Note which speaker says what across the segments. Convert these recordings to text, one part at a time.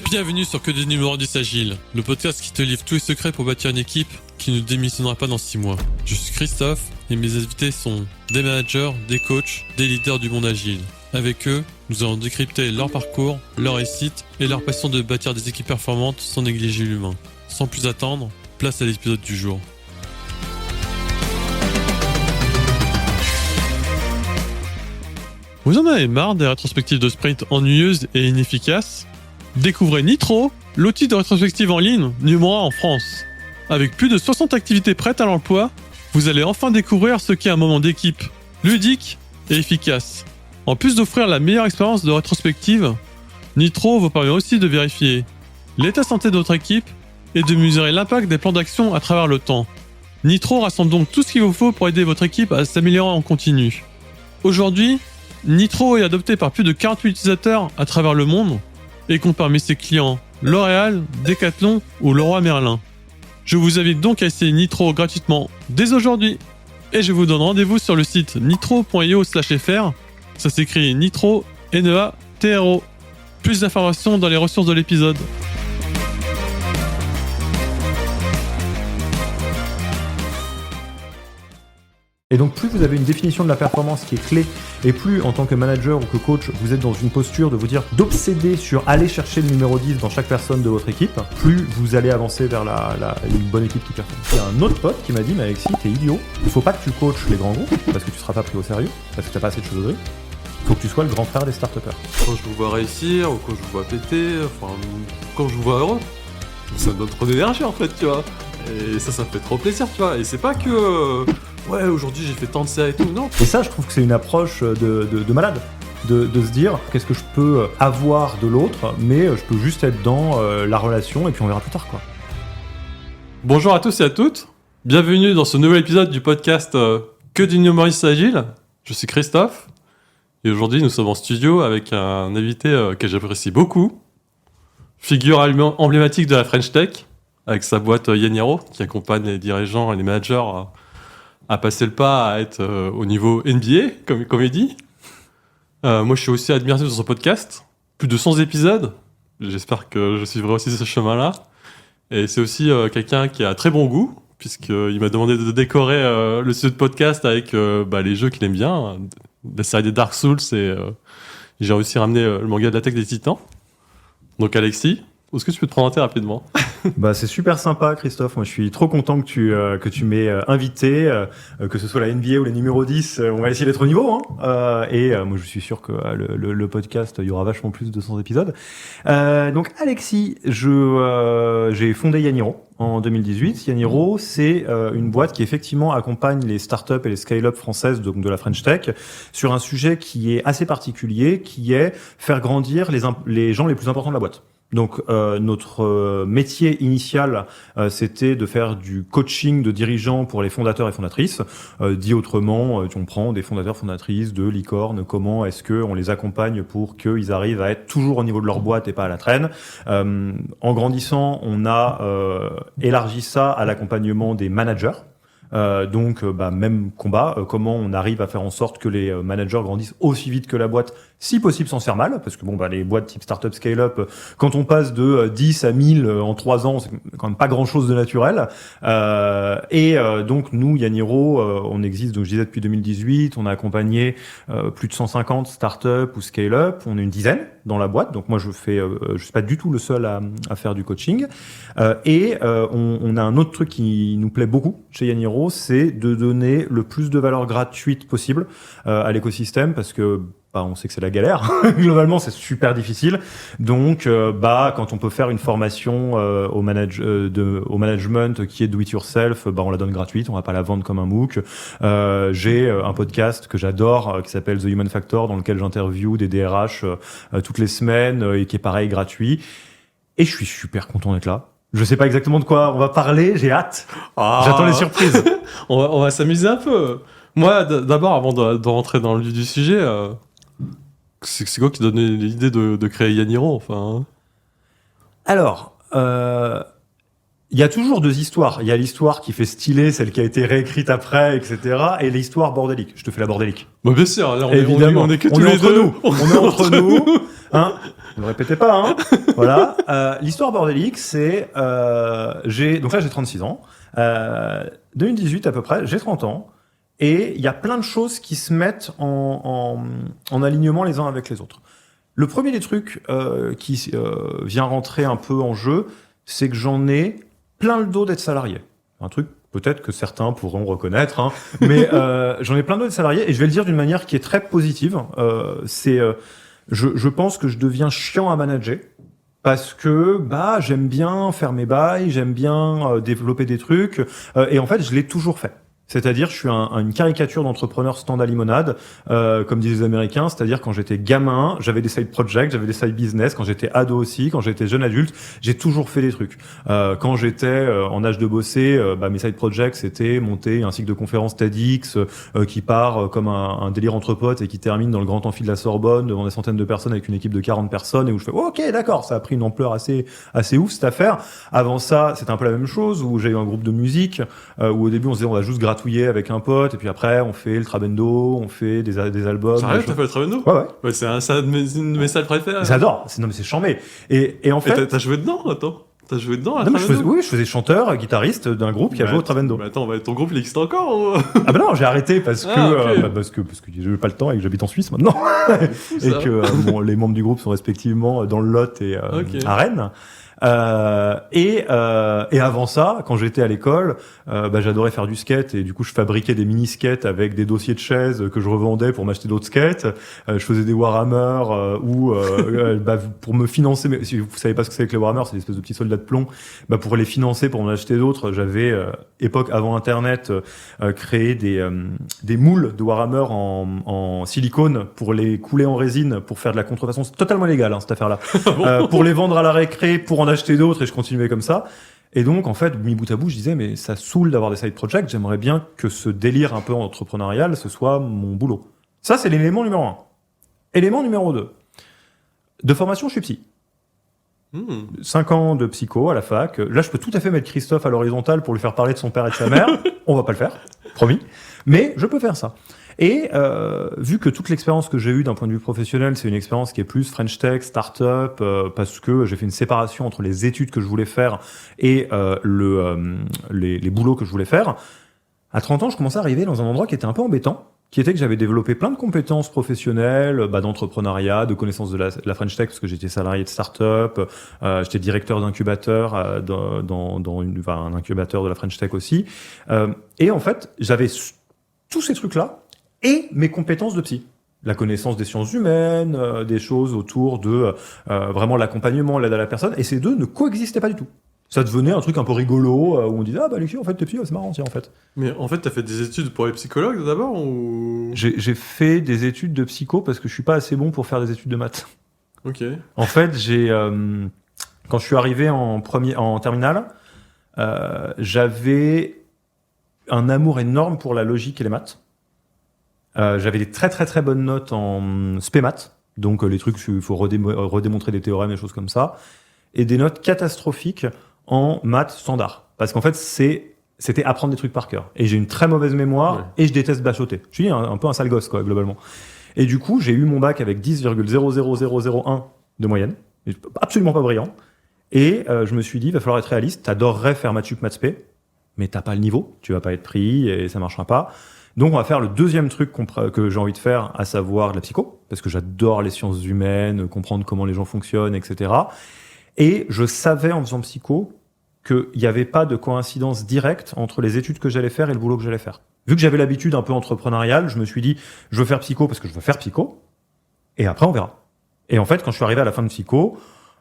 Speaker 1: Bienvenue sur Que du numéro 10 Agile, le podcast qui te livre tous les secrets pour bâtir une équipe qui ne démissionnera pas dans 6 mois. Je suis Christophe et mes invités sont des managers, des coachs, des leaders du monde agile. Avec eux, nous allons décrypter leur parcours, leur réussite et leur passion de bâtir des équipes performantes sans négliger l'humain. Sans plus attendre, place à l'épisode du jour. Vous en avez marre des rétrospectives de sprint ennuyeuses et inefficaces ? Découvrez Nitro, l'outil de rétrospective en ligne numéro 1 en France. Avec plus de 60 activités prêtes à l'emploi, vous allez enfin découvrir ce qu'est un moment d'équipe, ludique et efficace. En plus d'offrir la meilleure expérience de rétrospective, Nitro vous permet aussi de vérifier l'état de santé de votre équipe et de mesurer l'impact des plans d'action à travers le temps. Nitro rassemble donc tout ce qu'il vous faut pour aider votre équipe à s'améliorer en continu. Aujourd'hui, Nitro est adopté par plus de 48 utilisateurs à travers le monde et compte parmi ses clients L'Oréal, Decathlon ou Leroy Merlin. Je vous invite donc à essayer Nitro gratuitement dès aujourd'hui. Et je vous donne rendez-vous sur le site nitro.io/fr. Ça s'écrit Nitro, N-E-A-T-R-O. Plus d'informations dans les ressources de l'épisode.
Speaker 2: Et donc plus vous avez une définition de la performance qui est clé, et plus en tant que manager ou que coach, vous êtes dans une posture de vous dire d'obséder sur aller chercher le numéro 10 dans chaque personne de votre équipe, plus vous allez avancer vers une bonne équipe qui performe. Il y a un autre pote qui m'a dit, mais Alexis, t'es idiot, il faut pas que tu coaches les grands groupes, parce que tu seras pas pris au sérieux, parce que t'as pas assez de choses. Il faut que tu sois le grand frère des start-upers.
Speaker 1: Quand je vous vois réussir, ou quand je vous vois péter, quand je vous vois heureux, ça me donne trop d'énergie en fait, tu vois. Et ça me fait trop plaisir, tu vois. Et c'est pas que... ouais, aujourd'hui j'ai fait tant de séries et tout, non.
Speaker 2: Et ça, je trouve que c'est une approche de malade. De se dire, qu'est-ce que je peux avoir de l'autre, mais je peux juste être dans la relation, et puis on verra plus tard, quoi.
Speaker 1: Bonjour à tous et à toutes. Bienvenue dans ce nouvel épisode du podcast Que du numéro 10 Agile. Je suis Christophe. Et aujourd'hui, nous sommes en studio avec un invité que j'apprécie beaucoup. Figure emblématique de la French Tech, avec sa boîte Yaniro, qui accompagne les dirigeants et les managers à passer le pas, à être au niveau NBA, comme il dit. Moi, je suis aussi admiratif de son podcast. Plus de 100 épisodes. J'espère que je suivrai aussi ce chemin-là. Et c'est aussi quelqu'un qui a très bon goût, puisqu'il m'a demandé de décorer le studio de podcast avec les jeux qu'il aime bien. La série des Dark Souls, et j'ai réussi à ramener le manga de l'attaque des Titans. Donc Alexis, est-ce que tu peux te présenter rapidement ?
Speaker 2: C'est super sympa, Christophe. Moi, je suis trop content que tu m'aies invité, que ce soit la NBA ou les numéros 10. On va essayer d'être au niveau, hein. Moi, je suis sûr que le podcast, il y aura vachement plus de 200 épisodes. Donc, Alexis, j'ai fondé Yaniro en 2018. Yaniro, c'est une boîte qui effectivement accompagne les startups et les scale-up françaises, donc de la French Tech, sur un sujet qui est assez particulier, qui est faire grandir les gens les plus importants de la boîte. Donc notre métier initial, c'était de faire du coaching de dirigeants pour les fondateurs et fondatrices. Dit autrement, on prend des fondateurs fondatrices de licornes, comment est-ce que on les accompagne pour qu'ils arrivent à être toujours au niveau de leur boîte et pas à la traîne. En grandissant, on a élargi ça à l'accompagnement des managers. Même combat, comment on arrive à faire en sorte que les managers grandissent aussi vite que la boîte, si possible sans se faire mal, parce que les boîtes type startup scale-up, quand on passe de 10 à 1000 en 3 ans, c'est quand même pas grand-chose de naturel. Donc nous, Yaniro, on existe, donc je disais, depuis 2018, on a accompagné plus de 150 startups ou scale-up, on est une dizaine dans la boîte, donc moi je suis pas du tout le seul à faire du coaching. On a un autre truc qui nous plaît beaucoup chez Yaniro, c'est de donner le plus de valeur gratuite possible à l'écosystème, parce que on sait que c'est la galère. Globalement, c'est super difficile. Donc, quand on peut faire une formation au management qui est do it yourself, on la donne gratuite. On va pas la vendre comme un MOOC. J'ai un podcast que j'adore qui s'appelle The Human Factor, dans lequel j'interviewe des DRH toutes les semaines et qui est pareil gratuit. Et je suis super content d'être là. Je sais pas exactement de quoi on va parler. J'ai hâte. J'attends les surprises.
Speaker 1: on va s'amuser un peu. Moi, d'abord, avant de rentrer dans le vif du sujet, c'est quoi qui donnait l'idée de créer Yaniro, enfin?
Speaker 2: Alors, il y a toujours deux histoires. Il y a l'histoire qui fait stylé, celle qui a été réécrite après, etc. Et l'histoire bordélique. Je te fais la bordélique.
Speaker 1: Bien sûr, là,
Speaker 2: évidemment.
Speaker 1: On est que tous les deux.
Speaker 2: On est entre nous. Hein. Ne le répétez pas, hein. Voilà. L'histoire bordélique, c'est... donc là, j'ai 36 ans. 2018 à peu près, j'ai 30 ans. Et il y a plein de choses qui se mettent en alignement les uns avec les autres. Le premier des trucs qui vient rentrer un peu en jeu, c'est que j'en ai plein le dos d'être salarié. Un truc peut-être que certains pourront reconnaître, hein, mais j'en ai plein le dos d'être salarié, et je vais le dire d'une manière qui est très positive. Je pense que je deviens chiant à manager, parce que j'aime bien faire mes bails, j'aime bien développer des trucs, et en fait, je l'ai toujours fait. C'est-à-dire, je suis une caricature d'entrepreneur stand à limonade, comme disent les Américains. C'est-à-dire, quand j'étais gamin, j'avais des side projects, j'avais des side business. Quand j'étais ado aussi, quand j'étais jeune adulte, j'ai toujours fait des trucs. Quand j'étais en âge de bosser, mes side projects, c'était monter un cycle de conférences TEDx qui part comme un délire entre potes et qui termine dans le grand amphi de la Sorbonne devant des centaines de personnes avec une équipe de 40 personnes et où je fais ok, d'accord, ça a pris une ampleur assez ouf cette affaire. Avant ça, c'était un peu la même chose où j'ai eu un groupe de musique où au début on se disait on va juste gratouiller avec un pote, et puis après on fait le trabendo, on fait des albums.
Speaker 3: Sérieux, t'as fait le trabendo?
Speaker 2: Ouais.
Speaker 3: C'est une de mes salles préférées.
Speaker 2: J'adore. Non mais c'est charmé. Et en fait.
Speaker 3: T'as joué dedans, attends. T'as joué dedans,
Speaker 2: non, je faisais chanteur, guitariste d'un groupe qui a joué au trabendo.
Speaker 3: Mais attends, ton groupe il existe encore ou...
Speaker 2: Ah bah non, j'ai arrêté parce que j'ai pas le temps et que j'habite en Suisse maintenant. Et que les membres du groupe sont respectivement dans le Lot et à Rennes. Et avant ça, quand j'étais à l'école, j'adorais faire du skate et du coup je fabriquais des mini skates avec des dossiers de chaises que je revendais pour m'acheter d'autres skates. Je faisais des Warhammer pour me financer. Mais si vous savez pas ce que c'est que les Warhammer, c'est des espèces de petits soldats de plomb. Pour les financer, pour en acheter d'autres, j'avais époque avant Internet créé des moules de Warhammer en silicone pour les couler en résine pour faire de la contrefaçon. C'est totalement légal cette affaire-là. Pour les vendre à la récré, pour en acheter d'autres, et je continuais comme ça. Et donc, en fait, mis bout à bout, je disais, mais ça saoule d'avoir des side projects, j'aimerais bien que ce délire un peu entrepreneurial, ce soit mon boulot. Ça, c'est l'élément numéro 1. Élément numéro 2. De formation, je suis psy. 5 ans de psycho à la fac. Là, je peux tout à fait mettre Christophe à l'horizontale pour lui faire parler de son père et de sa mère. On va pas le faire, promis. Mais je peux faire ça. Et vu que toute l'expérience que j'ai eue d'un point de vue professionnel, c'est une expérience qui est plus French Tech, Startup, parce que j'ai fait une séparation entre les études que je voulais faire et les boulots que je voulais faire, à 30 ans, je commençais à arriver dans un endroit qui était un peu embêtant, qui était que j'avais développé plein de compétences professionnelles, d'entrepreneuriat, de connaissances de la French Tech, parce que j'étais salarié de start-up, j'étais directeur d'incubateur dans un incubateur de la French Tech aussi. Et en fait, j'avais tous ces trucs-là et mes compétences de psy. La connaissance des sciences humaines, des choses autour de vraiment l'accompagnement, l'aide à la personne, et ces deux ne coexistaient pas du tout. Ça devenait un truc un peu rigolo où on disait Alexis, en fait, t'es psy, c'est marrant, tiens, en fait.
Speaker 3: Mais en fait, t'as fait des études pour les psychologues d'abord ou...
Speaker 2: J'ai fait des études de psycho parce que je suis pas assez bon pour faire des études de maths.
Speaker 3: Ok.
Speaker 2: En fait, quand je suis arrivé en terminale, j'avais un amour énorme pour la logique et les maths. J'avais des très très très bonnes notes en spé maths, donc les trucs il faut redémontrer des théorèmes et choses comme ça, et des notes catastrophiques en maths standard, parce qu'en fait c'était apprendre des trucs par cœur, et j'ai une très mauvaise mémoire, et je déteste bachoter. Je suis un peu un sale gosse, quoi, globalement. Et du coup, j'ai eu mon bac avec 10,00001 de moyenne, absolument pas brillant, et je me suis dit, il va falloir être réaliste, t'adorerais faire maths sup, maths spé, mais t'as pas le niveau, tu vas pas être pris, et ça marchera pas. Donc on va faire le deuxième truc que j'ai envie de faire, à savoir la psycho, parce que j'adore les sciences humaines, comprendre comment les gens fonctionnent, etc. Et je savais en faisant psycho qu'il n'y avait pas de coïncidence directe entre les études que j'allais faire et le boulot que j'allais faire. Vu que j'avais l'habitude un peu entrepreneuriale, je me suis dit, je veux faire psycho parce que je veux faire psycho, et après on verra. Et en fait, quand je suis arrivé à la fin de psycho,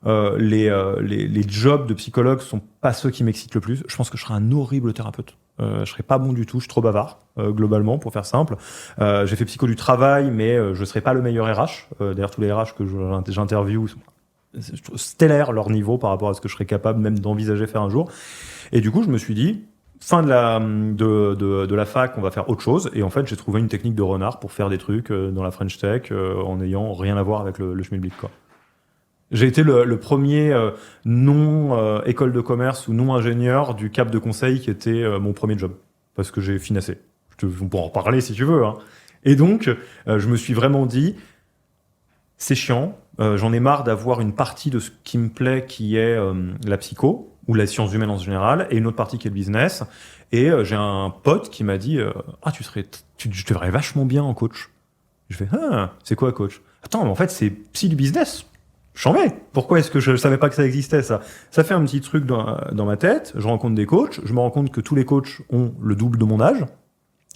Speaker 2: les jobs de psychologue sont pas ceux qui m'excitent le plus. Je pense que je serai un horrible thérapeute. Je serais pas bon du tout, je suis trop bavard, globalement, pour faire simple. J'ai fait psycho du travail, mais je serais pas le meilleur RH. D'ailleurs, tous les RH que j'interviewe sont stellaires leur niveau par rapport à ce que je serais capable même d'envisager faire un jour. Et du coup, je me suis dit, fin de la fac, on va faire autre chose. Et en fait, j'ai trouvé une technique de renard pour faire des trucs dans la French Tech en n'ayant rien à voir avec le schmilblick, quoi. J'ai été le premier non école de commerce ou non ingénieur du Cap de Conseil qui était mon premier job, parce que j'ai financé. On pourra en reparler si tu veux, hein. Et donc, je me suis vraiment dit, c'est chiant, J'en ai marre d'avoir une partie de ce qui me plaît qui est la psycho ou la science humaine en général et une autre partie qui est le business. Et j'ai un pote qui m'a dit tu te verrais vachement bien en coach. Je fais c'est quoi coach? Attends, mais en fait c'est psy du business. J'en mets. Pourquoi est-ce que je savais pas que ça existait ça? Ça fait un petit truc dans ma tête. Je rencontre des coachs. Je me rends compte que tous les coachs ont le double de mon âge.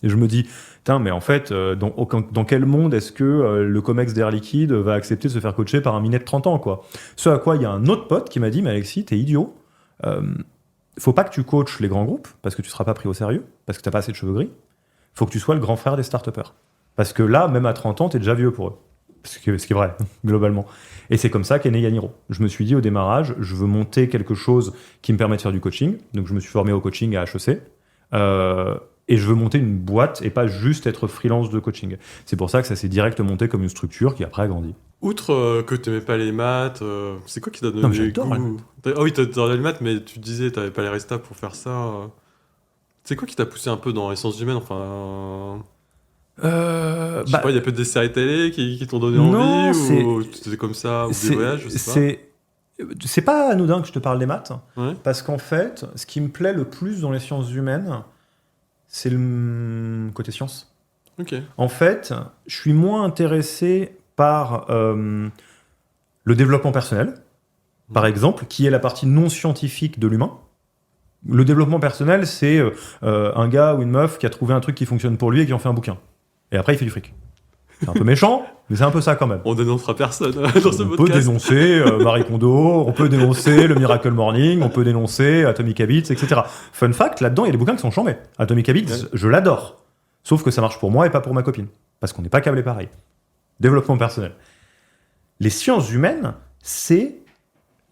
Speaker 2: Et je me dis, mais en fait, dans quel monde est-ce que le COMEX d'Air Liquide va accepter de se faire coacher par un minet de 30 ans, quoi? Ce à quoi il y a un autre pote qui m'a dit, mais Alexis, t'es idiot. Faut pas que tu coaches les grands groupes, parce que tu seras pas pris au sérieux, parce que t'as pas assez de cheveux gris. Faut que tu sois le grand frère des start-upers. Parce que là, même à 30 ans, t'es déjà vieux pour eux. Ce qui est vrai, globalement. Et c'est comme ça qu'est né Yaniro. Je me suis dit au démarrage, je veux monter quelque chose qui me permet de faire du coaching. Donc je me suis formé au coaching à HEC. Et je veux monter une boîte et pas juste être freelance de coaching. C'est pour ça que ça s'est direct monté comme une structure qui après a grandi.
Speaker 3: Outre que tu n'aimais pas les maths, c'est quoi qui t'a donné
Speaker 2: Non, mais
Speaker 3: le
Speaker 2: j'adore
Speaker 3: goût? Ah oui, t'adorais les maths, mais tu disais que t'avais pas les restas pour faire ça. C'est quoi qui t'a poussé un peu dans les sciences humaines? Enfin, je sais pas, il y a peut-être des séries télé qui t'ont donné
Speaker 2: non,
Speaker 3: envie, ou c'était comme ça, ou des voyages, je sais
Speaker 2: c'est pas anodin que je te parle des maths,
Speaker 3: Ouais.
Speaker 2: parce qu'en fait, ce qui me plaît le plus dans les sciences humaines, c'est le côté science.
Speaker 3: pas. Ok.
Speaker 2: En fait, je suis moins intéressé par le développement personnel, par exemple, qui est la partie non scientifique de l'humain. Le développement personnel, c'est un gars ou une meuf qui a trouvé un truc qui fonctionne pour lui et qui en fait un bouquin. Et après, il fait du fric. C'est un peu méchant, mais c'est un peu ça quand même.
Speaker 3: On dénoncera personne dans ce
Speaker 2: On peut
Speaker 3: podcast.
Speaker 2: dénoncer Marie Kondo, on peut dénoncer le Miracle Morning, on peut dénoncer Atomic Habits, etc. Fun fact, là-dedans, il y a des bouquins qui sont chambés. Atomic Habits,
Speaker 3: Ouais.
Speaker 2: je l'adore. Sauf que ça marche pour moi et pas pour ma copine. Parce qu'on n'est pas câblé pareil. Développement personnel. Les sciences humaines, c'est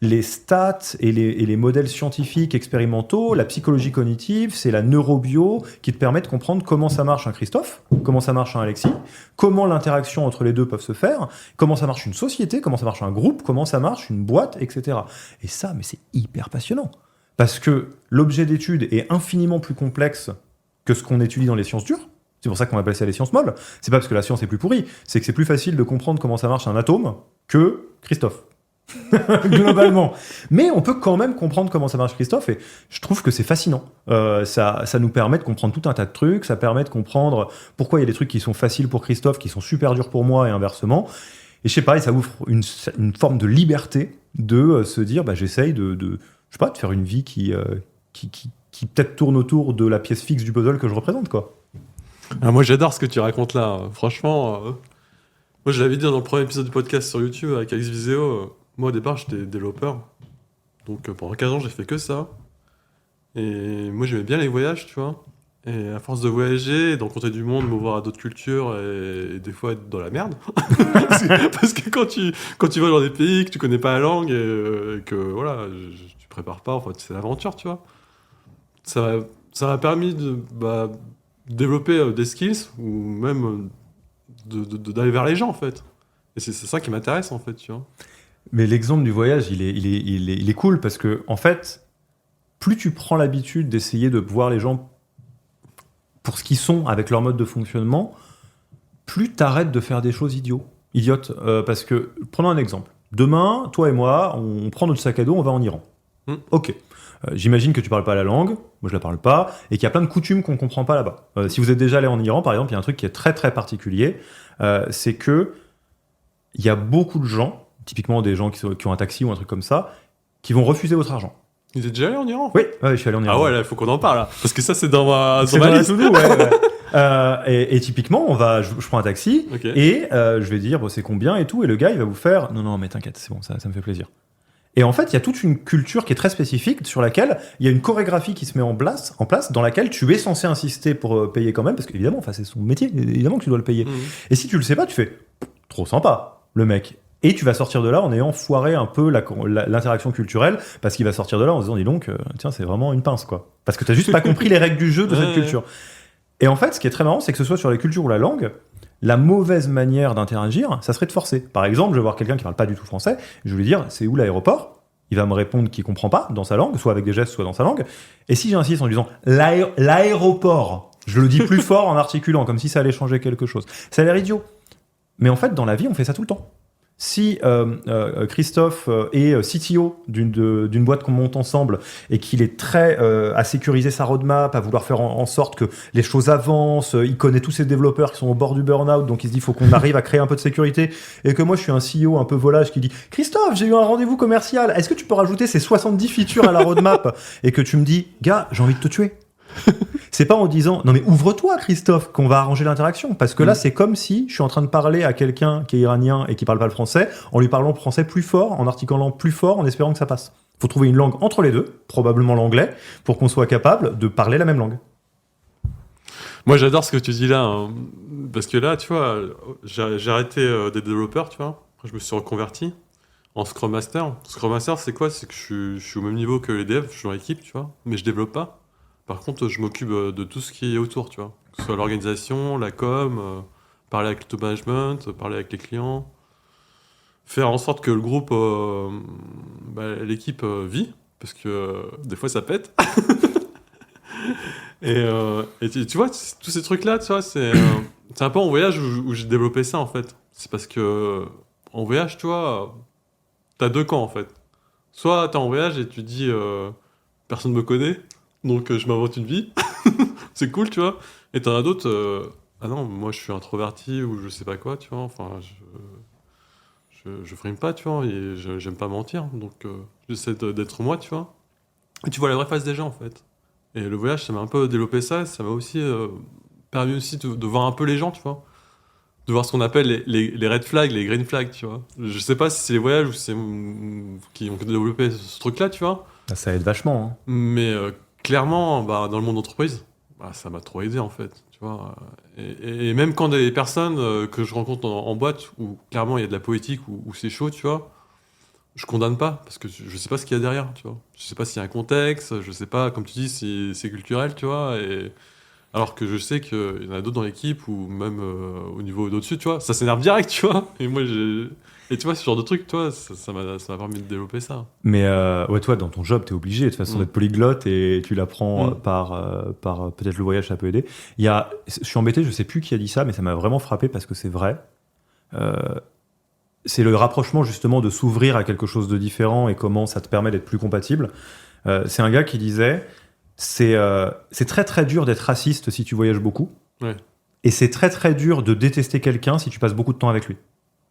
Speaker 2: les stats et les modèles scientifiques expérimentaux, la psychologie cognitive, c'est la neurobio qui te permet de comprendre comment ça marche un Christophe, comment ça marche un Alexis, comment l'interaction entre les deux peuvent se faire, comment ça marche une société, comment ça marche un groupe, comment ça marche une boîte, etc. Et ça, mais c'est hyper passionnant. Parce que l'objet d'étude est infiniment plus complexe que ce qu'on étudie dans les sciences dures. C'est pour ça qu'on appelle ça les sciences molles. C'est pas parce que la science est plus pourrie, c'est que c'est plus facile de comprendre comment ça marche un atome que Christophe. Globalement. Mais on peut quand même comprendre comment ça marche Christophe et je trouve que c'est fascinant. Ça nous permet de comprendre tout un tas de trucs, ça permet de comprendre pourquoi il y a des trucs qui sont faciles pour Christophe, qui sont super durs pour moi et inversement. Et je sais pas, et ça ouvre une forme de liberté de se dire, j'essaye de faire une vie qui peut-être tourne autour de la pièce fixe du puzzle que je représente, quoi.
Speaker 3: Ah, moi, j'adore ce que tu racontes là. Franchement, moi, je l'avais dit dans le premier épisode du podcast sur YouTube avec Alex Viseo. Moi, au départ, j'étais développeur. Donc, pendant 15 ans, j'ai fait que ça. Et moi, j'aimais bien les voyages, tu vois. Et à force de voyager, de rencontrer du monde, m'ouvrir à d'autres cultures et des fois être dans la merde. Parce que quand tu vas dans des pays que tu connais pas la langue et que voilà, tu prépares pas, enfin, c'est l'aventure, tu vois. Ça m'a permis de développer des skills ou même d'aller vers les gens, en fait. Et c'est ça qui m'intéresse, en fait, tu vois.
Speaker 2: Mais l'exemple du voyage, il est cool parce que, en fait, plus tu prends l'habitude d'essayer de voir les gens pour ce qu'ils sont avec leur mode de fonctionnement, plus t'arrêtes de faire des choses idiotes. Parce que, prenons un exemple. Demain, toi et moi, on prend notre sac à dos, on va en Iran. Ok. J'imagine que tu parles pas la langue, moi je la parle pas, et qu'il y a plein de coutumes qu'on comprend pas là-bas. Si vous êtes déjà allé en Iran, par exemple, il y a un truc qui est très très particulier, c'est que il y a beaucoup de gens, typiquement des gens qui ont un taxi ou un truc comme ça, qui vont refuser votre argent.
Speaker 3: Ils étaient déjà allés en Iran?
Speaker 2: Oui, je suis allé en Iran.
Speaker 3: Ah ouais, là, il faut qu'on en parle, là. Parce que ça, c'est dans ma liste.
Speaker 2: to-do, ouais. Et typiquement, je prends un taxi,
Speaker 3: Ok.
Speaker 2: et je vais dire, c'est combien et tout, et le gars, il va vous faire, non, mais t'inquiète, c'est bon, ça me fait plaisir. Et en fait, il y a toute une culture qui est très spécifique, sur laquelle il y a une chorégraphie qui se met en place, dans laquelle tu es censé insister pour payer quand même, parce qu'évidemment, c'est son métier, évidemment que tu dois le payer.
Speaker 3: Mmh.
Speaker 2: Et si tu le sais pas, tu fais, trop sympa, le mec. Et tu vas sortir de là en ayant foiré un peu l'interaction culturelle, parce qu'il va sortir de là en se disant, dis donc, tiens, c'est vraiment une pince, quoi. Parce que t'as juste pas compris les règles du jeu de cette culture. Et en fait, ce qui est très marrant, c'est que ce soit sur les cultures ou la langue, la mauvaise manière d'interagir, ça serait de forcer. Par exemple, je vais voir quelqu'un qui parle pas du tout français, je vais lui dire, c'est où l'aéroport? Il va me répondre qu'il comprend pas dans sa langue, soit avec des gestes, soit dans sa langue. Et si j'insiste en lui disant, l'aéroport, je le dis plus fort en articulant, comme si ça allait changer quelque chose. Ça a l'air idiot. Mais en fait, dans la vie, on fait ça tout le temps. Si Christophe est CTO d'une boîte qu'on monte ensemble et qu'il est très à sécuriser sa roadmap, à vouloir faire en sorte que les choses avancent, il connaît tous ses développeurs qui sont au bord du burn-out, donc il se dit il faut qu'on arrive à créer un peu de sécurité, et que moi je suis un CEO un peu volage qui dit « Christophe, j'ai eu un rendez-vous commercial, est-ce que tu peux rajouter ces 70 features à la roadmap ?» Et que tu me dis « Gars, j'ai envie de te tuer ». C'est pas en disant non mais ouvre-toi Christophe qu'on va arranger l'interaction, parce que là c'est comme si je suis en train de parler à quelqu'un qui est iranien et qui parle pas le français en lui parlant français plus fort, en articulant plus fort, en espérant que ça passe. Faut trouver une langue entre les deux, probablement l'anglais, pour qu'on soit capable de parler la même langue.
Speaker 3: Moi, j'adore ce que tu dis là, hein, parce que là, tu vois, j'ai arrêté des développeurs, tu vois. Après, je me suis reconverti en Scrum Master. Scrum Master, c'est quoi? C'est que je suis au même niveau que les devs, je suis en équipe, tu vois, mais je développe pas. Par contre, je m'occupe de tout ce qui est autour, tu vois. Que ce soit l'organisation, la com, parler avec le top management, parler avec les clients, faire en sorte que le groupe, l'équipe vit, parce que des fois ça pète. et tu vois, tous ces trucs-là, tu vois, c'est un peu en voyage où j'ai développé ça, en fait. C'est parce que en voyage, tu vois, t'as deux camps, en fait. Soit t'es en voyage et tu te dis personne me connaît, donc je m'invente une vie, c'est cool, tu vois. Et t'en as d'autres, ah non, moi je suis introverti ou je sais pas quoi, tu vois. Enfin, je frime pas, tu vois, et j'aime pas mentir, donc j'essaie d'être moi, tu vois. Et tu vois la vraie face des gens, en fait. Et le voyage, ça m'a un peu développé ça, ça m'a aussi permis aussi de voir un peu les gens, tu vois. De voir ce qu'on appelle les red flags, les green flags, tu vois. Je sais pas si c'est les voyages ou c'est qui ont développé ce truc-là, tu vois.
Speaker 2: Ça aide vachement. Hein.
Speaker 3: Mais clairement, dans le monde d'entreprise, ça m'a trop aidé en fait, tu vois. Et même quand des personnes que je rencontre en boîte où clairement il y a de la poétique, où c'est chaud, tu vois, je condamne pas parce que je sais pas ce qu'il y a derrière, tu vois. Je sais pas s'il y a un contexte, je sais pas, comme tu dis, si c'est culturel, tu vois. Et alors que je sais qu'il y en a d'autres dans l'équipe ou même au niveau d'au-dessus, tu vois, ça s'énerve direct, tu vois. Et moi, et tu vois, ce genre de truc, toi, ça m'a permis de développer ça.
Speaker 2: Mais ouais, toi, dans ton job, t'es obligé de toute façon d'être polyglotte et tu l'apprends par peut-être le voyage, ça peut aider. Je suis embêté, je sais plus qui a dit ça, mais ça m'a vraiment frappé parce que c'est vrai. C'est le rapprochement justement de s'ouvrir à quelque chose de différent et comment ça te permet d'être plus compatible. C'est un gars qui disait c'est très très dur d'être raciste si tu voyages beaucoup.
Speaker 3: Ouais.
Speaker 2: Et c'est très très dur de détester quelqu'un si tu passes beaucoup de temps avec lui.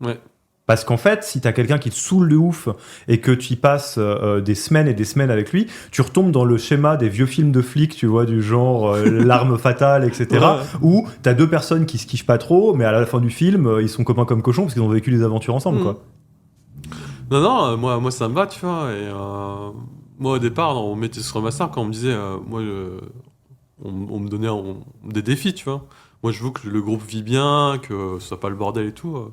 Speaker 3: Ouais.
Speaker 2: Parce qu'en fait, si t'as quelqu'un qui te saoule de ouf et que tu y passes des semaines et des semaines avec lui, tu retombes dans le schéma des vieux films de flics, tu vois, du genre l'arme fatale, etc. Ouais. Où t'as deux personnes qui se kiffent pas trop, mais à la fin du film, ils sont copains comme cochons parce qu'ils ont vécu des aventures ensemble, quoi.
Speaker 3: Non, moi ça me va, tu vois. Et moi au départ, on mettait sur Master quand on me disait, on me donnait des défis, tu vois. Moi je veux que le groupe vit bien, que ce soit pas le bordel et tout.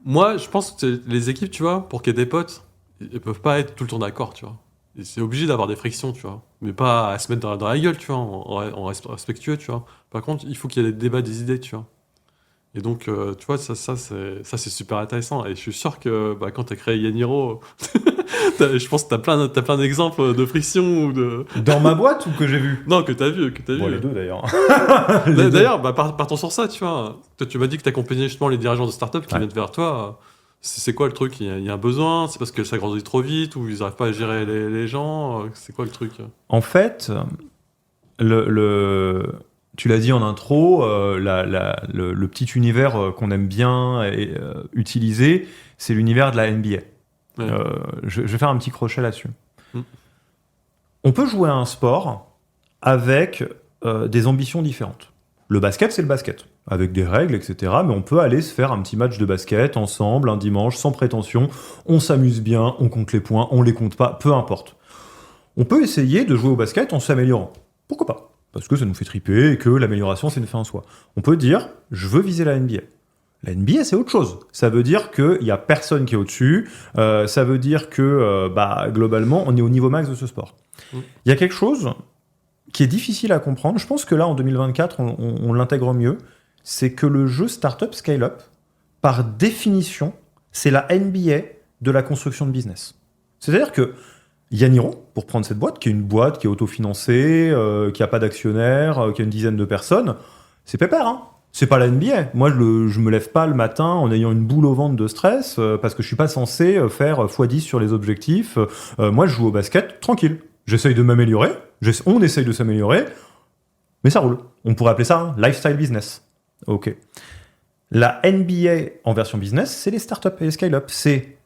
Speaker 3: Moi, je pense que les équipes, tu vois, pour qu'il y ait des potes, ils peuvent pas être tout le temps d'accord, tu vois. Et c'est obligé d'avoir des frictions, tu vois. Mais pas à se mettre dans la gueule, tu vois, en respectueux, tu vois. Par contre, il faut qu'il y ait des débats, des idées, tu vois. Et donc, tu vois, ça c'est super intéressant. Et je suis sûr que quand tu as créé Yaniro, je pense que tu as plein d'exemples de friction ou de...
Speaker 2: Dans ma boîte ou que j'ai vu?
Speaker 3: Non, que tu as vu.
Speaker 2: Bon, les deux d'ailleurs.
Speaker 3: D'ailleurs, partons sur ça, tu vois. Toi, tu m'as dit que tu accompagnais justement les dirigeants de start-up qui viennent vers toi. C'est quoi le truc? Il y a un besoin? C'est parce que ça grandit trop vite ou ils n'arrivent pas à gérer les gens? C'est quoi le truc?
Speaker 2: En fait, tu l'as dit en intro, le petit univers qu'on aime bien utiliser, c'est l'univers de la NBA. Ouais. Je vais faire un petit crochet là-dessus. On peut jouer à un sport avec des ambitions différentes. Le basket, c'est le basket, avec des règles, etc. Mais on peut aller se faire un petit match de basket ensemble, un dimanche, sans prétention. On s'amuse bien, on compte les points, on les compte pas, peu importe. On peut essayer de jouer au basket en s'améliorant. Pourquoi pas? Parce que ça nous fait triper et que l'amélioration, c'est une fin en soi. On peut dire, je veux viser la NBA. La NBA, c'est autre chose. Ça veut dire qu'il n'y a personne qui est au-dessus. Ça veut dire que, globalement, on est au niveau max de ce sport. Il y a quelque chose qui est difficile à comprendre. Je pense que là, en 2024, on l'intègre mieux. C'est que le jeu Startup Scale-Up, par définition, c'est la NBA de la construction de business. C'est-à-dire que Yaniro, pour prendre cette boîte, qui est une boîte qui est autofinancée, qui n'a pas d'actionnaires, qui a une dizaine de personnes, c'est pépère, hein. C'est pas la NBA. Moi, je me lève pas le matin en ayant une boule au ventre de stress parce que je suis pas censé faire x10 sur les objectifs. Moi, je joue au basket tranquille. J'essaye de m'améliorer. On essaye de s'améliorer. Mais ça roule. On pourrait appeler ça un lifestyle business. Ok. La NBA en version business, c'est les startups et les scale-up. C'est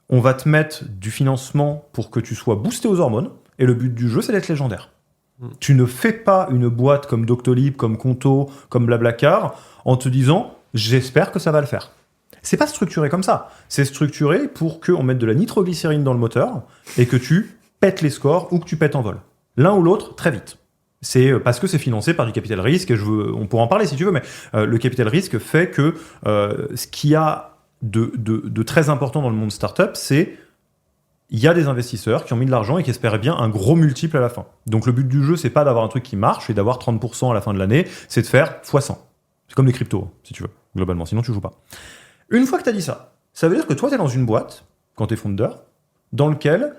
Speaker 2: on va te mettre du financement pour que tu sois boosté aux hormones. Et le but du jeu, c'est d'être légendaire. Tu ne fais pas une boîte comme Doctolib, comme Conto, comme Blablacar en te disant « j'espère que ça va le faire ». C'est pas structuré comme ça. C'est structuré pour qu'on mette de la nitroglycérine dans le moteur et que tu pètes les scores ou que tu pètes en vol. L'un ou l'autre, très vite. C'est parce que c'est financé par du capital risque. Et on pourra en parler si tu veux, mais le capital risque fait que ce qu'il y a de très important dans le monde startup, c'est il y a des investisseurs qui ont mis de l'argent et qui espèrent bien un gros multiple à la fin. Donc le but du jeu, c'est pas d'avoir un truc qui marche et d'avoir 30% à la fin de l'année, c'est de faire x100. C'est comme les cryptos, si tu veux, globalement, sinon tu joues pas. Une fois que tu as dit ça, ça veut dire que toi, tu es dans une boîte, quand tu es founder, dans lequel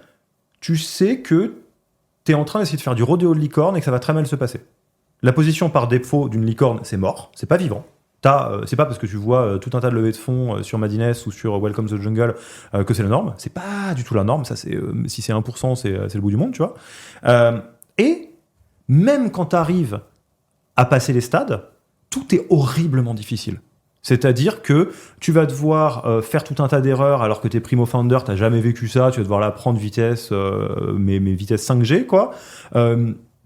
Speaker 2: tu sais que tu es en train d'essayer de faire du rodéo de licorne et que ça va très mal se passer. La position par défaut d'une licorne, c'est mort, c'est pas vivant. C'est pas parce que tu vois tout un tas de levées de fonds sur Madines ou sur Welcome to the Jungle que c'est la norme. C'est pas du tout la norme. Ça, si c'est 1%, c'est le bout du monde, tu vois. Et même quand tu arrives à passer les stades, tout est horriblement difficile. C'est-à-dire que tu vas devoir faire tout un tas d'erreurs alors que t'es primo founder, t'as jamais vécu ça, tu vas devoir l'apprendre vitesse, mais vitesse 5G, quoi.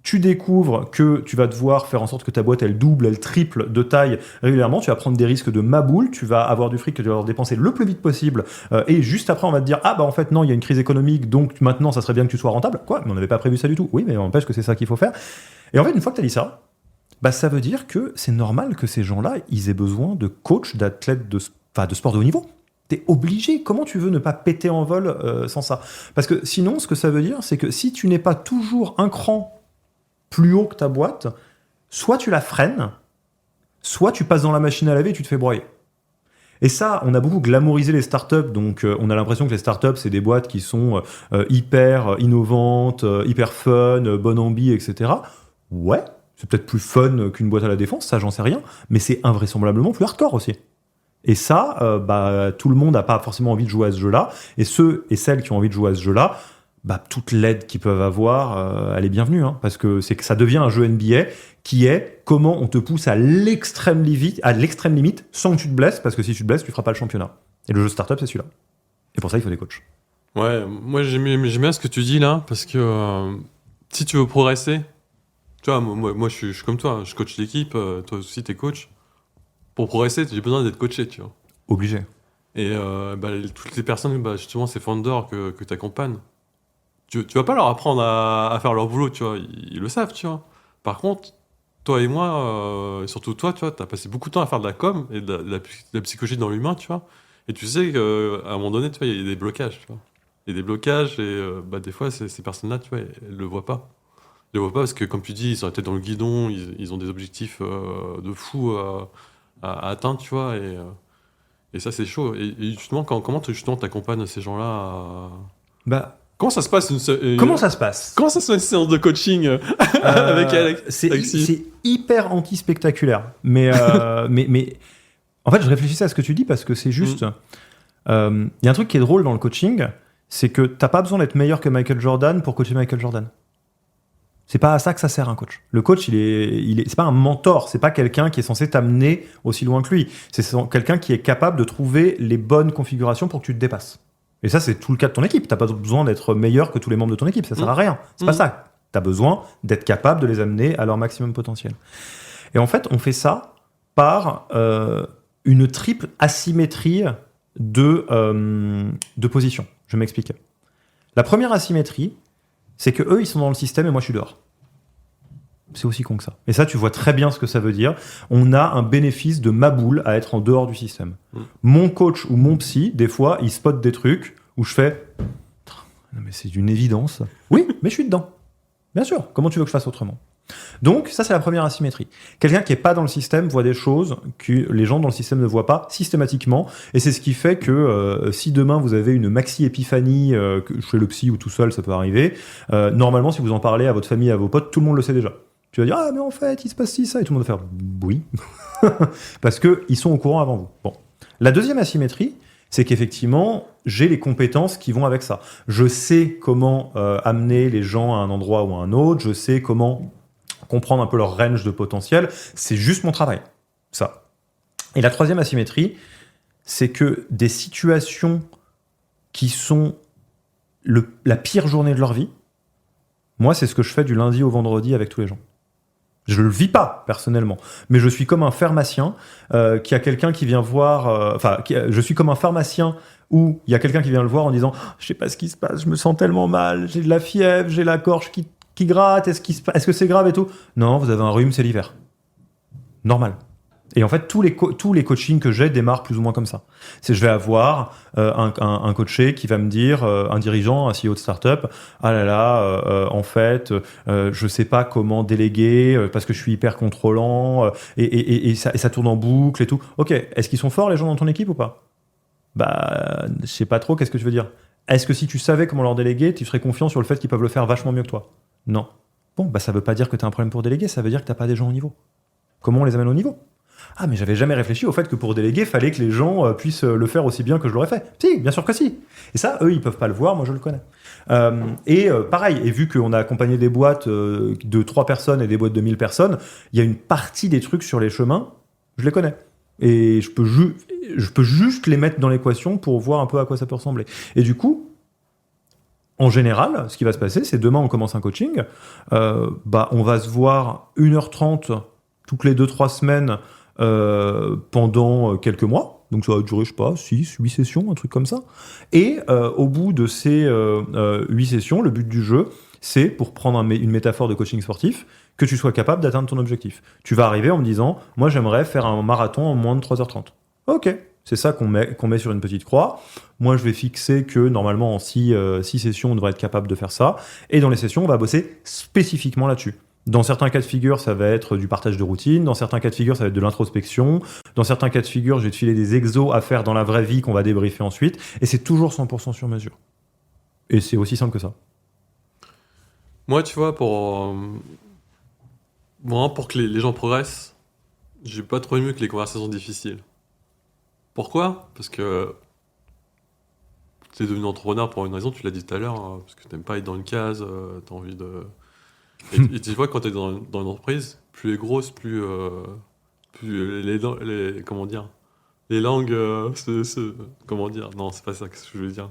Speaker 2: Tu découvres que tu vas devoir faire en sorte que ta boîte, elle double, elle triple de taille régulièrement. Tu vas prendre des risques de maboule. Tu vas avoir du fric que tu vas devoir dépenser le plus vite possible. Et juste après, on va te dire, en fait, non, il y a une crise économique, donc maintenant, ça serait bien que tu sois rentable. Quoi? Mais on n'avait pas prévu ça du tout. Oui, mais on n'empêche que c'est ça qu'il faut faire. Et en fait, une fois que tu as dit ça, ça veut dire que c'est normal que ces gens-là, ils aient besoin de coachs, d'athlètes de sport de haut niveau. T'es obligé. Comment tu veux ne pas péter en vol sans ça? Parce que sinon, ce que ça veut dire, c'est que si tu n'es pas toujours un cran plus haut que ta boîte, soit tu la freines, soit tu passes dans la machine à laver et tu te fais broyer. Et ça, on a beaucoup glamourisé les startups, donc on a l'impression que les startups, c'est des boîtes qui sont hyper innovantes, hyper fun, bonne ambi, etc. Ouais, c'est peut-être plus fun qu'une boîte à la défense, ça j'en sais rien, mais c'est invraisemblablement plus hardcore aussi. Et ça, tout le monde n'a pas forcément envie de jouer à ce jeu-là, et ceux et celles qui ont envie de jouer à ce jeu-là, toute l'aide qu'ils peuvent avoir, elle est bienvenue, hein, parce que ça devient un jeu NBA qui est comment on te pousse à l'extrême limite sans que tu te blesses, parce que si tu te blesses, tu feras pas le championnat. Et le jeu startup, c'est celui-là. Et pour ça, il faut des coachs.
Speaker 3: Ouais, moi j'aime bien ce que tu dis là, parce que si tu veux progresser, tu vois, moi je suis comme toi, je coach l'équipe, toi aussi t'es coach. Pour progresser, j'ai besoin d'être coaché, tu vois.
Speaker 2: Obligé.
Speaker 3: Et toutes les personnes, justement, ces founders que tu accompagnes, tu vas pas leur apprendre à faire leur boulot, tu vois, ils le savent, tu vois. Par contre, toi et moi, surtout toi, tu vois, t'as passé beaucoup de temps à faire de la com et de la psychologie dans l'humain, tu vois. Et tu sais qu'à un moment donné, tu vois, il y a des blocages, tu vois. Il y a des blocages et des fois, ces personnes-là, tu vois, elles le voient pas. Elles le voient pas parce que, comme tu dis, ils sont la tête dans le guidon, ils ont des objectifs de fou à atteindre, tu vois, et ça, c'est chaud. Et justement, comment tu accompagnes ces gens-là Comment ça se passe
Speaker 2: Comment ça se passe
Speaker 3: une séance de coaching avec Alex?
Speaker 2: C'est hyper anti-spectaculaire. Mais en fait, je réfléchissais à ce que tu dis parce que c'est juste... y a un truc qui est drôle dans le coaching, c'est que t'as pas besoin d'être meilleur que Michael Jordan pour coacher Michael Jordan. C'est pas à ça que ça sert un coach. Le coach, c'est pas un mentor, c'est pas quelqu'un qui est censé t'amener aussi loin que lui. C'est quelqu'un qui est capable de trouver les bonnes configurations pour que tu te dépasses. Et ça, c'est tout le cas de ton équipe. T'as pas besoin d'être meilleur que tous les membres de ton équipe. Ça sert à rien. C'est pas ça. T'as besoin d'être capable de les amener à leur maximum potentiel. Et en fait, on fait ça par une triple asymétrie de position. Je m'explique. La première asymétrie, c'est que eux, ils sont dans le système et moi, je suis dehors. C'est aussi con que ça. Et ça, tu vois très bien ce que ça veut dire. On a un bénéfice de ma boule à être en dehors du système. Mon coach ou mon psy, des fois, il spot des trucs où je fais « Non mais c'est d'une évidence. » Oui, mais je suis dedans. Bien sûr. Comment tu veux que je fasse autrement? Donc, ça, c'est la première asymétrie. Quelqu'un qui n'est pas dans le système voit des choses que les gens dans le système ne voient pas systématiquement. Et c'est ce qui fait que si demain, vous avez une maxi-épiphanie, chez le psy ou tout seul, ça peut arriver, normalement, si vous en parlez à votre famille, à vos potes, tout le monde le sait déjà. Tu vas dire, ah, mais en fait, il se passe ci, ça. Et tout le monde va faire, oui. Parce qu'ils sont au courant avant vous. Bon. La deuxième asymétrie, c'est qu'effectivement, j'ai les compétences qui vont avec ça. Je sais comment amener les gens à un endroit ou à un autre. Je sais comment comprendre un peu leur range de potentiel. C'est juste mon travail. Ça. Et la troisième asymétrie, c'est que des situations qui sont la pire journée de leur vie, moi, c'est ce que je fais du lundi au vendredi avec tous les gens. Je le vis pas, personnellement. Mais je suis comme un pharmacien qui a quelqu'un qui vient voir... je suis comme un pharmacien où il y a quelqu'un qui vient le voir en disant « Je sais pas ce qui se passe, je me sens tellement mal, j'ai de la fièvre, j'ai la gorge qui gratte, est-ce que c'est grave et tout ?» Non, vous avez un rhume, c'est l'hiver. Normal. Et en fait, tous les coachings que j'ai démarrent plus ou moins comme ça. C'est je vais avoir un coaché qui va me dire, un dirigeant, un CEO de start-up, ah là là, en fait, je sais pas comment déléguer parce que je suis hyper contrôlant et ça tourne en boucle et tout. Ok, est-ce qu'ils sont forts les gens dans ton équipe ou pas? Bah, je sais pas trop. Qu'est-ce que tu veux dire? Est-ce que si tu savais comment leur déléguer, tu serais confiant sur le fait qu'ils peuvent le faire vachement mieux que toi? Non. Bon, bah ça veut pas dire que t'as un problème pour déléguer, ça veut dire que t'as pas des gens au niveau. Comment on les amène au niveau? Ah, mais j'avais jamais réfléchi au fait que pour déléguer, fallait que les gens puissent le faire aussi bien que je l'aurais fait. Si, bien sûr que si. Et ça, eux, ils peuvent pas le voir, moi je le connais. Pareil, et vu qu'on a accompagné des boîtes de 3 personnes et des boîtes de 1000 personnes, il y a une partie des trucs sur les chemins, je les connais. Et je peux juste les mettre dans l'équation pour voir un peu à quoi ça peut ressembler. Et du coup, en général, ce qui va se passer, c'est demain on commence un coaching, on va se voir 1h30 toutes les 2-3 semaines pendant quelques mois. Donc ça va durer, je sais pas, 6-8 sessions, un truc comme ça. Et au bout de ces 8 sessions, le but du jeu, c'est, pour prendre une métaphore de coaching sportif, que tu sois capable d'atteindre ton objectif. Tu vas arriver en me disant, moi j'aimerais faire un marathon en moins de 3h30. Ok, c'est ça qu'on met sur une petite croix. Moi je vais fixer que normalement en 6 sessions, on devrait être capable de faire ça. Et dans les sessions, on va bosser spécifiquement là-dessus. Dans certains cas de figure, ça va être du partage de routine. Dans certains cas de figure, ça va être de l'introspection. Dans certains cas de figure, je vais te filer des exos à faire dans la vraie vie qu'on va débriefer ensuite. Et c'est toujours 100% sur mesure. Et c'est aussi simple que ça.
Speaker 3: Moi, tu vois, pour que les gens progressent, j'ai pas trouvé mieux que les conversations difficiles. Pourquoi? Parce que t'es devenu entrepreneur pour une raison, tu l'as dit tout à l'heure, hein, parce que t'aimes pas être dans une case, t'as envie de... Et tu vois, quand t'es dans une entreprise, plus elle est grosse, plus comment dire, les langues, comment dire, non, c'est pas ça que je veux dire.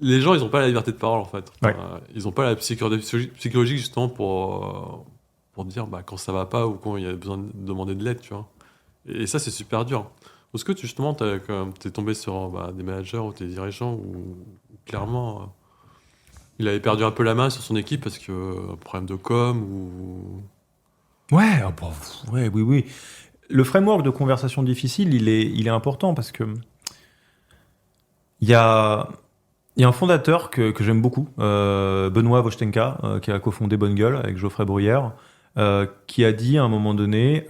Speaker 3: Les gens, ils ont pas la liberté de parole, en fait.
Speaker 2: Ouais.
Speaker 3: Ils ont pas la psychologie justement pour dire quand ça va pas ou quand il y a besoin de demander de l'aide, tu vois. Et ça, c'est super dur. Est-ce que justement, t'es tombé sur des managers ou des dirigeants où clairement... il avait perdu un peu la main sur son équipe parce que problème de com ou...
Speaker 2: Ouais, oui. Le framework de conversation difficile, il est important parce que il y a un fondateur que j'aime beaucoup, Benoît Vostenka, qui a cofondé Bonne Gueule avec Geoffrey Bruyère, qui a dit à un moment donné,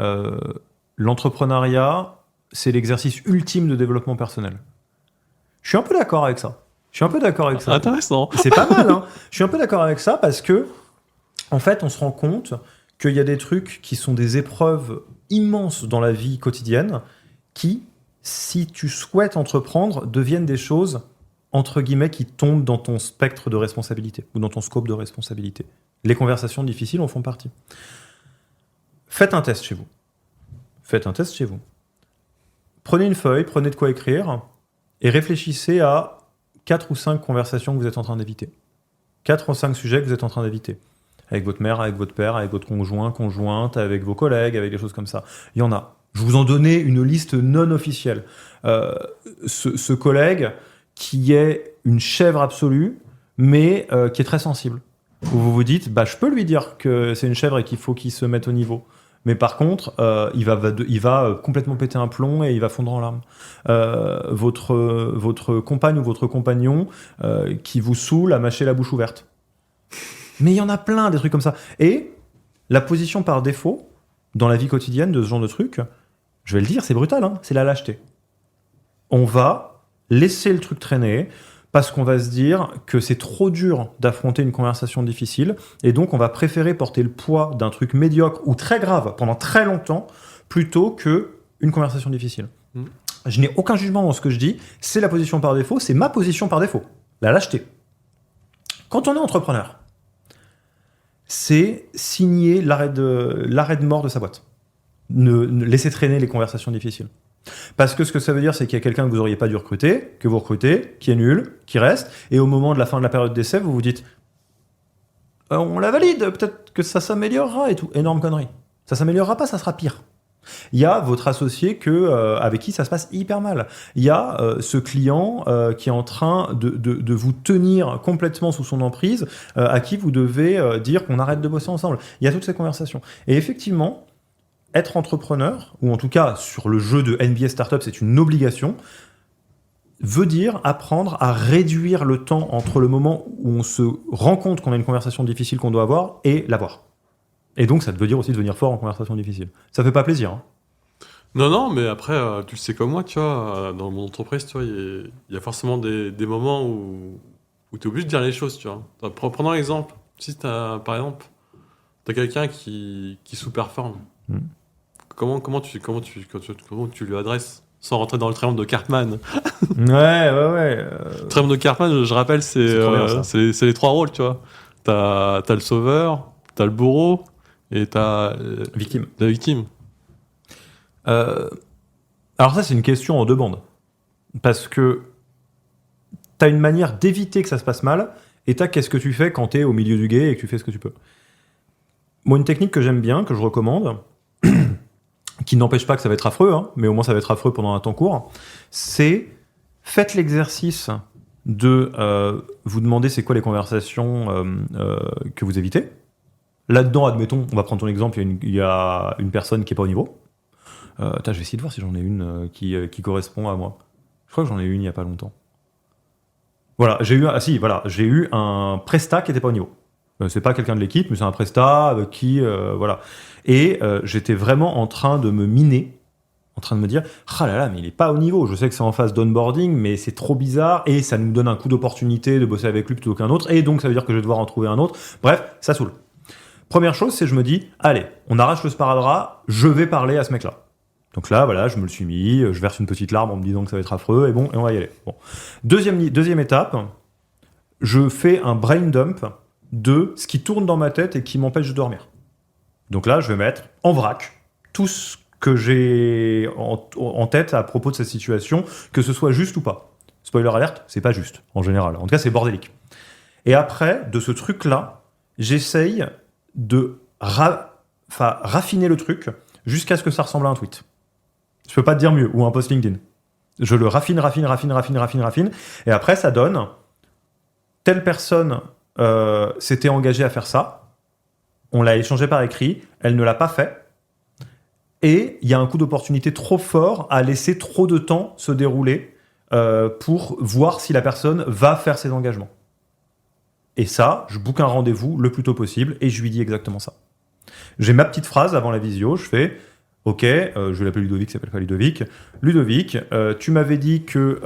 Speaker 2: l'entrepreneuriat, c'est l'exercice ultime de développement personnel. Je suis un peu d'accord avec ça.
Speaker 3: Intéressant.
Speaker 2: C'est pas mal, hein. Je suis un peu d'accord avec ça parce que, en fait, on se rend compte qu'il y a des trucs qui sont des épreuves immenses dans la vie quotidienne qui, si tu souhaites entreprendre, deviennent des choses, entre guillemets, qui tombent dans ton spectre de responsabilité ou dans ton scope de responsabilité. Les conversations difficiles en font partie. Faites un test chez vous. Prenez une feuille, prenez de quoi écrire et réfléchissez à 4 ou 5 conversations que vous êtes en train d'éviter. 4 ou 5 sujets que vous êtes en train d'éviter. Avec votre mère, avec votre père, avec votre conjoint, conjointe, avec vos collègues, avec des choses comme ça. Il y en a. Je vous en donnais une liste non officielle. Ce collègue qui est une chèvre absolue, mais qui est très sensible. Où vous vous dites, je peux lui dire que c'est une chèvre et qu'il faut qu'il se mette au niveau. Mais par contre, il va complètement péter un plomb et il va fondre en larmes. Votre compagne ou votre compagnon qui vous saoule à mâcher la bouche ouverte. Mais il y en a plein des trucs comme ça. Et la position par défaut, dans la vie quotidienne de ce genre de truc, je vais le dire, c'est brutal, hein, c'est la lâcheté. On va laisser le truc traîner parce qu'on va se dire que c'est trop dur d'affronter une conversation difficile, et donc on va préférer porter le poids d'un truc médiocre ou très grave pendant très longtemps, plutôt que une conversation difficile. Je n'ai aucun jugement dans ce que je dis, c'est la position par défaut, c'est ma position par défaut, la lâcheté. Quand on est entrepreneur, c'est signer l'arrêt de mort de sa boîte. Ne laisser traîner les conversations difficiles. Parce que ce que ça veut dire, c'est qu'il y a quelqu'un que vous n'auriez pas dû recruter, que vous recrutez, qui est nul, qui reste, et au moment de la fin de la période d'essai, vous vous dites on la valide, peut-être que ça s'améliorera et tout. Énorme connerie. Ça s'améliorera pas, ça sera pire. Il y a votre associé avec qui ça se passe hyper mal. Il y a ce client qui est en train de vous tenir complètement sous son emprise, à qui vous devez dire qu'on arrête de bosser ensemble. Il y a toutes ces conversations. Et effectivement, être entrepreneur, ou en tout cas sur le jeu de NBA Startup, c'est une obligation, veut dire apprendre à réduire le temps entre le moment où on se rend compte qu'on a une conversation difficile qu'on doit avoir et l'avoir. Et donc, ça veut dire aussi devenir fort en conversation difficile. Ça fait pas plaisir. Hein.
Speaker 3: Non, mais après, tu le sais comme moi, tu vois, dans mon entreprise, tu vois, il y a forcément des moments où tu es obligé de dire les choses, tu vois. Prenons l'exemple. Si par exemple, tu as quelqu'un qui sous-performe, comment tu lui adresses sans rentrer dans le triangle de Cartman?
Speaker 2: Ouais.
Speaker 3: Le triangle de Cartman, je rappelle, c'est les trois rôles, tu vois. T'as le sauveur, t'as le bourreau et t'as la victime.
Speaker 2: Alors ça, c'est une question en deux bandes. Parce que t'as une manière d'éviter que ça se passe mal, et t'as qu'est-ce que tu fais quand t'es au milieu du guet et que tu fais ce que tu peux. Moi, une technique que j'aime bien, que je recommande, qui n'empêche pas que ça va être affreux, hein, mais au moins ça va être affreux pendant un temps court, c'est faites l'exercice de vous demander c'est quoi les conversations que vous évitez. Là-dedans, admettons, on va prendre ton exemple, il y a une personne qui n'est pas au niveau. Je vais essayer de voir si j'en ai une qui correspond à moi. Je crois que j'en ai une il n'y a pas longtemps. Voilà, j'ai eu un prestat qui n'était pas au niveau. C'est pas quelqu'un de l'équipe, mais c'est un prestat avec qui, voilà. Et j'étais vraiment en train de me miner, en train de me dire ah là là, mais il est pas au niveau. Je sais que c'est en phase d'onboarding, mais c'est trop bizarre et ça nous donne un coup d'opportunité de bosser avec lui plutôt qu'un autre. Et donc ça veut dire que je vais devoir en trouver un autre. Bref, ça saoule. Première chose, c'est je me dis allez, on arrache le sparadrap, je vais parler à ce mec-là. Donc là, voilà, je me le suis mis, je verse une petite larme en me disant que ça va être affreux et on va y aller. Bon. Deuxième étape, je fais un brain dump de ce qui tourne dans ma tête et qui m'empêche de dormir. Donc là, je vais mettre en vrac tout ce que j'ai en tête à propos de cette situation, que ce soit juste ou pas. Spoiler alert, c'est pas juste, en général. En tout cas, c'est bordélique. Et après, de ce truc-là, j'essaye de raffiner le truc jusqu'à ce que ça ressemble à un tweet. Je peux pas te dire mieux, ou un post LinkedIn. Je le raffine, et après, ça donne telle personne s'était engagée à faire ça, on l'a échangé par écrit, elle ne l'a pas fait, et il y a un coup d'opportunité trop fort à laisser trop de temps se dérouler pour voir si la personne va faire ses engagements. Et ça, je book un rendez-vous le plus tôt possible et je lui dis exactement ça. J'ai ma petite phrase avant la visio, je fais ok, je vais l'appeler Ludovic, ça s'appelle pas Ludovic. Ludovic, tu m'avais dit que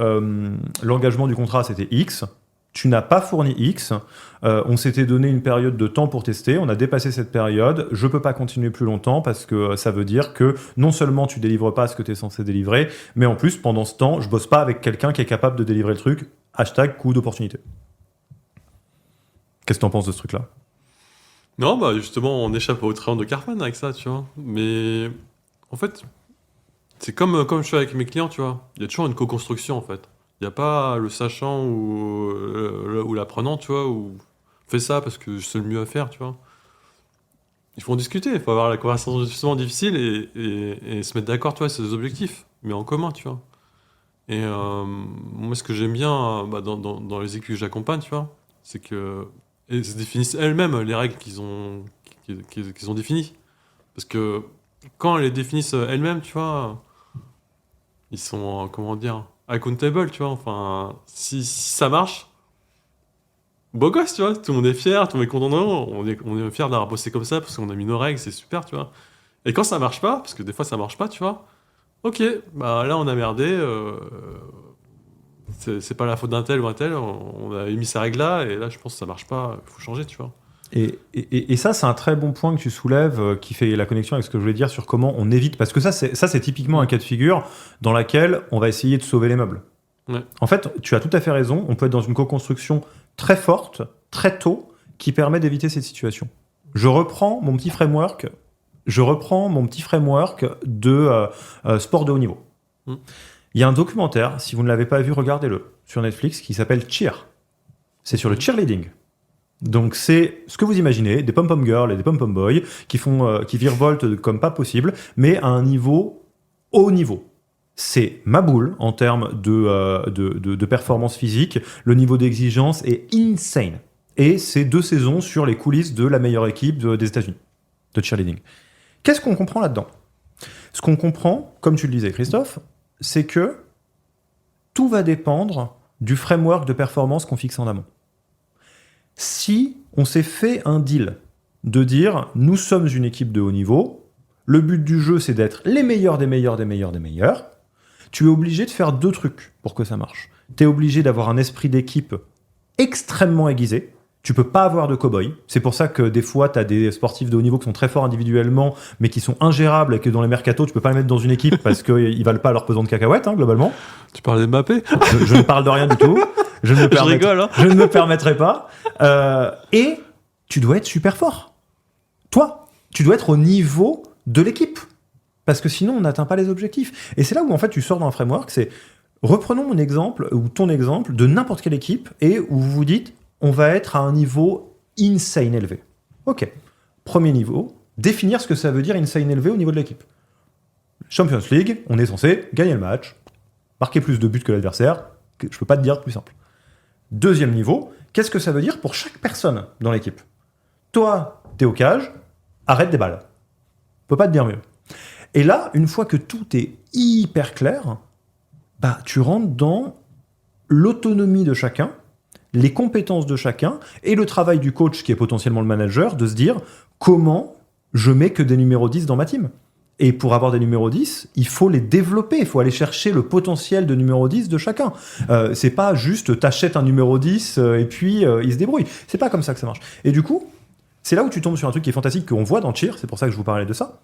Speaker 2: l'engagement du contrat c'était X. Tu n'as pas fourni X, on s'était donné une période de temps pour tester, on a dépassé cette période, je peux pas continuer plus longtemps parce que ça veut dire que non seulement tu délivres pas ce que tu es censé délivrer, mais en plus, pendant ce temps, je bosse pas avec quelqu'un qui est capable de délivrer le truc, #coup d'opportunité. Qu'est-ce que t'en penses de ce truc-là ?
Speaker 3: Non, bah justement, on échappe au triangle de Cartman avec ça, tu vois. Mais en fait, c'est comme je fais avec mes clients, tu vois. Il y a toujours une co-construction, en fait. Il n'y a pas le sachant ou l'apprenant, tu vois, ou fais ça parce que c'est le mieux à faire, tu vois. Il faut en discuter, il faut avoir la conversation justement difficile et se mettre d'accord, tu vois, sur des objectifs, mais en commun, tu vois. Et moi, ce que j'aime bien dans les équipes que j'accompagne, tu vois, c'est que elles se définissent elles-mêmes les règles qu'ils ont définies. Parce que quand elles les définissent elles-mêmes, tu vois, ils sont, comment dire, accountable, tu vois, enfin, si ça marche, beau gosse, tu vois, tout le monde est fier, tout le monde est content de nous, on est fier d'avoir bossé comme ça parce qu'on a mis nos règles, c'est super, tu vois. Et quand ça marche pas, parce que des fois ça marche pas, tu vois, ok, bah là on a merdé, c'est pas la faute d'un tel ou un tel, on a émis ces règles-là, et là, je pense que ça marche pas, il faut changer, tu vois.
Speaker 2: Et ça, c'est un très bon point que tu soulèves, qui fait la connexion avec ce que je voulais dire sur comment on évite. Parce que ça, c'est typiquement un cas de figure dans laquelle on va essayer de sauver les meubles.
Speaker 3: Ouais.
Speaker 2: En fait, tu as tout à fait raison. On peut être dans une co-construction très forte, très tôt, qui permet d'éviter cette situation. Je reprends mon petit framework de sport de haut niveau. Il y a un documentaire, si vous ne l'avez pas vu, regardez-le, sur Netflix, qui s'appelle Cheer. C'est sur le cheerleading. Donc c'est ce que vous imaginez, des pom-pom girls et des pom-pom boys qui virevoltent comme pas possible, mais à un haut niveau. C'est ma boule en termes de performance physique. Le niveau d'exigence est insane. Et c'est 2 saisons sur les coulisses de la meilleure équipe des États-Unis de cheerleading. Qu'est-ce qu'on comprend là-dedans ? Ce qu'on comprend, comme tu le disais Christophe, c'est que tout va dépendre du framework de performance qu'on fixe en amont. Si on s'est fait un deal de dire nous sommes une équipe de haut niveau, le but du jeu c'est d'être les meilleurs des meilleurs des meilleurs des meilleurs, tu es obligé de faire 2 trucs pour que ça marche. Tu es obligé d'avoir un esprit d'équipe extrêmement aiguisé. Tu peux pas avoir de cow-boy. C'est pour ça que des fois, tu as des sportifs de haut niveau qui sont très forts individuellement, mais qui sont ingérables et que dans les mercatos, tu peux pas les mettre dans une équipe parce qu'ils valent pas leur pesant de cacahuètes, globalement.
Speaker 3: Tu parles de Mbappé ?
Speaker 2: Je ne parle de rien du tout. Je
Speaker 3: rigole, hein.
Speaker 2: Je ne me permettrai pas. Et tu dois être super fort. Toi, tu dois être au niveau de l'équipe. Parce que sinon, on n'atteint pas les objectifs. Et c'est là où, en fait, tu sors d'un framework. C'est, reprenons mon exemple, ou ton exemple, de n'importe quelle équipe, et où vous vous dites, on va être à un niveau insane élevé. Ok. Premier niveau, définir ce que ça veut dire insane élevé au niveau de l'équipe. Champions League, on est censé gagner le match, marquer plus de buts que l'adversaire. Je peux pas te dire de plus simple. Deuxième niveau, qu'est-ce que ça veut dire pour chaque personne dans l'équipe ? Toi, t'es au cage, arrête des balles. Je peux pas te dire mieux. Et là, une fois que tout est hyper clair, tu rentres dans l'autonomie de chacun, les compétences de chacun et le travail du coach, qui est potentiellement le manager, de se dire comment je mets que des numéros 10 dans ma team. Et pour avoir des numéros 10, il faut les développer, il faut aller chercher le potentiel de numéro 10 de chacun. C'est pas juste t'achètes un numéro 10 et puis il se débrouille. C'est pas comme ça que ça marche. Et du coup, c'est là où tu tombes sur un truc qui est fantastique, qu'on voit dans Cheer, c'est pour ça que je vous parlais de ça.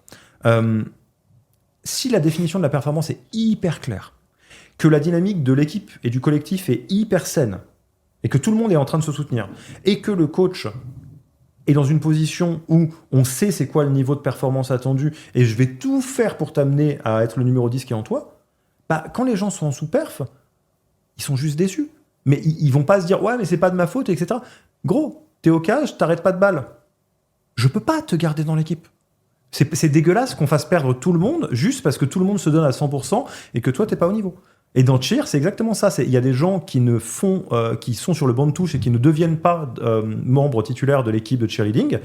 Speaker 2: Si la définition de la performance est hyper claire, que la dynamique de l'équipe et du collectif est hyper saine, et que tout le monde est en train de se soutenir, et que le coach est dans une position où on sait c'est quoi le niveau de performance attendu, et je vais tout faire pour t'amener à être le numéro 10 qui est en toi, quand les gens sont en sous-perf, ils sont juste déçus. Mais ils vont pas se dire « Ouais, mais c'est pas de ma faute, etc. » Gros, t'es au cage, t'arrêtes pas de balle. Je peux pas te garder dans l'équipe. C'est dégueulasse qu'on fasse perdre tout le monde juste parce que tout le monde se donne à 100% et que toi, t'es pas au niveau. Et dans Cheer, c'est exactement ça. Il y a des gens qui qui sont sur le banc de touche et qui ne deviennent pas membres titulaires de l'équipe de cheerleading.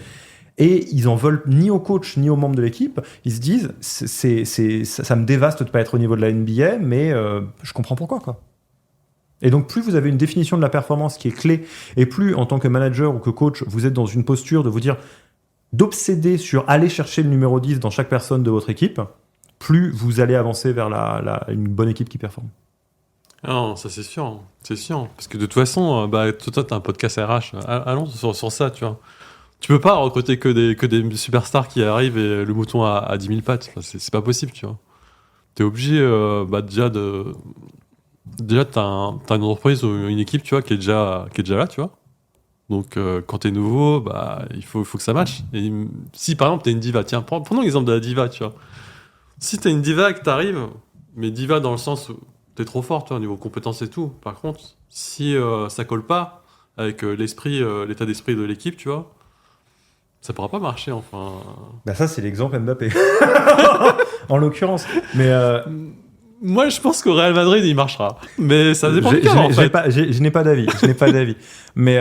Speaker 2: Et ils en veulent ni au coach ni aux membres de l'équipe. Ils se disent, ça me dévaste de pas être au niveau de la NBA, mais je comprends pourquoi, quoi. Et donc, plus vous avez une définition de la performance qui est clé, et plus, en tant que manager ou que coach, vous êtes dans une posture de vous dire, d'obséder sur aller chercher le numéro 10 dans chaque personne de votre équipe, plus vous allez avancer vers une bonne équipe qui performe.
Speaker 3: Non, ça c'est sûr. Parce que de toute façon, toi, t'as un podcast RH. Allons sur ça, tu vois. Tu peux pas recruter que des superstars qui arrivent et le mouton à 10 000 pattes. Enfin, c'est pas possible, tu vois. T'es obligé, déjà, t'as une entreprise ou une équipe, tu vois, qui est déjà là, tu vois. Donc, quand t'es nouveau, il faut que ça matche. Et si, par exemple, t'es une diva, tiens, prenons l'exemple de la diva, tu vois. Si t'es une diva et que t'arrives, mais diva dans le sens où t'es trop fort, tu vois, au niveau compétences et tout. Par contre, si ça colle pas avec l'état d'esprit de l'équipe, tu vois, ça pourra pas marcher, enfin.
Speaker 2: Ça, c'est l'exemple Mbappé. En l'occurrence. Mais
Speaker 3: moi, je pense qu'au Real Madrid, il marchera. Mais ça dépend du cas, en fait.
Speaker 2: Je n'ai pas d'avis. Mais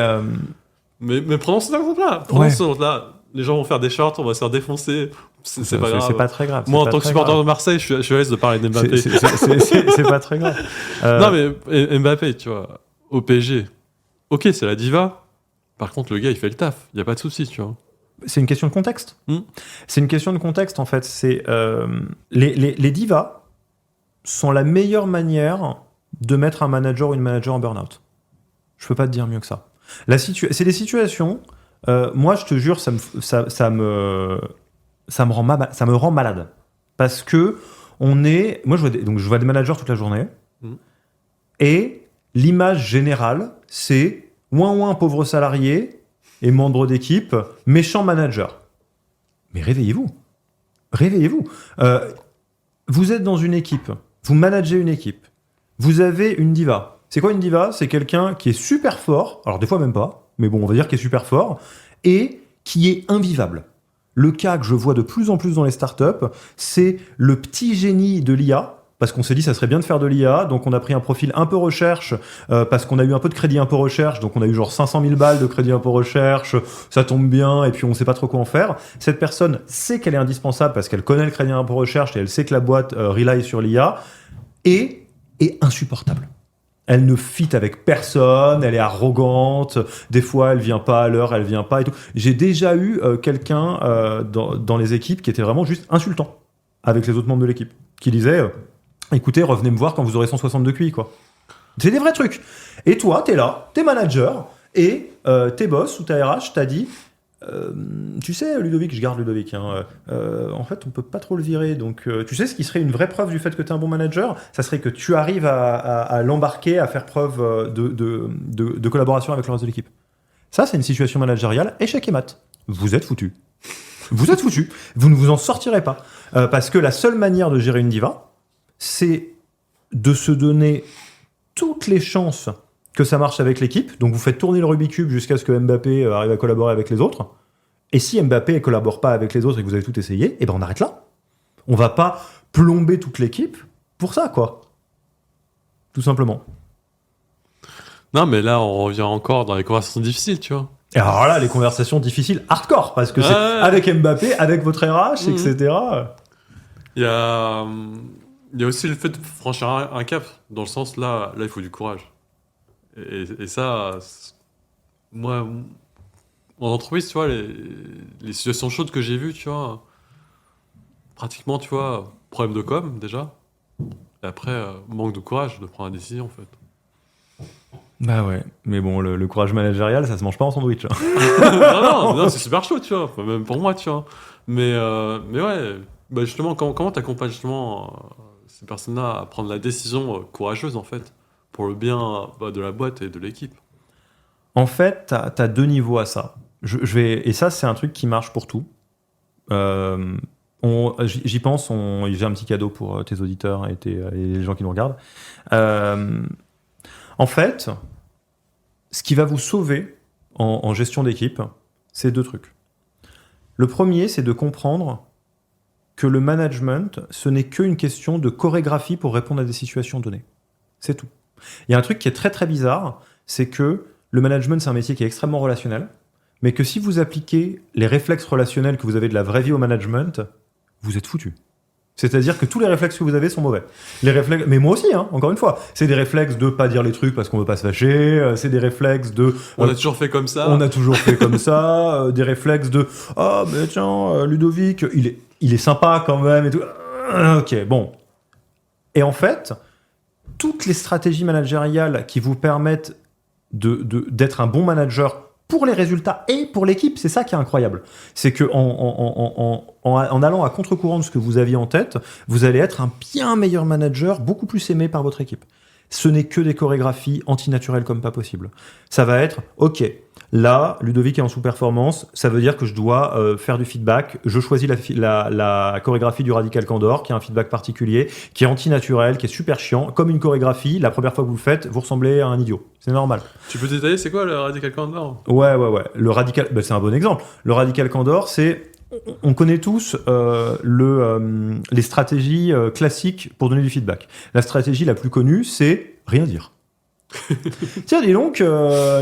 Speaker 3: prenons cet exemple-là. Les gens vont faire des shorts, on va se faire défoncer. C'est pas grave.
Speaker 2: C'est pas très grave.
Speaker 3: Moi, en tant que supporter de Marseille, je suis à l'aise de parler d'Mbappé.
Speaker 2: C'est pas très grave.
Speaker 3: Non, mais Mbappé, tu vois, au PSG, ok, c'est la diva. Par contre, le gars, il fait le taf. Il n'y a pas de souci, tu vois.
Speaker 2: C'est une question de contexte. C'est une question de contexte, en fait. Les divas sont la meilleure manière de mettre un manager ou une manager en burn-out. Je peux pas te dire mieux que ça. C'est des situations, moi je te jure, ça me rend malade. Parce que moi je vois des managers toute la journée, et l'image générale, c'est ouin pauvre salarié et membre d'équipe, méchant manager. Mais réveillez-vous. Vous êtes dans une équipe, vous managez une équipe, vous avez une diva. C'est quoi une diva ? C'est quelqu'un qui est super fort, alors des fois même pas, mais bon, on va dire qu'il est super fort, et qui est invivable. Le cas que je vois de plus en plus dans les startups, c'est le petit génie de l'IA, parce qu'on s'est dit ça serait bien de faire de l'IA, donc on a pris un profil un peu recherche, parce qu'on a eu un peu de crédit impôt recherche, donc on a eu genre 500 000 balles de crédit impôt recherche, ça tombe bien, et puis on sait pas trop quoi en faire. Cette personne sait qu'elle est indispensable parce qu'elle connaît le crédit impôt recherche et elle sait que la boîte rely sur l'IA, et est insupportable. Elle ne fit avec personne, elle est arrogante, des fois elle vient pas à l'heure, elle vient pas et tout. J'ai déjà eu quelqu'un dans les équipes qui était vraiment juste insultant avec les autres membres de l'équipe, qui disait écoutez, revenez me voir quand vous aurez 162 QI, quoi. C'est des vrais trucs. Et toi, t'es là, t'es manager, et tes boss ou ta RH t'a dit tu sais, Ludovic, je garde Ludovic, en fait, on peut pas trop le virer, donc tu sais ce qui serait une vraie preuve du fait que t'es un bon manager, ça serait que tu arrives à l'embarquer, à faire preuve de collaboration avec le reste de l'équipe. Ça, c'est une situation managériale, échec et mat. Vous êtes foutus. Vous êtes foutus. Vous ne vous en sortirez pas. Parce que la seule manière de gérer une diva, c'est de se donner toutes les chances que ça marche avec l'équipe. Donc vous faites tourner le Rubik's Cube jusqu'à ce que Mbappé arrive à collaborer avec les autres. Et si Mbappé ne collabore pas avec les autres et que vous avez tout essayé, eh ben on arrête là. On va pas plomber toute l'équipe pour ça, quoi. Tout simplement.
Speaker 3: Non, mais là, on revient encore dans les conversations difficiles, tu vois.
Speaker 2: Et alors là, les conversations difficiles, hardcore, parce que c'est avec Mbappé, avec votre RH, etc.
Speaker 3: Il y a aussi le fait de franchir un cap. Dans le sens, là, il faut du courage. Et ça, moi, en entreprise, tu vois, les situations chaudes que j'ai vues, tu vois, pratiquement, tu vois, problème de com, déjà. Et après, manque de courage de prendre la décision, en fait.
Speaker 2: Bah ouais, mais bon, le courage managérial, ça se mange pas en sandwich.
Speaker 3: non, c'est super chaud, tu vois, même pour moi, tu vois. Mais ouais, bah justement, comment t'accompagnes justement ces personnes-là à prendre la décision courageuse, en fait, pour le bien de la boîte et de l'équipe?
Speaker 2: En fait, t'as deux niveaux à ça. Et ça, c'est un truc qui marche pour tout. J'y pense, j'ai un petit cadeau pour tes auditeurs et les gens qui nous regardent. En fait, ce qui va vous sauver en gestion d'équipe, c'est deux trucs. Le premier, c'est de comprendre que le management, ce n'est qu'une question de chorégraphie pour répondre à des situations données. C'est tout. Il y a un truc qui est très très bizarre, c'est que le management, c'est un métier qui est extrêmement relationnel, mais que si vous appliquez les réflexes relationnels que vous avez de la vraie vie au management, vous êtes foutu. C'est-à-dire que tous les réflexes que vous avez sont mauvais. Les réflexes, mais moi aussi, encore une fois, c'est des réflexes de pas dire les trucs parce qu'on veut pas se fâcher, c'est des réflexes de...
Speaker 3: On a toujours fait comme ça.
Speaker 2: On a toujours fait comme ça, des réflexes de « Ah, mais tiens, Ludovic, il est sympa quand même et tout. » Ok, bon. Et en fait, toutes les stratégies managériales qui vous permettent d'être un bon manager pour les résultats et pour l'équipe, c'est ça qui est incroyable. C'est que en allant à contre-courant de ce que vous aviez en tête, vous allez être un bien meilleur manager, beaucoup plus aimé par votre équipe. Ce n'est que des chorégraphies antinaturelles comme pas possible. Ça va être, ok, là, Ludovic est en sous-performance, ça veut dire que je dois faire du feedback. Je choisis la chorégraphie du Radical Candor, qui est un feedback particulier, qui est antinaturel, qui est super chiant. Comme une chorégraphie, la première fois que vous le faites, vous ressemblez à un idiot. C'est normal.
Speaker 3: Tu peux détailler, c'est quoi le Radical Candor ?
Speaker 2: Ouais. Le Radical, c'est un bon exemple. Le Radical Candor, c'est... On connaît tous les stratégies classiques pour donner du feedback. La stratégie la plus connue, c'est rien dire. Tiens, dis donc,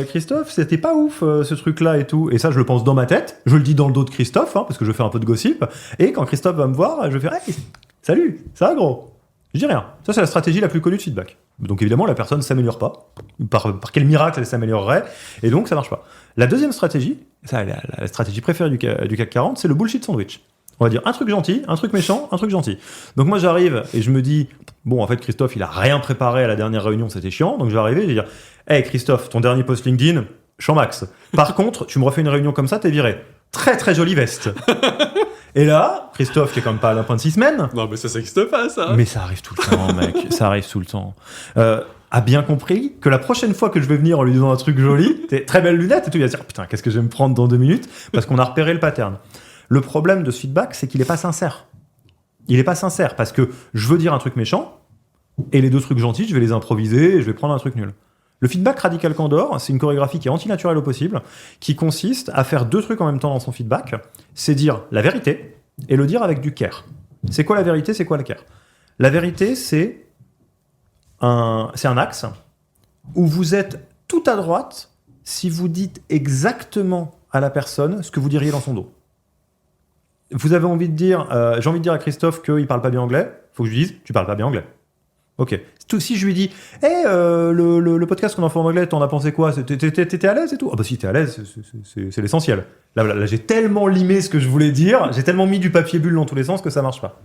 Speaker 2: Christophe, c'était pas ouf ce truc-là et tout. Et ça, je le pense dans ma tête. Je le dis dans le dos de Christophe, parce que je fais un peu de gossip. Et quand Christophe va me voir, je vais faire hey, salut, ça va gros ? Je dis rien. Ça, c'est la stratégie la plus connue de feedback. Donc évidemment, la personne ne s'améliore pas. Par quel miracle elle s'améliorerait ? Et donc, ça marche pas. La deuxième stratégie, ça, la stratégie préférée du CAC 40, c'est le bullshit sandwich. On va dire un truc gentil, un truc méchant, un truc gentil. Donc moi j'arrive et je me dis, bon en fait Christophe il a rien préparé à la dernière réunion, c'était chiant, donc je vais arriver et je vais dire, hey Christophe, ton dernier post LinkedIn, champ max. Par contre, tu me refais une réunion comme ça, t'es viré. Très très jolie veste. Et là, Christophe qui est quand même pas à la fin de 6 semaines.
Speaker 3: Non, mais ça n'existe pas, ça.
Speaker 2: Mais ça arrive tout le temps, mec, ça arrive tout le temps. A bien compris que la prochaine fois que je vais venir en lui disant un truc joli, t'es très belle lunette et tout, il va se dire putain, qu'est-ce que je vais me prendre dans 2 minutes parce qu'on a repéré le pattern. Le problème de ce feedback, c'est qu'il est pas sincère. Il est pas sincère parce que je veux dire un truc méchant et les 2 trucs gentils, je vais les improviser et je vais prendre un truc nul. Le feedback radical candor, c'est une chorégraphie qui est antinaturelle au possible, qui consiste à faire 2 trucs en même temps dans son feedback. C'est dire la vérité et le dire avec du care. C'est quoi la vérité, c'est quoi le care? La vérité, c'est un axe où vous êtes tout à droite si vous dites exactement à la personne ce que vous diriez dans son dos. Vous avez envie de dire, j'ai envie de dire à Christophe qu'il parle pas bien anglais, faut que je lui dise, tu parles pas bien anglais. Ok. Si je lui dis, hey, le podcast qu'on a fait en anglais, t'en as pensé quoi? T'étais à l'aise et tout? Ah bah si t'es à l'aise, c'est l'essentiel. Là, j'ai tellement limé ce que je voulais dire, j'ai tellement mis du papier bulle dans tous les sens que ça marche pas.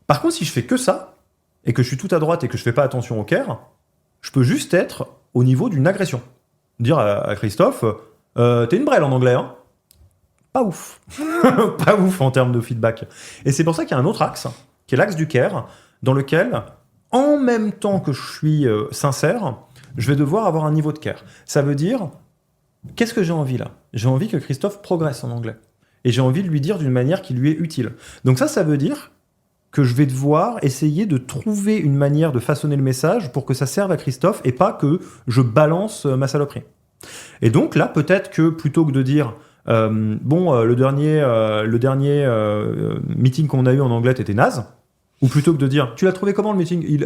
Speaker 2: Par contre, si je fais que ça, et que je suis tout à droite et que je fais pas attention au care, je peux juste être au niveau d'une agression. Dire à Christophe, t'es une brêle en anglais, hein? Pas ouf. Pas ouf en termes de feedback. Et c'est pour ça qu'il y a un autre axe, qui est l'axe du care, dans lequel, en même temps que je suis sincère, je vais devoir avoir un niveau de care. Ça veut dire, qu'est-ce que j'ai envie là? J'ai envie que Christophe progresse en anglais. Et j'ai envie de lui dire d'une manière qui lui est utile. Donc ça veut dire que je vais devoir essayer de trouver une manière de façonner le message pour que ça serve à Christophe et pas que je balance ma saloperie. Et donc là, peut-être que plutôt que de dire le dernier meeting qu'on a eu en anglais était naze, ou plutôt que de dire tu l'as trouvé comment le meeting,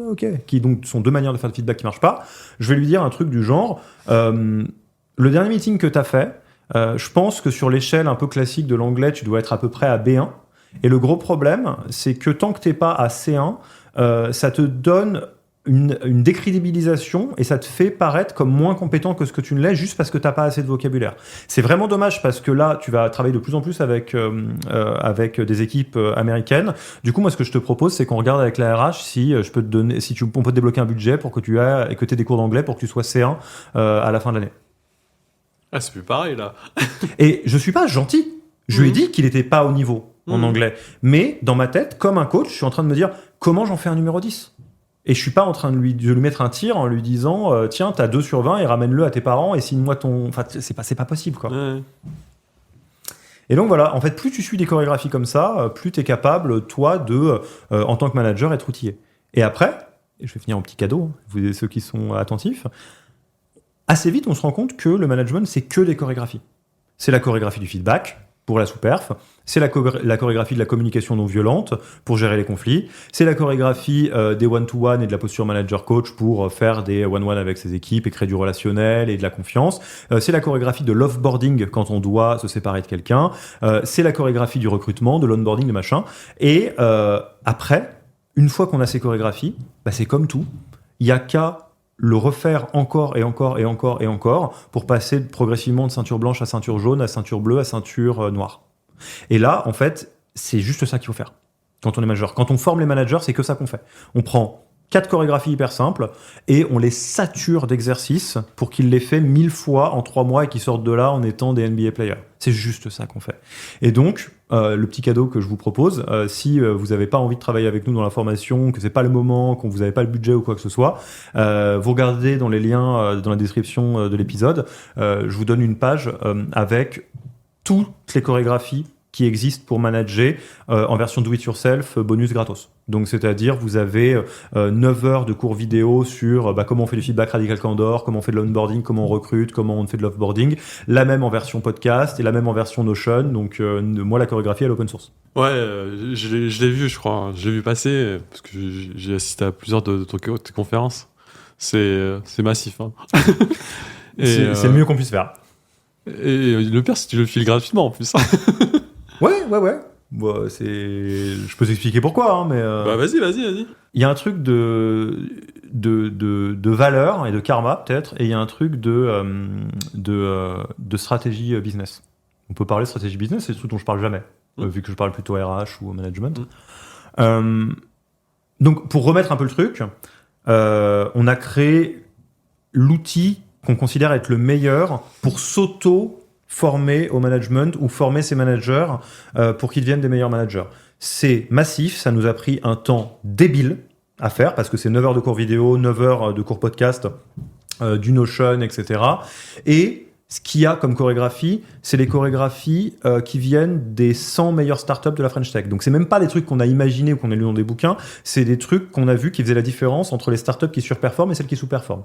Speaker 2: ok, qui donc sont 2 manières de faire de feedback qui marchent pas, je vais lui dire un truc du genre le dernier meeting que t'as fait, je pense que sur l'échelle un peu classique de l'anglais tu dois être à peu près à B1, et le gros problème c'est que tant que t'es pas à C1, ça te donne une décrédibilisation et ça te fait paraître comme moins compétent que ce que tu ne l'es juste parce que t'as pas assez de vocabulaire. C'est vraiment dommage parce que là, tu vas travailler de plus en plus avec des équipes américaines. Du coup, moi, ce que je te propose, c'est qu'on regarde avec la RH si je peux te donner, on peut te débloquer un budget pour que tu aies des cours d'anglais pour que tu sois C1 à la fin de l'année.
Speaker 3: Ah, c'est plus pareil, là.
Speaker 2: Et je suis pas gentil. Je lui ai dit qu'il était pas au niveau en anglais. Mais dans ma tête, comme un coach, je suis en train de me dire comment j'en fais un numéro 10. Et je suis pas en train de lui mettre un tir en lui disant tiens, t'as 2 sur 20 et ramène-le à tes parents et signe-moi ton. Enfin, c'est pas possible, quoi.
Speaker 3: Ouais.
Speaker 2: Et donc voilà, en fait, plus tu suis des chorégraphies comme ça, plus t'es capable, toi, de, en tant que manager, être outillé. Et après, et je vais finir en petit cadeau, vous ceux qui sont attentifs, assez vite, on se rend compte que le management, c'est que des chorégraphies. C'est la chorégraphie du feedback pour la sous-perf, c'est la chorégraphie de la communication non violente pour gérer les conflits, c'est la chorégraphie des one-to-one et de la posture manager-coach pour faire des one-one avec ses équipes et créer du relationnel et de la confiance, c'est la chorégraphie de l'offboarding quand on doit se séparer de quelqu'un, c'est la chorégraphie du recrutement, de l'onboarding, de machin. Et après, une fois qu'on a ces chorégraphies, bah c'est comme tout, il n'y a qu'à le refaire encore et encore et encore et encore pour passer progressivement de ceinture blanche à ceinture jaune, à ceinture bleue, à ceinture noire. Et là, en fait, c'est juste ça qu'il faut faire quand on est manager. Quand on forme les managers, c'est que ça qu'on fait. On prend 4 chorégraphies hyper simples et on les sature d'exercices pour qu'ils les fassent 1000 fois en 3 mois et qu'ils sortent de là en étant des NBA players. C'est juste ça qu'on fait. Et donc, le petit cadeau que je vous propose, si vous n'avez pas envie de travailler avec nous dans la formation, que c'est pas le moment, que vous n'avez pas le budget ou quoi que ce soit, vous regardez dans les liens dans la description de l'épisode, je vous donne une page avec toutes les chorégraphies qui existent pour manager en version do-it-yourself, bonus gratos. Donc, c'est-à-dire, vous avez 9 heures de cours vidéo sur comment on fait du feedback radical candor, comment on fait de l'onboarding, comment on recrute, comment on fait de l'offboarding, la même en version podcast et la même en version Notion. Donc, moi, la chorégraphie, elle est open source.
Speaker 3: Ouais, je l'ai vu, je crois. Je l'ai vu passer parce que j'ai assisté à plusieurs de tes conférences. C'est massif. Hein.
Speaker 2: C'est le mieux qu'on puisse faire.
Speaker 3: Et le pire, c'est que tu le files gratuitement en plus.
Speaker 2: Ouais. Bon, je peux t'expliquer pourquoi, hein, mais.
Speaker 3: Bah vas-y.
Speaker 2: Il y a un truc de valeur et de karma peut-être, et il y a un truc de stratégie business. On peut parler de stratégie business, c'est des trucs dont je parle jamais. vu que je parle plutôt RH ou management. Donc, pour remettre un peu le truc, on a créé l'outil qu'on considère être le meilleur pour s'auto-former au management ou former ses managers pour qu'ils deviennent des meilleurs managers. C'est massif, ça nous a pris un temps débile à faire parce que c'est 9 heures de cours vidéo, 9 heures de cours podcast, du Notion, etc. Et ce qu'il y a comme chorégraphie, c'est les chorégraphies qui viennent des 100 meilleures startups de la French Tech. Donc c'est même pas des trucs qu'on a imaginés ou qu'on a lu dans des bouquins, c'est des trucs qu'on a vus qui faisaient la différence entre les startups qui surperforment et celles qui sous-performent.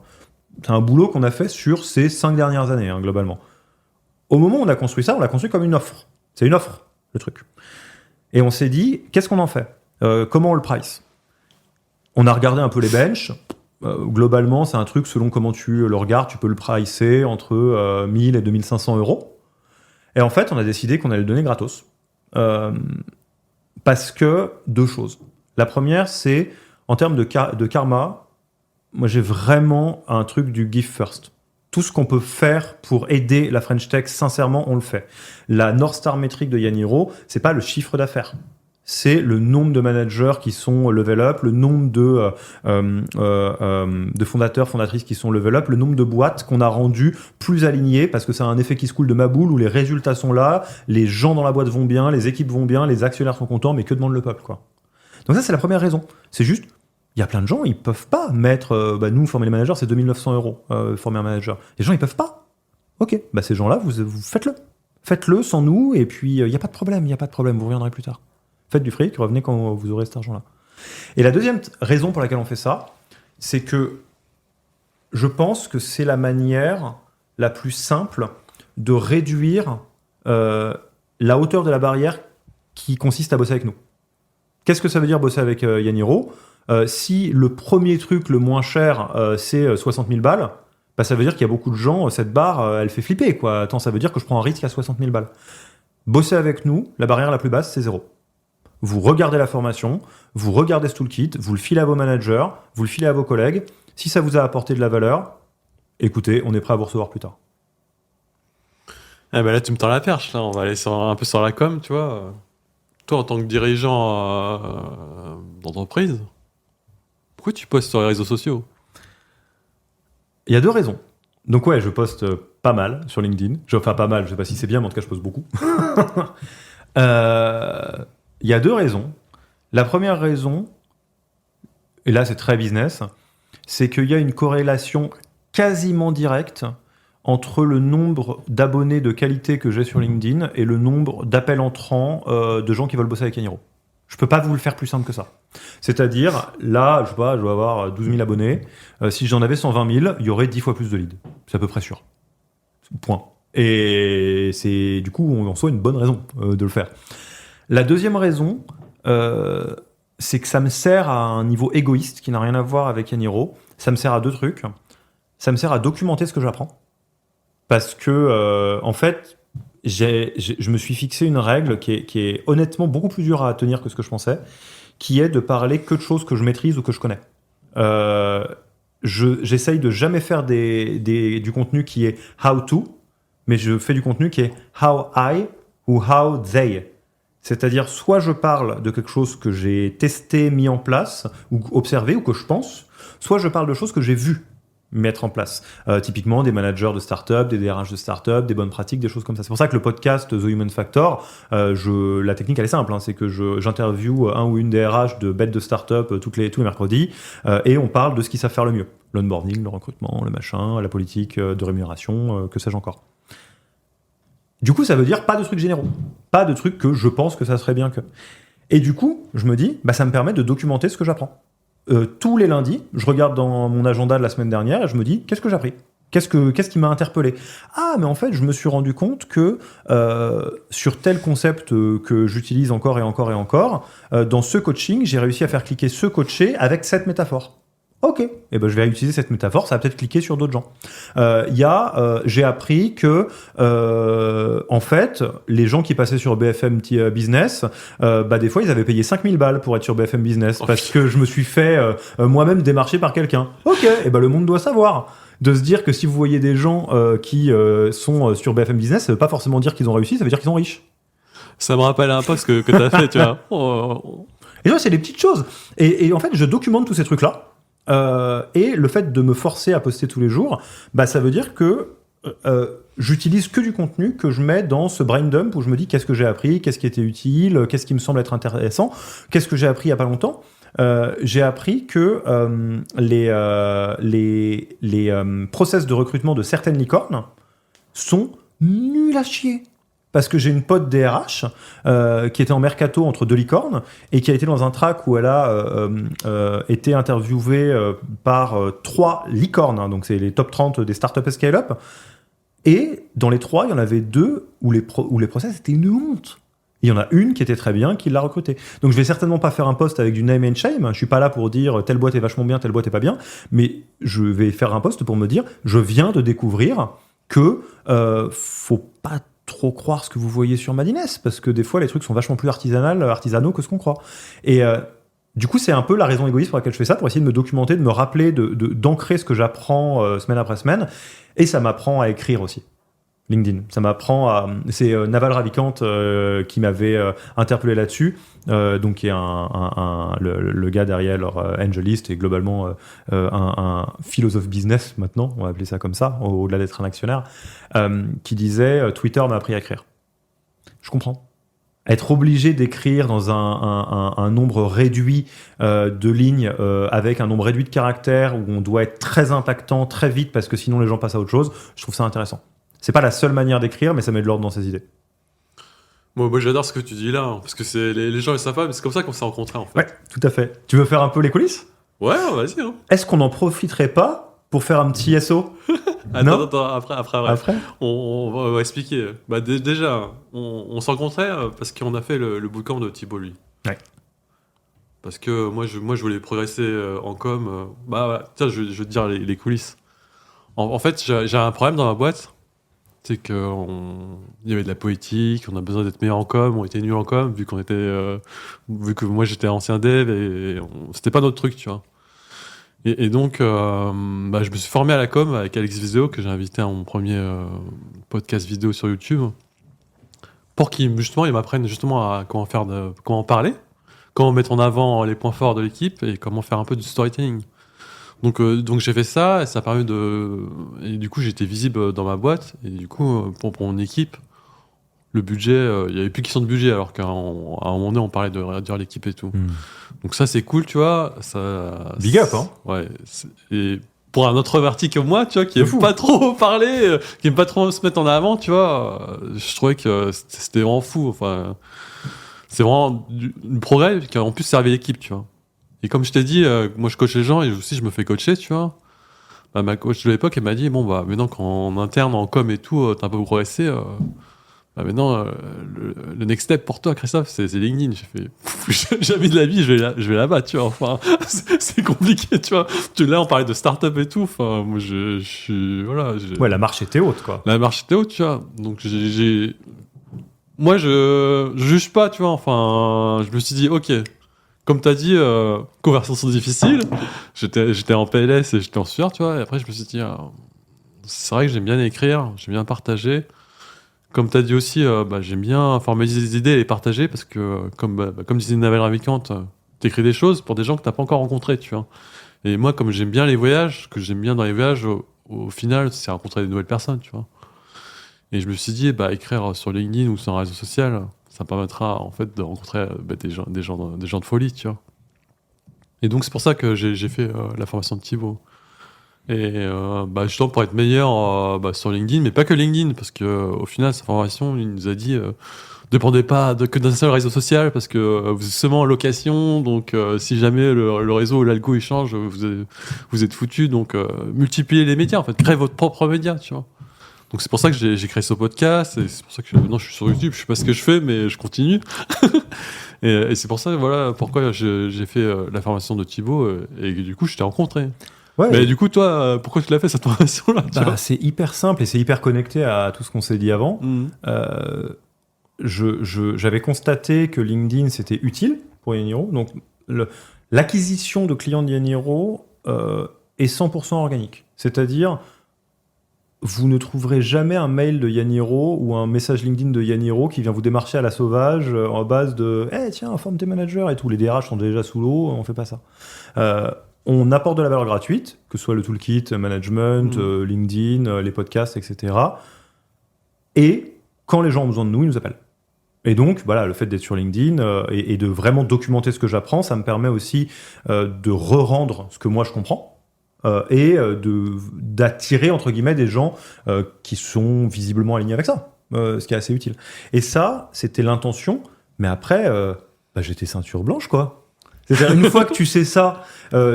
Speaker 2: C'est un boulot qu'on a fait sur ces 5 dernières années, globalement. Au moment où on a construit ça, on l'a construit comme une offre. C'est une offre, le truc. Et on s'est dit, qu'est-ce qu'on en fait ? Comment on le price ? On a regardé un peu les benches. Globalement, c'est un truc, selon comment tu le regardes, tu peux le pricer entre 1000 et 2500 euros. Et en fait, on a décidé qu'on allait le donner gratos. Parce que, 2 choses. La première, c'est, en termes de karma, moi j'ai vraiment un truc du give first. Tout ce qu'on peut faire pour aider la French Tech, sincèrement, on le fait. La North Star métrique de Yann Hiro, c'est pas le chiffre d'affaires. C'est le nombre de managers qui sont level up, le nombre de fondateurs, fondatrices qui sont level up, le nombre de boîtes qu'on a rendues plus alignées parce que c'est un effet qui se coule de ma boule où les résultats sont là, les gens dans la boîte vont bien, les équipes vont bien, les actionnaires sont contents, mais que demande le peuple, quoi. Donc ça, c'est la première raison. C'est juste, il y a plein de gens, ils peuvent pas mettre, nous, former les managers, c'est 2900 euros, former un manager. Les gens, ils peuvent pas. Ok, ces gens-là, vous faites-le. Faites-le sans nous, et puis il n'y a pas de problème, vous reviendrez plus tard. Faites du fric, revenez quand vous aurez cet argent-là. Et la deuxième raison pour laquelle on fait ça, c'est que je pense que c'est la manière la plus simple de réduire la hauteur de la barrière qui consiste à bosser avec nous. Qu'est-ce que ça veut dire bosser avec Yann Hiro ? Si le premier truc le moins cher, c'est 60 000 balles, ça veut dire qu'il y a beaucoup de gens, cette barre, elle fait flipper, quoi. Attends, ça veut dire que je prends un risque à 60 000 balles. Bosser avec nous, la barrière la plus basse, c'est 0. Vous regardez la formation, vous regardez ce toolkit, vous le filez à vos managers, vous le filez à vos collègues. Si ça vous a apporté de la valeur, écoutez, on est prêt à vous recevoir plus tard.
Speaker 3: Là, tu me tends la perche. Là. On va aller un peu sur la com, tu vois. Toi, en tant que dirigeant d'entreprise, pourquoi tu postes sur les réseaux sociaux ?
Speaker 2: Il y a 2 raisons. Donc ouais, je poste pas mal sur LinkedIn. Enfin, pas mal, je sais pas si c'est bien, mais en tout cas, je poste beaucoup. Il y a 2 raisons. La première raison, et là c'est très business, c'est qu'il y a une corrélation quasiment directe entre le nombre d'abonnés de qualité que j'ai sur LinkedIn et le nombre d'appels entrants de gens qui veulent bosser avec Yann Hiro. Je peux pas vous le faire plus simple que ça. C'est-à-dire, là, je sais pas, je dois avoir 12 000 abonnés. Si j'en avais 120 000, il y aurait 10 fois plus de leads. C'est à peu près sûr. Point. Et c'est du coup, en soi, une bonne raison de le faire. La deuxième raison, c'est que ça me sert à un niveau égoïste qui n'a rien à voir avec Yann Hiro. Ça me sert à 2 trucs. Ça me sert à documenter ce que j'apprends. Parce que, en fait, je me suis fixé une règle qui est honnêtement beaucoup plus dure à tenir que ce que je pensais, qui est de parler que de choses que je maîtrise ou que je connais. J'essaye de jamais faire du contenu qui est how to, mais je fais du contenu qui est how I ou how they. C'est-à-dire, soit je parle de quelque chose que j'ai testé, mis en place, ou observé, ou que je pense, soit je parle de choses que j'ai vues mettre en place. Typiquement, des managers de start-up, des DRH de start-up, des bonnes pratiques, des choses comme ça. C'est pour ça que le podcast The Human Factor, la technique, elle est simple, c'est que j'interviewe un ou une DRH de bêtes de start-up tous les mercredis, et on parle de ce qu'ils savent faire le mieux. L'onboarding, le recrutement, le machin, la politique de rémunération, que sais-je encore. Du coup, ça veut dire pas de trucs généraux. Pas de trucs que je pense que ça serait bien que... Et du coup, je me dis, ça me permet de documenter ce que j'apprends. Tous les lundis, je regarde dans mon agenda de la semaine dernière et je me dis, qu'est-ce que j'ai appris ? Qu'est-ce qui m'a interpellé ? Ah, mais en fait, je me suis rendu compte que sur tel concept que j'utilise encore et encore et encore, dans ce coaching, j'ai réussi à faire cliquer ce coaché avec cette métaphore. Ok, je vais utiliser cette métaphore, ça va peut-être cliquer sur d'autres gens. J'ai appris que, en fait, les gens qui passaient sur BFM Business, des fois, ils avaient payé 5000 balles pour être sur BFM Business, parce que je me suis fait moi-même démarcher par quelqu'un. Ok, le monde doit savoir. De se dire que si vous voyez des gens qui sont sur BFM Business, ça veut pas forcément dire qu'ils ont réussi, ça veut dire qu'ils sont riches.
Speaker 3: Ça me rappelle un post que t'as fait, tu vois.
Speaker 2: Et ça, c'est des petites choses. Et en fait, je documente tous ces trucs-là. Et le fait de me forcer à poster tous les jours, bah, ça veut dire que j'utilise que du contenu que je mets dans ce brain dump où je me dis qu'est-ce que j'ai appris, qu'est-ce qui était utile, qu'est-ce qui me semble être intéressant, qu'est-ce que j'ai appris il y a pas longtemps. J'ai appris que les process de recrutement de certaines licornes sont nuls à chier. Parce que j'ai une pote DRH qui était en mercato entre deux licornes et qui a été dans un track où elle a été interviewée par 3 licornes, hein, donc c'est les top 30 des startups et scale-up. Et dans les 3, il y en avait 2 où les process étaient une honte. Il y en a une qui était très bien, qui l'a recruté. Donc je vais certainement pas faire un post avec du name and shame. Je suis pas là pour dire telle boîte est vachement bien, telle boîte est pas bien. Mais je vais faire un post pour me dire je viens de découvrir que faut pas trop croire ce que vous voyez sur Madines, parce que des fois les trucs sont vachement plus artisanaux que ce qu'on croit. Et du coup, c'est un peu la raison égoïste pour laquelle je fais ça, pour essayer de me documenter, de me rappeler, d'ancrer ce que j'apprends semaine après semaine. Et ça m'apprend à écrire aussi. LinkedIn. Ça m'apprend à... C'est Naval Ravikant qui m'avait interpellé là-dessus, donc qui est le gars derrière Angelist et globalement un philosophe business maintenant, on va appeler ça comme ça, au-delà d'être un actionnaire, qui disait Twitter m'a appris à écrire. Je comprends. Être obligé d'écrire dans un nombre réduit de lignes avec un nombre réduit de caractères où on doit être très impactant très vite parce que sinon les gens passent à autre chose, je trouve ça intéressant. C'est pas la seule manière d'écrire, mais ça met de l'ordre dans ses idées.
Speaker 3: Moi j'adore ce que tu dis là, hein, parce que c'est les gens ils savent pas, mais c'est comme ça qu'on s'est rencontrés en fait.
Speaker 2: Ouais, tout à fait. Tu veux faire un peu les coulisses ?
Speaker 3: Ouais, vas-y. Hein.
Speaker 2: Est-ce qu'on n'en profiterait pas pour faire un petit SO ?
Speaker 3: Attends, après.
Speaker 2: Après ?
Speaker 3: On va expliquer. Bah, déjà, on s'est rencontrait parce qu'on a fait le bootcamp de Thibaut, lui.
Speaker 2: Ouais.
Speaker 3: Parce que moi, je voulais progresser en com. Tiens, je vais te dire les coulisses. En fait, j'ai un problème dans ma boîte. C'est qu'il y avait de la poétique, on a besoin d'être meilleur en com, on était nuls en com, vu que moi j'étais ancien dev et c'était pas notre truc, tu vois. Et donc, je me suis formé à la com avec Alex Viseo, que j'ai invité à mon premier podcast vidéo sur YouTube, pour qu'il justement, il m'apprenne justement à comment parler, comment mettre en avant les points forts de l'équipe et comment faire un peu du storytelling. Donc j'ai fait ça et ça a permis et du coup j'étais visible dans ma boîte et du coup pour mon équipe le budget il y avait plus question de budget alors qu'à un moment donné on parlait de réduire l'équipe et tout. Donc ça c'est cool, tu vois, ça
Speaker 2: big up hein.
Speaker 3: Ouais, et pour un introverti comme moi, tu vois, qui aime pas trop parler, qui aime pas trop se mettre en avant, tu vois, je trouvais que c'était vraiment fou, enfin c'est vraiment du progrès qui a en plus servi l'équipe, tu vois. Et comme je t'ai dit, moi je coach les gens et aussi je me fais coacher, tu vois. Bah, ma coach de l'époque, elle m'a dit, bon, bah maintenant qu'en interne, en com et tout, t'as un peu progressé, maintenant, le next step pour toi, Christophe, c'est LinkedIn. J'ai fait, jamais de la vie, je vais là-bas, tu vois. Enfin, c'est compliqué, tu vois. Là, on parlait de start-up et tout. Enfin, moi, je suis, voilà.
Speaker 2: Ouais, la marche était haute, quoi.
Speaker 3: La marche était haute, tu vois. Donc, moi, je juge pas, tu vois. Enfin, je me suis dit, ok. Comme t'as dit, conversations difficiles. J'étais en PLS et j'étais en sueur, tu vois. Et après, je me suis dit, c'est vrai que j'aime bien écrire, j'aime bien partager. Comme t'as dit aussi, j'aime bien formaliser des idées et les partager parce que, comme disait Naval Ravikant, t'écris des choses pour des gens que t'as pas encore rencontrés, tu vois. Et moi, comme j'aime bien les voyages, ce que j'aime bien dans les voyages, au final, c'est rencontrer de nouvelles personnes, tu vois. Et je me suis dit, écrire sur LinkedIn ou sur un réseau social, ça permettra en fait de rencontrer des gens de folie, tu vois. Et donc c'est pour ça que j'ai fait la formation de Thibaut. Et justement pour être meilleur sur LinkedIn, mais pas que LinkedIn, parce que au final sa formation il nous a dit dépendez pas que d'un seul réseau social, parce que vous êtes seulement en location, donc si jamais le réseau ou l'algo il change, vous êtes foutu. Donc multipliez les médias, en fait, créez votre propre média, tu vois. Donc c'est pour ça que j'ai créé ce podcast, et c'est pour ça que maintenant je suis sur YouTube, je sais pas ce que je fais, mais je continue. et c'est pour ça, voilà, pourquoi j'ai fait la formation de Thibaut, et du coup je t'ai rencontré. Ouais. Mais du coup, toi, pourquoi tu l'as fait cette formation-là,
Speaker 2: c'est hyper simple et c'est hyper connecté à tout ce qu'on s'est dit avant. J'avais constaté que LinkedIn c'était utile pour Yaniro. Donc l'acquisition de clients de Yaniro est 100% organique. C'est-à-dire vous ne trouverez jamais un mail de Yaniro ou un message LinkedIn de Yaniro qui vient vous démarcher à la sauvage en base de « tiens, informe tes managers et tout. » Les DRH sont déjà sous l'eau, on fait pas ça. On apporte de la valeur gratuite, que ce soit le toolkit, management, LinkedIn, les podcasts, etc. Et quand les gens ont besoin de nous, ils nous appellent. Et donc, voilà, le fait d'être sur LinkedIn et de vraiment documenter ce que j'apprends, ça me permet aussi de re-rendre ce que moi je comprends et d'attirer, entre guillemets, des gens qui sont visiblement alignés avec ça, ce qui est assez utile. Et ça, c'était l'intention, mais après, j'étais ceinture blanche, quoi. C'est-à-dire, une fois que tu sais ça,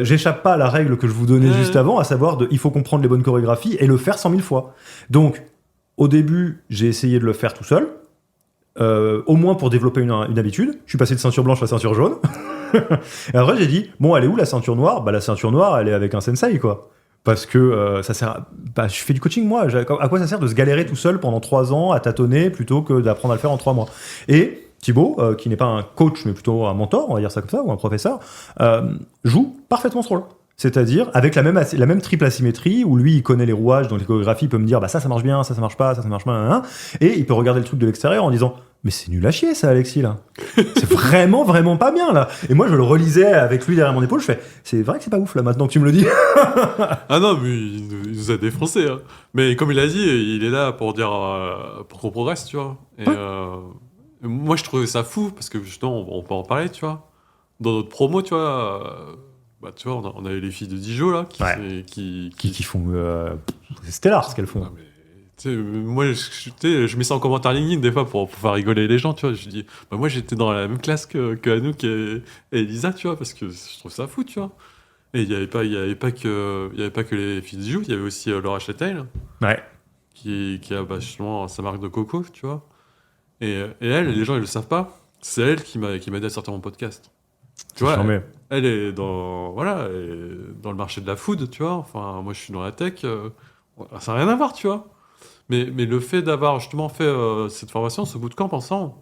Speaker 2: j'échappe pas à la règle que je vous donnais juste avant, à savoir il faut comprendre les bonnes chorégraphies et le faire 100 000 fois. Donc, au début, j'ai essayé de le faire tout seul, au moins pour développer une habitude. Je suis passé de ceinture blanche à ceinture jaune. Et après, j'ai dit, bon, elle est où la ceinture noire ? La ceinture noire, elle est avec un sensei, quoi. Parce que ça sert je fais du coaching, moi. À quoi ça sert de se galérer tout seul pendant 3 ans à tâtonner plutôt que d'apprendre à le faire en 3 mois ? Et Thibaut, qui n'est pas un coach, mais plutôt un mentor, on va dire ça comme ça, ou un professeur, joue parfaitement ce rôle. C'est-à-dire avec la même triple asymétrie où lui il connaît les rouages, donc les chorégraphies, il peut me dire ça marche bien, ça marche pas, ça marche pas, et il peut regarder le truc de l'extérieur en disant mais c'est nul à chier ça, Alexis, là. C'est vraiment pas bien, là. Et moi je le relisais avec lui derrière mon épaule, je fais c'est vrai que c'est pas ouf là maintenant que tu me le dis.
Speaker 3: Ah non, mais il nous a défoncé. Hein. Mais comme il a dit, il est là pour dire pour qu'on progresse, tu vois. Et moi je trouvais ça fou parce que justement on peut en parler, tu vois. Dans notre promo, tu vois. Tu vois, on a eu les filles de Dijon là qui
Speaker 2: font c'est stellar ce qu'elles font.
Speaker 3: Non, mais, moi je mets ça en commentaire LinkedIn des fois pour faire rigoler les gens, tu vois. Je dis moi j'étais dans la même classe que Anouk et Elisa, tu vois, parce que je trouve ça fou, tu vois. Et il y avait pas que les filles de Dijon, il y avait aussi Laura Châtel qui a justement sa marque de coco, tu vois. Et elle, les gens ils le savent pas, c'est elle qui m'a aidé à sortir mon podcast. Tu vois, elle est dans le marché de la food, tu vois. Enfin, moi, je suis dans la tech. Ça n'a rien à voir, tu vois. Mais le fait d'avoir justement fait cette formation, ce bootcamp ensemble,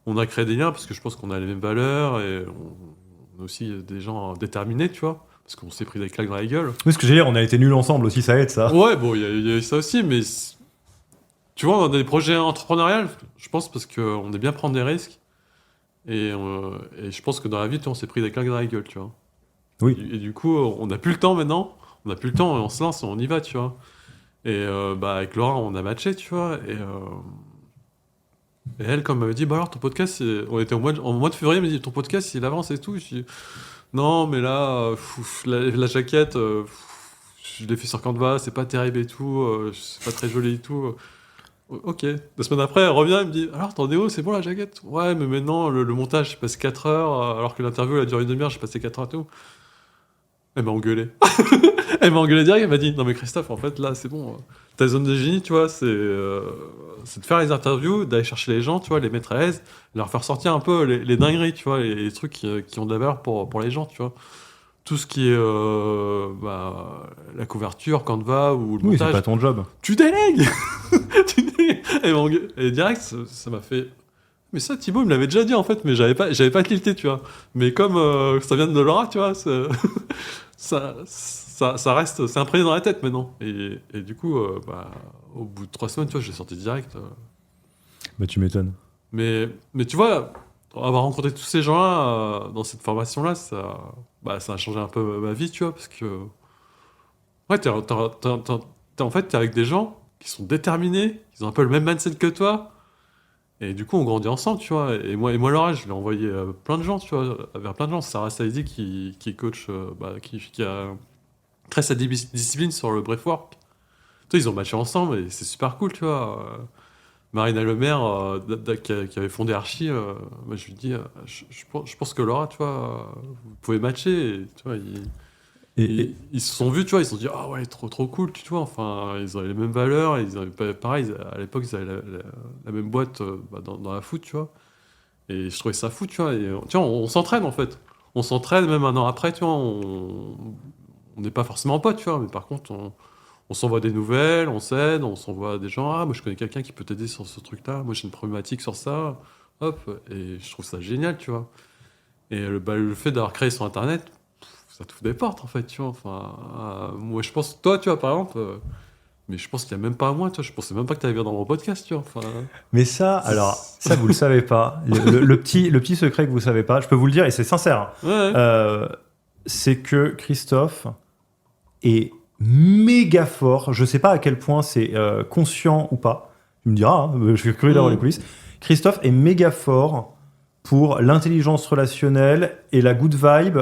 Speaker 3: on a créé des liens parce que je pense qu'on a les mêmes valeurs et on est aussi des gens déterminés, tu vois. Parce qu'on s'est pris des claques dans la gueule.
Speaker 2: Oui, ce que j'ai dit, on a été nuls ensemble aussi, ça aide, ça.
Speaker 3: Ouais, bon, il y a ça aussi, mais tu vois, dans des projets entrepreneuriaux, je pense parce qu'on aime bien prendre des risques. Et je pense que dans la vie, on s'est pris des claques dans la gueule, tu vois.
Speaker 2: Oui.
Speaker 3: Et du coup, on n'a plus le temps maintenant. On n'a plus le temps et on se lance, on y va, tu vois. Et avec Laura, on a matché, tu vois. Et elle, comme elle m'a dit, alors ton podcast, on était en mois de février, elle m'a dit, ton podcast, il avance et tout. Je dis, non, mais là, la jaquette, je l'ai fait sur Canva, c'est pas terrible et tout, c'est pas très joli et tout. Ok. 2 semaines après, elle revient, elle me dit alors, t'en es où ? C'est bon la jaquette ? Ouais, mais maintenant, le montage, j'ai passé 4 heures, alors que l'interview, elle a duré 1 demi-heure, j'ai passé 4 heures et tout. Elle m'a engueulé. Elle m'a engueulé direct, elle m'a dit non, mais Christophe, en fait, là, c'est bon. Ta zone de génie, tu vois, c'est de faire les interviews, d'aller chercher les gens, tu vois, les mettre à l'aise, leur faire sortir un peu les dingueries, tu vois, les trucs qui ont de la valeur pour les gens, tu vois. Tout ce qui est la couverture, Canva ou le montage.
Speaker 2: Oui, c'est pas ton job.
Speaker 3: Tu délègues. Et direct, ça m'a fait. Mais ça, Thibaut, il me l'avait déjà dit en fait, mais j'avais pas tilté, tu vois. Mais comme ça vient de Laura, tu vois, ça reste, c'est imprégné dans la tête maintenant. Et du coup, au bout de 3 semaines, tu vois, je l'ai sorti direct.
Speaker 2: Tu m'étonnes.
Speaker 3: Mais tu vois, avoir rencontré tous ces gens-là dans cette formation-là, ça a changé un peu ma vie, tu vois, parce que ouais, en fait, t'es avec des gens qui sont déterminés, ils ont un peu le même mindset que toi, et du coup, on grandit ensemble, tu vois. Et moi, Laura, je l'ai envoyé plein de gens, tu vois, vers plein de gens. Sarah Saidi qui est coach, qui a créé sa discipline sur le breathwork. Tu vois, ils ont matché ensemble et c'est super cool, tu vois. Marina Lemaire, qui avait fondé Archie, moi, je lui dis, je pense que Laura, tu vois, vous pouvez matcher, et, tu vois, ils se sont vus, tu vois, ils se sont dit ah ouais, trop cool, tu vois, enfin ils avaient les mêmes valeurs, ils avaient pareil, à l'époque ils avaient la même boîte dans la foot, tu vois, et je trouvais ça fou, tu vois, et tu vois, on s'entraîne en fait, on s'entraîne même 1 an après, tu vois, on n'est pas forcément potes, tu vois, mais par contre on s'envoie des nouvelles, on s'aide, on s'envoie des gens, moi je connais quelqu'un qui peut t'aider sur ce truc-là, moi j'ai une problématique sur ça, hop, et je trouve ça génial, tu vois, et le fait d'avoir créé sur internet, ça t'ouvre des portes en fait, tu vois. Enfin, moi je pense, toi, tu vois, par exemple, Mais je pense qu'il y a même pas à moi, tu vois. Je pensais même pas que t'allais venir dans mon podcast, tu vois. Enfin,
Speaker 2: Mais ça, alors, ça, vous le savez pas. Le petit secret que vous savez pas, je peux vous le dire, et c'est sincère,
Speaker 3: ouais.
Speaker 2: c'est que Christophe est méga fort. Je sais pas à quel point c'est conscient ou pas. Tu me diras, hein, je suis curieux d'avoir les coulisses. Christophe est méga fort pour l'intelligence relationnelle et la good vibe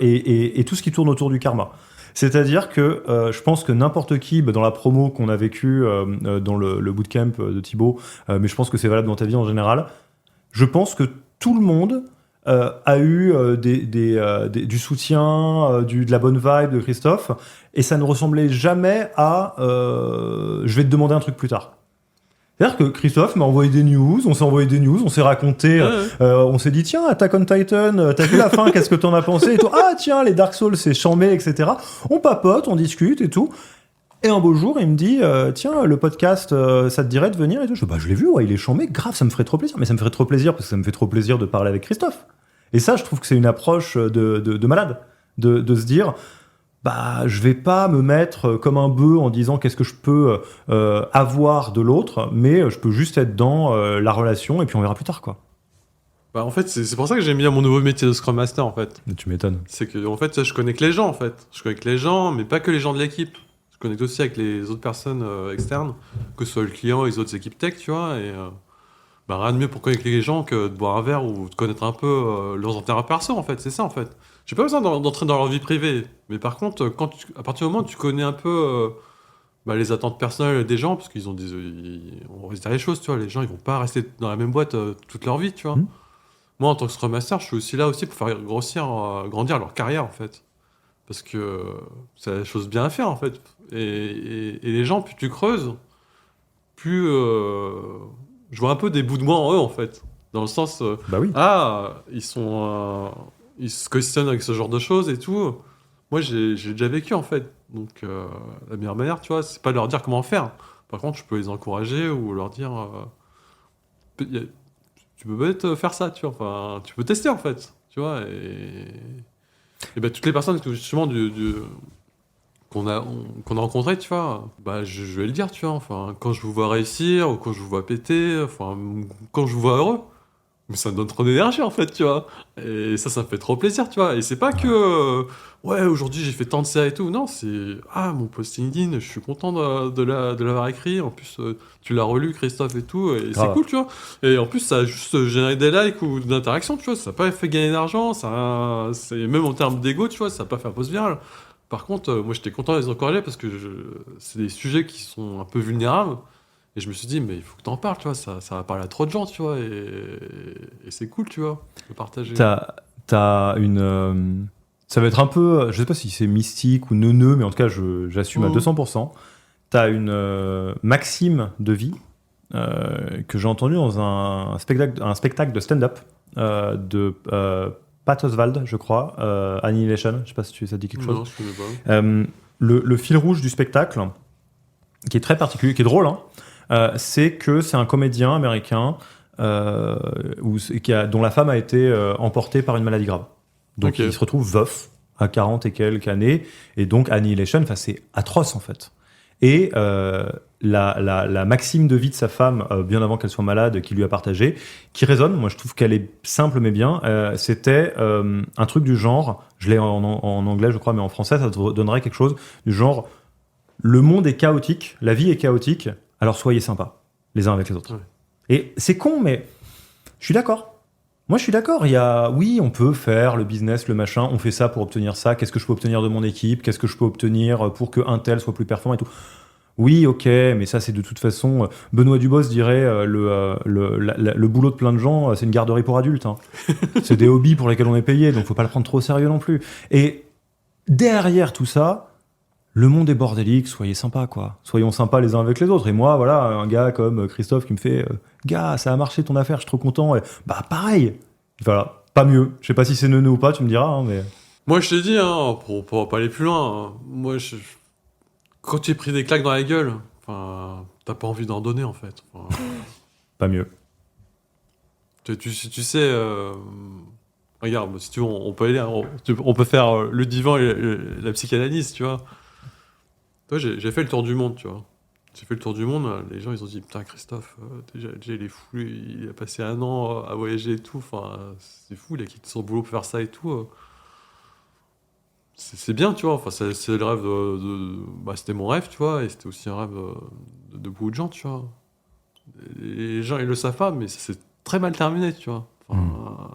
Speaker 2: et tout ce qui tourne autour du karma. C'est-à-dire que je pense que n'importe qui, dans la promo qu'on a vécue dans le bootcamp de Thibaut, mais je pense que c'est valable dans ta vie en général, je pense que tout le monde a eu du soutien, de la bonne vibe de Christophe, et ça ne ressemblait jamais à je vais te demander un truc plus tard. C'est-à-dire que Christophe m'a envoyé des news, on s'est envoyé des news, on s'est raconté, on s'est dit tiens, Attack on Titan, t'as vu la fin, qu'est-ce que t'en as pensé et tout. Ah tiens, les Dark Souls, c'est chambé, etc. On papote, on discute et tout. Et un beau jour, il me dit tiens, le podcast, ça te dirait de venir et tout. Je dis bah je l'ai vu, ouais, il est chambé, grave, ça me ferait trop plaisir. Mais ça me ferait trop plaisir parce que ça me fait trop plaisir de parler avec Christophe. Et ça, je trouve que c'est une approche de malade, de se dire bah, je vais pas me mettre comme un bœuf en disant qu'est-ce que je peux avoir de l'autre, mais je peux juste être dans la relation et puis on verra plus tard, quoi.
Speaker 3: Bah, en fait, c'est pour ça que j'aime bien mon nouveau métier de Scrum Master, en fait.
Speaker 2: Tu m'étonnes.
Speaker 3: C'est que, en fait, je connecte les gens, en fait. Je connecte les gens, mais pas que les gens de l'équipe. Je connecte aussi avec les autres personnes externes, que ce soit le client et les autres équipes tech, tu vois. Et bah, rien de mieux pour connecter les gens que de boire un verre ou de connaître un peu leurs intérêts perso, en fait. C'est ça, en fait. J'ai pas besoin d'entrer dans leur vie privée. Mais par contre, à partir du moment où tu connais un peu bah, les attentes personnelles des gens, parce qu'ils ont on risque les choses, tu vois. Les gens, ils vont pas rester dans la même boîte toute leur vie, tu vois. Moi, en tant que Scrum Master, je suis aussi là aussi pour faire grandir leur carrière, en fait. Parce que c'est la chose bien à faire, en fait. Et les gens, plus tu creuses, plus je vois un peu des bouts de moi en eux, en fait. Dans le sens,
Speaker 2: Bah oui.
Speaker 3: ils se questionnent avec ce genre de choses et tout. Moi, j'ai déjà vécu, en fait. Donc, la meilleure manière, tu vois, c'est pas de leur dire comment faire. Par contre, je peux les encourager ou leur dire... tu peux peut-être faire ça, tu vois. Enfin, tu peux tester, en fait. Tu vois, et ben, toutes les personnes que, justement, qu'on a rencontrées, tu vois, bah, je vais le dire, tu vois. Enfin, quand je vous vois réussir ou quand je vous vois péter, enfin, quand je vous vois heureux, mais ça me donne trop d'énergie, en fait, tu vois. Et ça me fait trop plaisir, tu vois. Et c'est pas que, ouais, aujourd'hui, j'ai fait tant de ça et tout. Non, c'est, mon post LinkedIn, je suis content de l'avoir écrit. En plus, tu l'as relu, Christophe, et tout. Et c'est cool, tu vois. Et en plus, ça a juste généré des likes ou d'interactions, tu vois. Ça n'a pas fait gagner d'argent. C'est, même en termes d'ego, tu vois, ça n'a pas fait un post viral. Par contre, moi, j'étais content de les encourager parce que c'est des sujets qui sont un peu vulnérables. Et je me suis dit, mais il faut que t'en parles, tu vois, ça va parler à trop de gens, tu vois, et c'est cool, tu vois, de partager.
Speaker 2: T'as une... ça va être un peu, je sais pas si c'est mystique ou neuneux, mais en tout cas, j'assume à 200%. T'as une maxime de vie que j'ai entendue dans un spectacle de stand-up de Pat Oswald, je crois, Annihilation, je sais pas si ça te dit quelque chose.
Speaker 3: Non, je connais pas.
Speaker 2: Le fil rouge du spectacle, qui est très particulier, qui est drôle, hein, c'est que c'est un comédien américain dont la femme a été emportée par une maladie grave. Donc il se retrouve veuf à 40 et quelques années, et donc Annihilation, c'est atroce en fait. Et la maxime de vie de sa femme, bien avant qu'elle soit malade, qui lui a partagé, qui résonne, moi je trouve qu'elle est simple mais bien, c'était un truc du genre, je l'ai en anglais je crois, mais en français ça donnerait quelque chose du genre: le monde est chaotique, la vie est chaotique, alors soyez sympas, les uns avec les autres. Ouais. Et c'est con, mais je suis d'accord. Moi, je suis d'accord. Oui, on peut faire le business, le machin, on fait ça pour obtenir ça. Qu'est-ce que je peux obtenir de mon équipe? Qu'est-ce que je peux obtenir pour qu'un tel soit plus performant et tout? Oui, ok, mais ça, c'est de toute façon... Benoît Dubos dirait le boulot de plein de gens, c'est une garderie pour adultes. Hein. C'est des hobbies pour lesquels on est payé, donc faut pas le prendre trop au sérieux non plus. Et derrière tout ça... le monde est bordélique, soyez sympas, quoi. Soyons sympas les uns avec les autres. Et moi, voilà, un gars comme Christophe qui me fait gars, ça a marché ton affaire, je suis trop content. Et, bah, pareil. Voilà, pas mieux. Je sais pas si c'est neuneux ou pas, tu me diras, hein, mais.
Speaker 3: Moi, je t'ai dit, hein, pour pas aller plus loin, hein, moi, quand tu es pris des claques dans la gueule, t'as pas envie d'en donner, en fait.
Speaker 2: Pas mieux.
Speaker 3: Tu sais. Regarde, si tu veux, on peut aller, on peut faire le divan et la psychanalyse, tu vois. Toi, j'ai fait le tour du monde, tu vois. J'ai fait le tour du monde, les gens ils ont dit putain Christophe, déjà il est fou, il a passé 1 an à voyager et tout, enfin c'est fou, il a quitté son boulot pour faire ça et tout. C'est bien, tu vois, enfin c'est le rêve bah, c'était mon rêve, tu vois, et c'était aussi un rêve de beaucoup de gens, tu vois. Les gens ils le savent pas, mais ça s'est très mal terminé, tu vois. Enfin,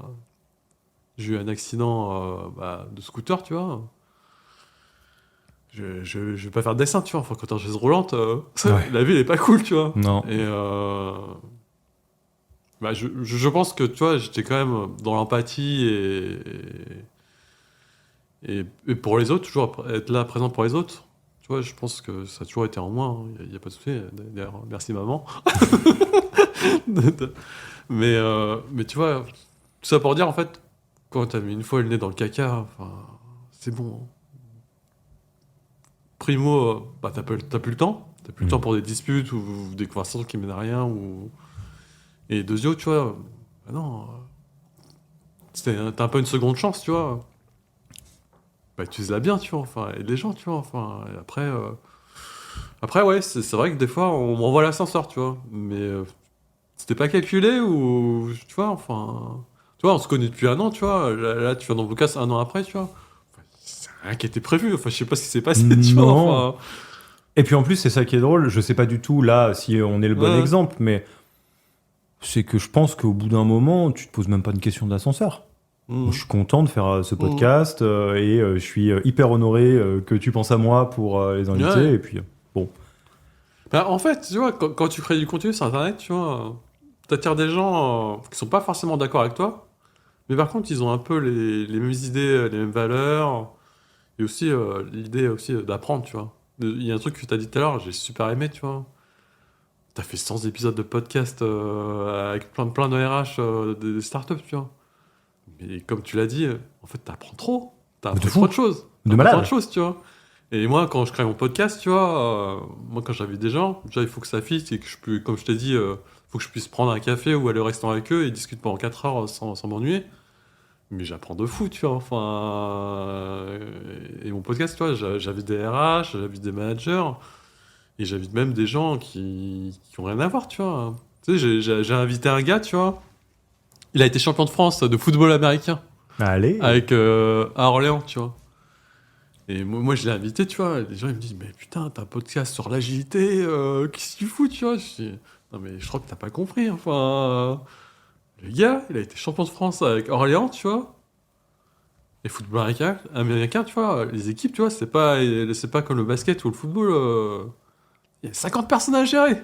Speaker 3: j'ai eu un accident de scooter, tu vois. Je vais pas faire de dessin, tu vois. Enfin, quand t'es en chaise roulante,
Speaker 2: Ouais.
Speaker 3: la vie, elle est pas cool, tu vois.
Speaker 2: Non.
Speaker 3: Et je pense que, tu vois, j'étais quand même dans l'empathie et pour les autres, toujours être là, présent pour les autres. Tu vois, je pense que ça a toujours été en moi. Il n'y a pas de souci. D'ailleurs, merci maman. Mais tu vois, tout ça pour dire, en fait, quand t'as mis une fois le nez dans le caca, enfin, c'est bon. Primo, t'as plus le temps. T'as plus le temps pour des disputes ou des conversations qui mènent à rien. Et deuxièmement, tu vois, bah non, t'as un peu une seconde chance, tu vois. Bah, utilises-la bien, tu vois, enfin, et les gens, tu vois, enfin, et après, ouais, c'est vrai que des fois, on m'envoie l'ascenseur, tu vois, mais c'était pas calculé ou, tu vois, enfin, tu vois, on se connaît depuis 1 an, tu vois, là tu viens dans le podcast 1 an après, tu vois. Enfin, c'est rien qui était prévu, enfin, je sais pas ce qui s'est passé, tu vois,
Speaker 2: Non.
Speaker 3: enfin.
Speaker 2: Et puis en plus, c'est ça qui est drôle. Je sais pas du tout là si on est le bon
Speaker 3: Ouais.
Speaker 2: exemple, mais c'est que je pense qu'au bout d'un moment, tu te poses même pas une question d'ascenseur. Moi, je suis content de faire ce podcast et je suis hyper honoré que tu penses à moi pour les invités.
Speaker 3: Ouais.
Speaker 2: Et puis, bon.
Speaker 3: Bah, en fait, tu vois, quand tu crées du contenu sur Internet, tu vois, t'attires des gens qui sont pas forcément d'accord avec toi, mais par contre, ils ont un peu les mêmes idées, les mêmes valeurs, et aussi l'idée aussi d'apprendre, tu vois. Il y a un truc que t'as dit tout à l'heure, j'ai super aimé, tu vois. T'as fait 100 épisodes de podcast avec plein de RH des startups, tu vois. Mais comme tu l'as dit, en fait, t'apprends trop. T'as
Speaker 2: De
Speaker 3: appris
Speaker 2: fou.
Speaker 3: trop de choses.
Speaker 2: De
Speaker 3: T'apprends
Speaker 2: malade.
Speaker 3: plein de choses, tu vois. Et moi, quand je crée mon podcast, tu vois, moi, quand j'invite des gens, déjà, il faut que ça fitte et que je puisse, comme je t'ai dit, faut que je puisse prendre un café ou aller au restaurant avec eux et discuter pendant 4 heures sans m'ennuyer. Mais j'apprends de fou, tu vois. Enfin, et mon podcast, tu vois, j'invite des RH, j'invite des managers et j'invite même des gens qui ont rien à voir, tu vois. Tu sais, j'ai invité un gars, tu vois. Il a été champion de France de football américain
Speaker 2: Allez.
Speaker 3: avec à Orléans, tu vois. Et moi, je l'ai invité, tu vois. Les gens, ils me disent, mais putain, t'as un podcast sur l'agilité, qu'est-ce que tu fous, tu vois? Je dis, non, mais je crois que t'as pas compris. Enfin, le gars, il a été champion de France avec Orléans, tu vois. Et football américain, tu vois, les équipes, tu vois, c'est pas comme le basket ou le football. Il y a 50 personnes à gérer.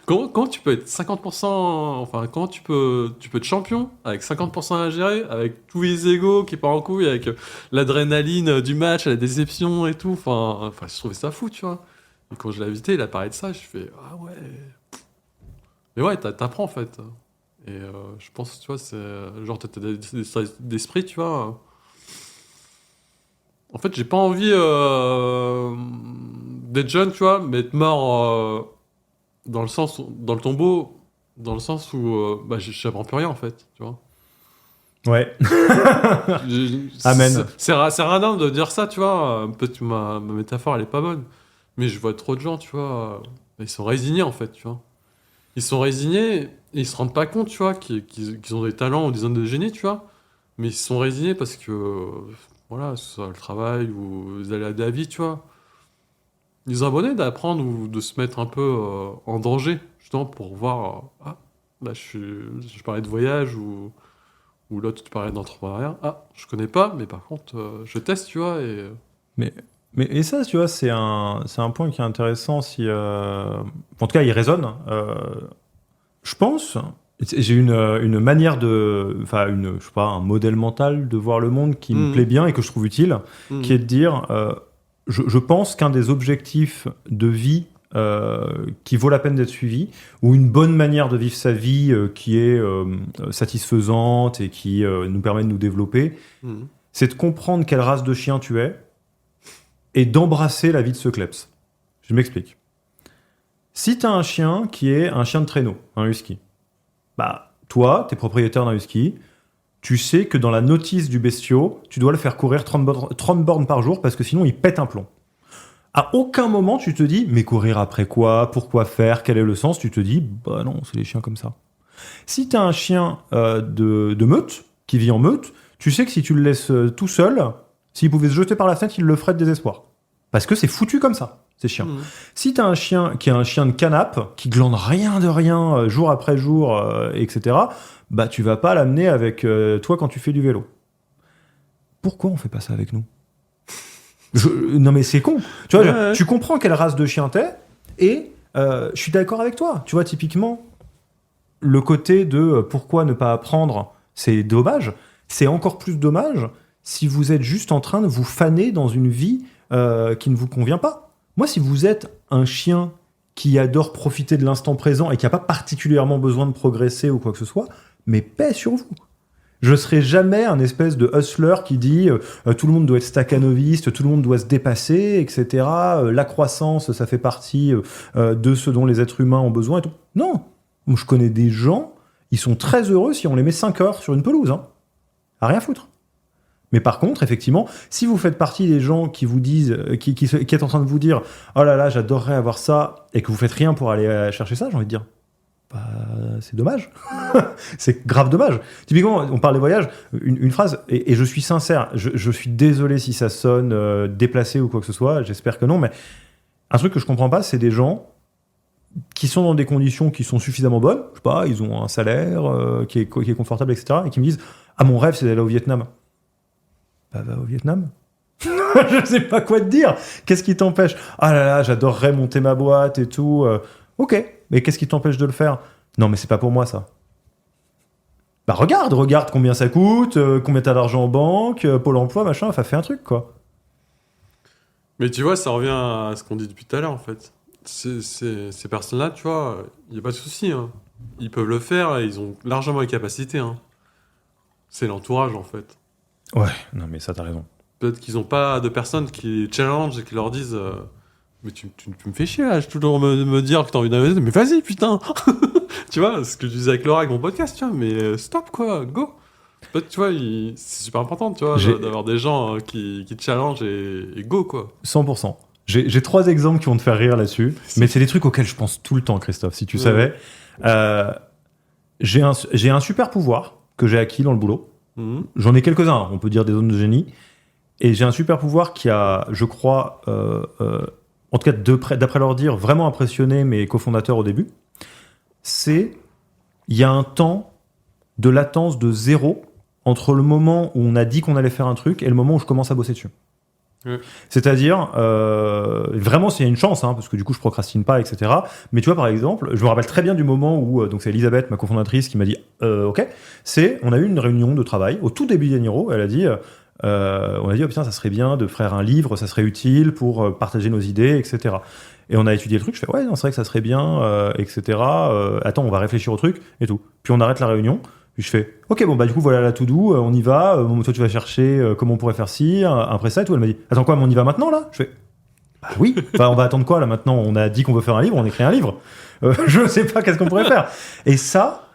Speaker 3: Comment tu peux être 50%, enfin, comment tu peux être champion avec 50% à gérer, avec tous les égos qui partent en couille, avec l'adrénaline du match, la déception et tout. Enfin, je trouvais ça fou, tu vois. Et quand je l'ai invité, il a parlé de ça, je fais ah ouais. Mais ouais, t'apprends en fait. Et je pense, tu vois, c'est genre t'as d'esprit, tu vois. En fait, j'ai pas envie d'être jeune, tu vois, mais être mort. Dans le tombeau, dans le sens où j'apprends plus rien en fait, tu vois.
Speaker 2: Ouais.
Speaker 3: Je-
Speaker 2: Amen.
Speaker 3: c'est radin de dire ça, tu vois. Peut-être que ma métaphore elle est pas bonne, mais je vois trop de gens, tu vois. Ils sont résignés en fait, tu vois. Ils sont résignés et ils se rendent pas compte, tu vois, qu'ils ont des talents ou des zones de génie, tu vois. Mais ils sont résignés parce que, voilà, que ce soit le travail ou les aléas de la vie, tu vois. Ils ont abonnés d'apprendre ou de se mettre un peu en danger, justement, pour voir, là, je parlais de voyage ou l'autre, tu parlais d'entrepreneuriat. Ah, je connais pas, mais par contre, je teste, tu vois, et...
Speaker 2: Mais et ça, tu vois, c'est un point qui est intéressant si. En tout cas, il résonne. Je pense. J'ai une manière de. Enfin, je sais pas, un modèle mental de voir le monde qui me plaît bien et que je trouve utile, qui est de dire je pense qu'un des objectifs de vie qui vaut la peine d'être suivi, ou une bonne manière de vivre sa vie qui est satisfaisante et qui nous permet de nous développer, c'est de comprendre quelle race de chien tu es et d'embrasser la vie de ce kleps. Je m'explique. Si tu as un chien qui est un chien de traîneau, un husky, bah toi, tu es propriétaire d'un husky, tu sais que dans la notice du bestiau, tu dois le faire courir 30 bornes par jour parce que sinon il pète un plomb. À aucun moment tu te dis mais courir après quoi, pourquoi faire, quel est le sens. Tu te dis bah non, c'est les chiens comme ça. Si t'as un chien de meute qui vit en meute, tu sais que si tu le laisses tout seul, s'il pouvait se jeter par la fenêtre, il le ferait de désespoir. Parce que c'est foutu comme ça, ces chiens. Si t'as un chien qui est un chien de canap, qui glande rien de rien, jour après jour, etc., bah tu vas pas l'amener avec toi quand tu fais du vélo. Pourquoi on fait pas ça avec nous ? Non mais c'est con. Tu vois, tu comprends quelle race de chien t'es, et je suis d'accord avec toi. Tu vois, typiquement, le côté de pourquoi ne pas apprendre, c'est dommage. C'est encore plus dommage si vous êtes juste en train de vous faner dans une vie qui ne vous convient pas. Moi, si vous êtes un chien qui adore profiter de l'instant présent et qui n'a pas particulièrement besoin de progresser ou quoi que ce soit, mais paix sur vous. Je serai jamais un espèce de hustler qui dit tout le monde doit être stakhanoviste, tout le monde doit se dépasser, etc. La croissance, ça fait partie de ce dont les êtres humains ont besoin et tout. Non, je connais des gens, ils sont très heureux si on les met 5 heures sur une pelouse. Hein. À rien foutre. Mais par contre, effectivement, si vous faites partie des gens qui vous disent, qui est en train de vous dire « Oh là là, j'adorerais avoir ça » et que vous faites rien pour aller chercher ça, j'ai envie de dire bah, c'est dommage. C'est grave dommage. Typiquement, on parle des voyages, une phrase, et je suis sincère, je suis désolé si ça sonne déplacé ou quoi que ce soit, j'espère que non, mais un truc que je comprends pas, c'est des gens qui sont dans des conditions qui sont suffisamment bonnes, je sais pas, ils ont un salaire qui est confortable, etc., et qui me disent « Ah, mon rêve, c'est d'aller au Vietnam. » Bah, va au Vietnam. Je sais pas quoi te dire. Qu'est-ce qui t'empêche ? Ah là là, j'adorerais monter ma boîte et tout. Ok, mais qu'est-ce qui t'empêche de le faire ? Non, mais c'est pas pour moi, ça. Bah regarde combien ça coûte, combien t'as d'argent en banque, Pôle emploi, machin, enfin fais un truc, quoi.
Speaker 3: Mais tu vois, ça revient à ce qu'on dit depuis tout à l'heure, en fait. Ces personnes-là, tu vois, il n'y a pas de souci. Hein. Ils peuvent le faire et ils ont largement les capacités. Hein. C'est l'entourage, en fait.
Speaker 2: Ouais, non mais ça, t'as raison.
Speaker 3: Peut-être qu'ils n'ont pas de personnes qui les challenge et qui leur disent mais tu me fais chier là, je toujours me dire que t'as envie d'investir, mais vas-y putain. Tu vois, ce que je disais avec Laura avec mon podcast, tu vois, mais stop quoi, go. Peut-être, tu vois, c'est super important, tu vois, d'avoir des gens qui te challenge et go quoi.
Speaker 2: 100%. J'ai 3 exemples qui vont te faire rire là-dessus, mais c'est des trucs auxquels je pense tout le temps, Christophe, si tu savais. J'ai un super pouvoir que j'ai acquis dans le boulot. J'en ai quelques-uns, on peut dire des zones de génie. Et j'ai un super pouvoir qui a, je crois, en tout cas d'après leur dire, vraiment impressionné mes cofondateurs au début. Il y a un temps de latence de 0 entre le moment où on a dit qu'on allait faire un truc et le moment où je commence à bosser dessus. C'est-à-dire, vraiment s'il y a une chance, hein, parce que du coup je procrastine pas, etc. Mais tu vois, par exemple, je me rappelle très bien du moment où, donc c'est Elisabeth, ma cofondatrice, qui m'a dit ok, on a eu une réunion de travail au tout début d'Yaniro, elle a dit on a dit oh putain, ça serait bien de faire un livre, ça serait utile pour partager nos idées, etc. Et on a étudié le truc, je fais ouais, non, c'est vrai que ça serait bien, etc. Attends, on va réfléchir au truc et tout. Puis on arrête la réunion. Puis je fais, ok, bon, bah, du coup, voilà la to-do, on y va. Toi, tu vas chercher comment on pourrait faire ci, après ça et tout. Elle m'a dit, attends, quoi, mais on y va maintenant, là? Je fais, bah oui. Enfin, on va attendre quoi, là, maintenant? On a dit qu'on veut faire un livre, on écrit un livre. Je sais pas qu'est-ce qu'on pourrait faire. Et ça,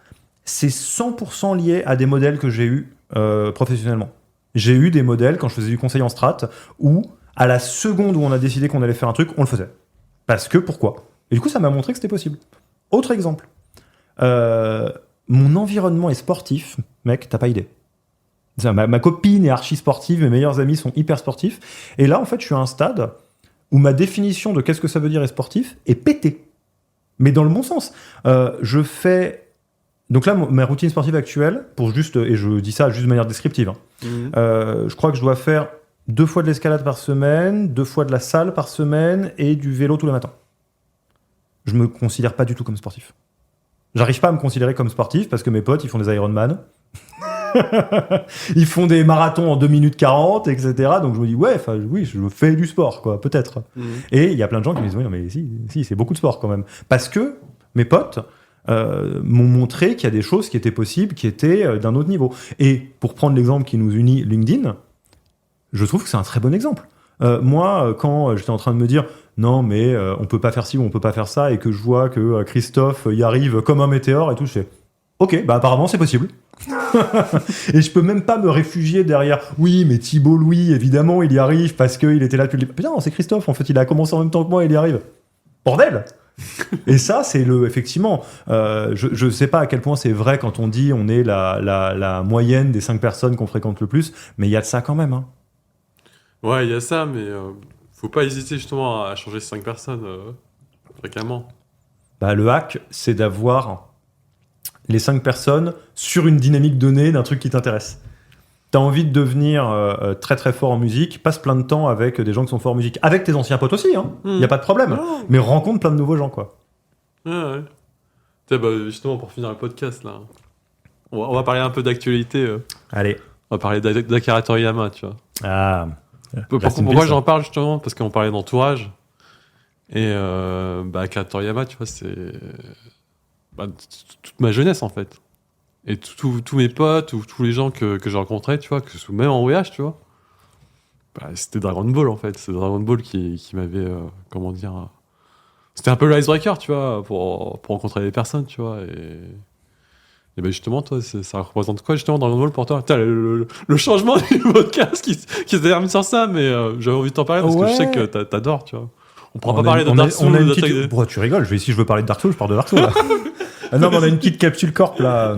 Speaker 2: c'est 100% lié à des modèles que j'ai eus professionnellement. J'ai eu des modèles, quand je faisais du conseil en strat, où, à la seconde où on a décidé qu'on allait faire un truc, on le faisait. Parce que, pourquoi? Et du coup, ça m'a montré que c'était possible. Autre exemple. Mon environnement est sportif, mec, t'as pas idée. Ma copine est archi sportive, mes meilleurs amis sont hyper sportifs. Et là, en fait, je suis à un stade où ma définition de qu'est-ce que ça veut dire être sportif est pétée. Mais dans le bon sens. Je fais... Donc là, ma routine sportive actuelle, et je dis ça juste de manière descriptive, hein, je crois que je dois faire 2 fois de l'escalade par semaine, 2 fois de la salle par semaine et du vélo tous les matins. Je me considère pas du tout comme sportif. J'arrive pas à me considérer comme sportif parce que mes potes, ils font des Ironman. Ils font des marathons en 2 minutes 40, etc. Donc je me dis, ouais, oui, je fais du sport, quoi, peut-être. Et il y a plein de gens qui me disent, oui, non, mais si, c'est beaucoup de sport quand même. Parce que mes potes m'ont montré qu'il y a des choses qui étaient possibles, qui étaient d'un autre niveau. Et pour prendre l'exemple qui nous unit, LinkedIn, je trouve que c'est un très bon exemple. Moi, quand j'étais en train de me dire non, mais on peut pas faire ci ou on peut pas faire ça, et que je vois que Christophe y arrive comme un météore et tout, je fais Ok, bah apparemment c'est possible. Et je peux même pas me réfugier derrière. Oui, mais Thibault Louis, évidemment, il y arrive parce qu'il était là depuis le début. Putain, non, c'est Christophe, en fait, il a commencé en même temps que moi, il y arrive. Bordel. Et ça, c'est effectivement, je sais pas à quel point c'est vrai quand on dit on est la moyenne des 5 personnes qu'on fréquente le plus, mais il y a de ça quand même. Hein.
Speaker 3: Ouais, il y a ça, mais faut pas hésiter justement à changer 5 personnes fréquemment.
Speaker 2: Bah, le hack, c'est d'avoir les 5 personnes sur une dynamique donnée d'un truc qui t'intéresse. T'as envie de devenir très très fort en musique, passe plein de temps avec des gens qui sont forts en musique. Avec tes anciens potes aussi, hein. Y a pas de problème.
Speaker 3: Non.
Speaker 2: Mais rencontre plein de nouveaux gens, quoi.
Speaker 3: Ouais. Tiens, bah, justement, pour finir le podcast, là, on va parler un peu d'actualité.
Speaker 2: Allez.
Speaker 3: On va parler d'Akira Toriyama, tu vois.
Speaker 2: Ah.
Speaker 3: Pourquoi j'en parle, justement? Parce qu'on parlait d'entourage. Et Akira Toriyama, tu vois, c'est toute ma jeunesse, en fait. Et tous mes potes, ou tous les gens que j'ai rencontrés, tu vois, même en voyage, tu vois, c'était Dragon Ball, en fait. C'est Dragon Ball qui m'avait, comment dire... C'était un peu le icebreaker, tu vois, pour rencontrer des personnes, tu vois, et ben justement, toi, ça représente quoi, justement, Dragon Ball pour toi? Putain, le changement du podcast qui se termine sur ça, mais j'avais envie de t'en parler parce que je sais que t'adores, tu vois. On pourra pas parler de Dark Souls.
Speaker 2: Tu rigoles, si je veux parler de Dark Souls, je parle de Dark Souls, là. Ah non, mais on a une petite capsule corp, là.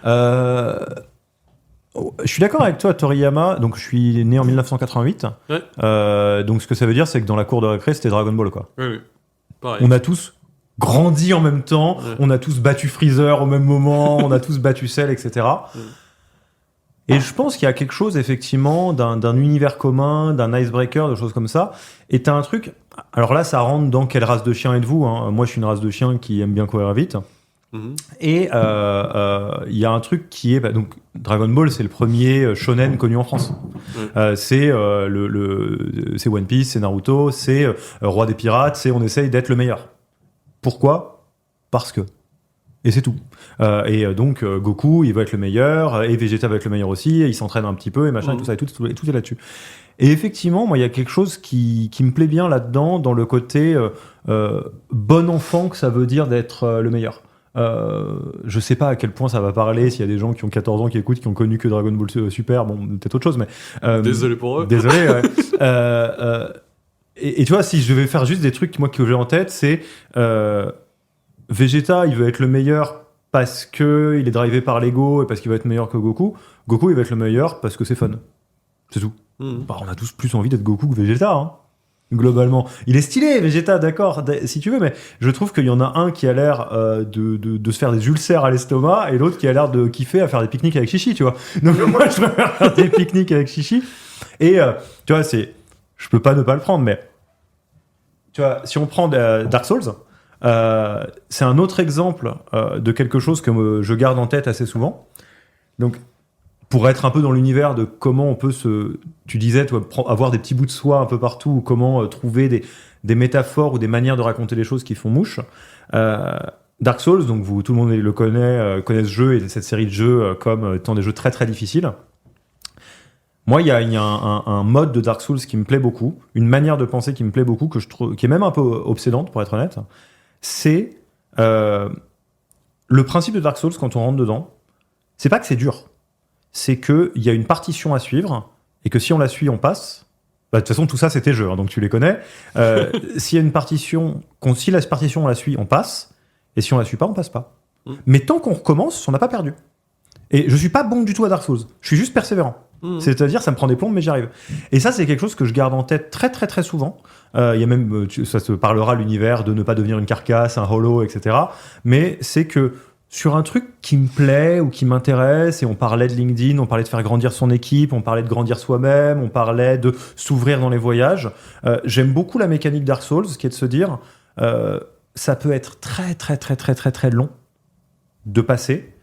Speaker 2: Je suis d'accord avec toi, Toriyama. Donc, je suis né en 1988.
Speaker 3: Ouais.
Speaker 2: Donc, ce que ça veut dire, c'est que dans la cour de récré, c'était Dragon Ball, quoi.
Speaker 3: Oui. Pareil.
Speaker 2: On a tous grandi en même temps, on a tous battu Freezer au même moment, on a tous battu Cell, etc. Et je pense qu'il y a quelque chose, effectivement, d'un univers commun, d'un icebreaker, de choses comme ça. Et t'as un truc... Alors là, ça rentre dans quelle race de chien êtes-vous, hein. Moi, je suis une race de chien qui aime bien courir vite. Et il y a un truc qui est... donc, Dragon Ball, c'est le premier shonen connu en France. C'est c'est One Piece, c'est Naruto, c'est Roi des Pirates, c'est on essaye d'être le meilleur. Pourquoi ? Parce que. Et c'est tout. Donc, Goku, il veut être le meilleur, et Vegeta va être le meilleur aussi, et il s'entraîne un petit peu, et machin, et tout ça, et tout est là-dessus. Et effectivement, moi, il y a quelque chose qui me plaît bien là-dedans, dans le côté bon enfant que ça veut dire d'être le meilleur. Je sais pas à quel point ça va parler s'il y a des gens qui ont 14 ans qui écoutent, qui ont connu que Dragon Ball Super, bon, peut-être autre chose, mais...
Speaker 3: Désolé pour eux.
Speaker 2: Désolé, ouais. Et tu vois, si je devais faire juste des trucs que j'ai en tête, c'est... Vegeta, il veut être le meilleur parce qu'il est drivé par l'ego et parce qu'il va être meilleur que Goku. Goku, il va être le meilleur parce que c'est fun. C'est tout. Bah, on a tous plus envie d'être Goku que Vegeta, hein, globalement. Il est stylé, Vegeta, d'accord, si tu veux, mais je trouve qu'il y en a un qui a l'air de se faire des ulcères à l'estomac et l'autre qui a l'air de kiffer à faire des pique-niques avec Chichi, tu vois. Donc moi, je préfère faire des pique-niques avec Chichi. Et tu vois, je peux pas ne pas le prendre, mais tu vois, si on prend Dark Souls... c'est un autre exemple de quelque chose que je garde en tête assez souvent. Donc, pour être un peu dans l'univers de comment on peut tu disais, toi, avoir des petits bouts de soie un peu partout, ou comment trouver des métaphores ou des manières de raconter les choses qui font mouche. Dark Souls, donc tout le monde le connaît ce jeu et cette série de jeux comme étant des jeux très très difficiles. Moi, il y a un mode de Dark Souls qui me plaît beaucoup, une manière de penser qui me plaît beaucoup, que je trouve, qui est même un peu obsédante, pour être honnête. C'est le principe de Dark Souls quand on rentre dedans. C'est pas que c'est dur, c'est qu'il y a une partition à suivre et que si on la suit, on passe. Bah, de toute façon, tout ça, c'est tes jeux, hein, donc tu les connais. S'il y a une partition, si la partition on la suit, on passe, et si on la suit pas, on passe pas. Mais tant qu'on recommence, on n'a pas perdu. Et je suis pas bon du tout à Dark Souls. Je suis juste persévérant. C'est-à-dire, ça me prend des plombes, mais j'y arrive. Et ça, c'est quelque chose que je garde en tête très très très souvent. Il y a même, ça te parlera l'univers de ne pas devenir une carcasse, un holo, etc. Mais c'est que sur un truc qui me plaît ou qui m'intéresse, et on parlait de LinkedIn, on parlait de faire grandir son équipe, on parlait de grandir soi-même, on parlait de s'ouvrir dans les voyages. J'aime beaucoup la mécanique Dark Souls, qui est de se dire, ça peut être très très très très très très long de passer.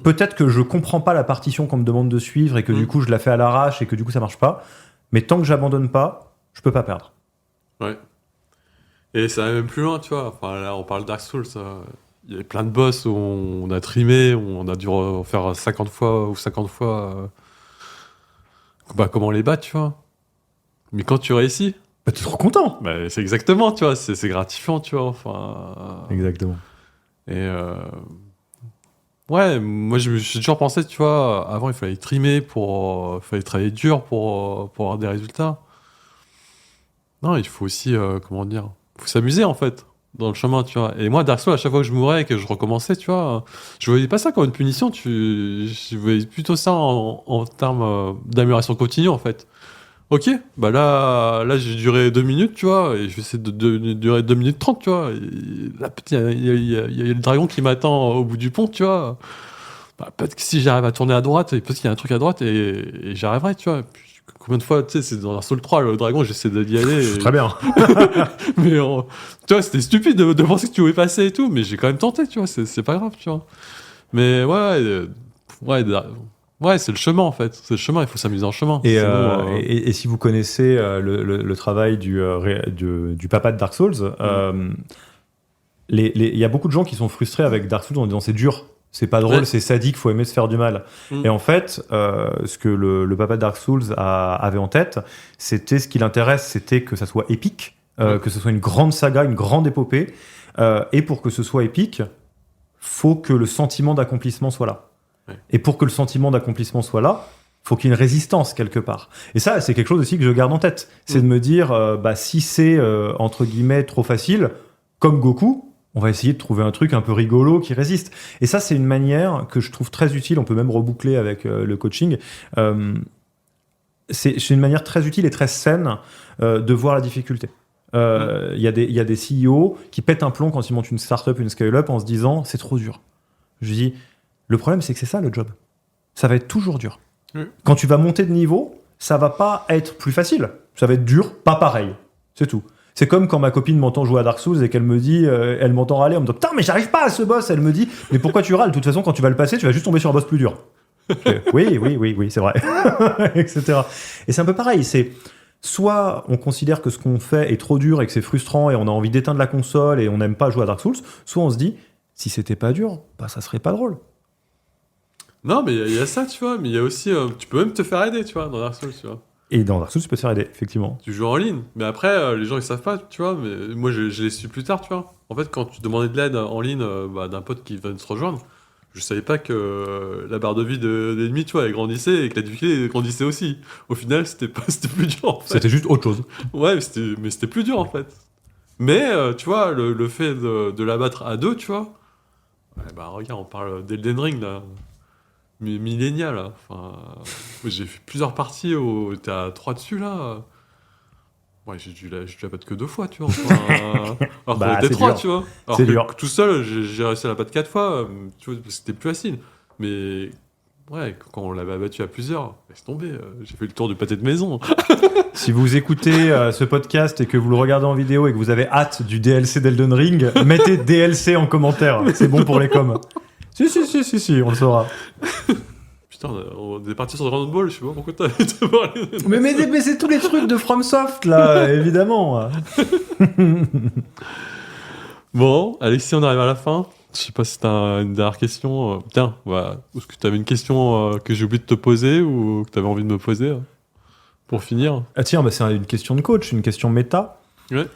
Speaker 2: Peut-être que je comprends pas la partition qu'on me demande de suivre et que du coup je la fais à l'arrache et que du coup ça marche pas. Mais tant que j'abandonne pas, je peux pas perdre.
Speaker 3: Ouais. Et ça va même plus loin, tu vois. Enfin, là, on parle Dark Souls. Il y a plein de boss où on a trimé, où on a dû refaire 50 fois comment les battre, tu vois. Mais quand tu réussis...
Speaker 2: Bah, t'es trop content.
Speaker 3: Bah, c'est exactement, tu vois. C'est gratifiant, tu vois. Enfin...
Speaker 2: Exactement.
Speaker 3: Et Ouais, moi j'ai toujours pensé, tu vois, avant il fallait trimer il fallait travailler dur pour avoir des résultats. Non, il faut aussi, comment dire, faut s'amuser en fait, dans le chemin, tu vois. Et moi, Dark Souls, à chaque fois que je mourais et que je recommençais, tu vois, je voyais pas ça comme une punition, je voyais plutôt ça en termes d'amélioration continue en fait. Ok, bah là j'ai duré 2 minutes, tu vois, et je vais essayer de durer 2 minutes 30, tu vois. Et là, il y a le dragon qui m'attend au bout du pont, tu vois. Bah, peut-être que si j'arrive à tourner à droite, peut-être qu'il y a un truc à droite et j'y arriverai, tu vois. Puis, combien de fois, tu sais, c'est dans Dark Souls 3, le dragon, j'essaie d'y aller.
Speaker 2: Très bien.
Speaker 3: Mais tu vois, c'était stupide de penser que tu pouvais passer et tout, mais j'ai quand même tenté, tu vois, c'est pas grave, tu vois. Mais ouais, c'est le chemin en fait. C'est le chemin, il faut s'amuser en chemin.
Speaker 2: Et,
Speaker 3: Sinon,
Speaker 2: et si vous connaissez le travail du papa de Dark Souls, il y a beaucoup de gens qui sont frustrés avec Dark Souls en disant c'est dur, c'est pas drôle,
Speaker 3: Ouais.
Speaker 2: c'est sadique, faut aimer se faire du mal.
Speaker 3: Mm.
Speaker 2: Et en fait, ce que le papa de Dark Souls avait en tête, c'était ce qui l'intéresse, c'était que ça soit épique, que ce soit une grande saga, une grande épopée. Et pour que ce soit épique, faut que le sentiment d'accomplissement soit là.
Speaker 3: Ouais.
Speaker 2: Et pour que le sentiment d'accomplissement soit là, faut qu'il y ait une résistance quelque part. Et ça, c'est quelque chose aussi que je garde en tête. C'est de me dire, si c'est, entre guillemets, trop facile, comme Goku, on va essayer de trouver un truc un peu rigolo qui résiste. Et ça, c'est une manière que je trouve très utile. On peut même reboucler avec le coaching. C'est une manière très utile et très saine de voir la difficulté. Il y a des CEO qui pètent un plomb quand ils montent une startup, une scale-up en se disant c'est trop dur. Je dis le problème c'est que c'est ça le job. Ça va être toujours dur. Quand tu vas monter de niveau, ça va pas être plus facile. Ça va être dur, pas pareil. C'est tout. C'est comme quand ma copine m'entend jouer à Dark Souls et qu'elle me dit, elle m'entend râler en me disant putain mais j'arrive pas à ce boss. Elle me dit mais pourquoi tu râles? De toute façon quand tu vas le passer, tu vas juste tomber sur un boss plus dur. Oui, c'est vrai, etc. Et c'est un peu pareil. C'est soit on considère que ce qu'on fait est trop dur et que c'est frustrant et on a envie d'éteindre la console et on n'aime pas jouer à Dark Souls, soit on se dit si c'était pas dur, bah ça serait pas drôle.
Speaker 3: Non, mais il y a ça, tu vois. Mais il y a aussi, tu peux même te faire aider, tu vois, dans Dark Souls, tu vois.
Speaker 2: Et dans Dark Souls, tu peux te faire aider, effectivement.
Speaker 3: Tu joues en ligne, mais après, les gens ils savent pas, tu vois. Mais moi, je l'ai su plus tard, tu vois. En fait, quand tu demandais de l'aide en ligne d'un pote qui venait de se rejoindre, je savais pas que la barre de vie de l'ennemi, tu vois, elle grandissait et que la difficulté grandissait aussi. Au final, c'était plus dur, en fait.
Speaker 2: C'était juste autre chose.
Speaker 3: Ouais, mais c'était plus dur, en fait. Mais, tu vois, le fait de l'abattre à deux, tu vois. Ouais, bah, regarde, on parle d'Elden Ring, là. Millénial, là. Enfin, j'ai fait plusieurs parties où t'es à 3 dessus, là. Ouais, j'ai dû la battre que 2 fois, tu vois. Enfin, alors
Speaker 2: Bah,
Speaker 3: qu'on était
Speaker 2: c'est
Speaker 3: 3,
Speaker 2: dur.
Speaker 3: tu vois. Alors
Speaker 2: C'est
Speaker 3: que
Speaker 2: dur.
Speaker 3: tout seul, j'ai réussi à la battre 4 fois, tu vois, c'était plus facile. Mais ouais, quand on l'avait abattu à plusieurs, laisse tomber, j'ai fait le tour du pâté de maison.
Speaker 2: Si vous écoutez ce podcast et que vous le regardez en vidéo et que vous avez hâte du DLC d'Elden Ring, mettez DLC en commentaire. C'est bon pour les coms. Si, on le saura.
Speaker 3: Putain, on est parti sur Dragon Ball, je sais pas pourquoi t'as parlé de...
Speaker 2: Mais c'est tous les trucs de FromSoft, là, évidemment.
Speaker 3: Bon, Alexis, on arrive à la fin. Je sais pas si t'as une dernière question. Tiens, voilà. Est-ce que t'avais une question que j'ai oublié de te poser ou que t'avais envie de me poser pour finir?
Speaker 2: Ah tiens, bah, c'est une question de coach, une question méta.
Speaker 3: Ouais.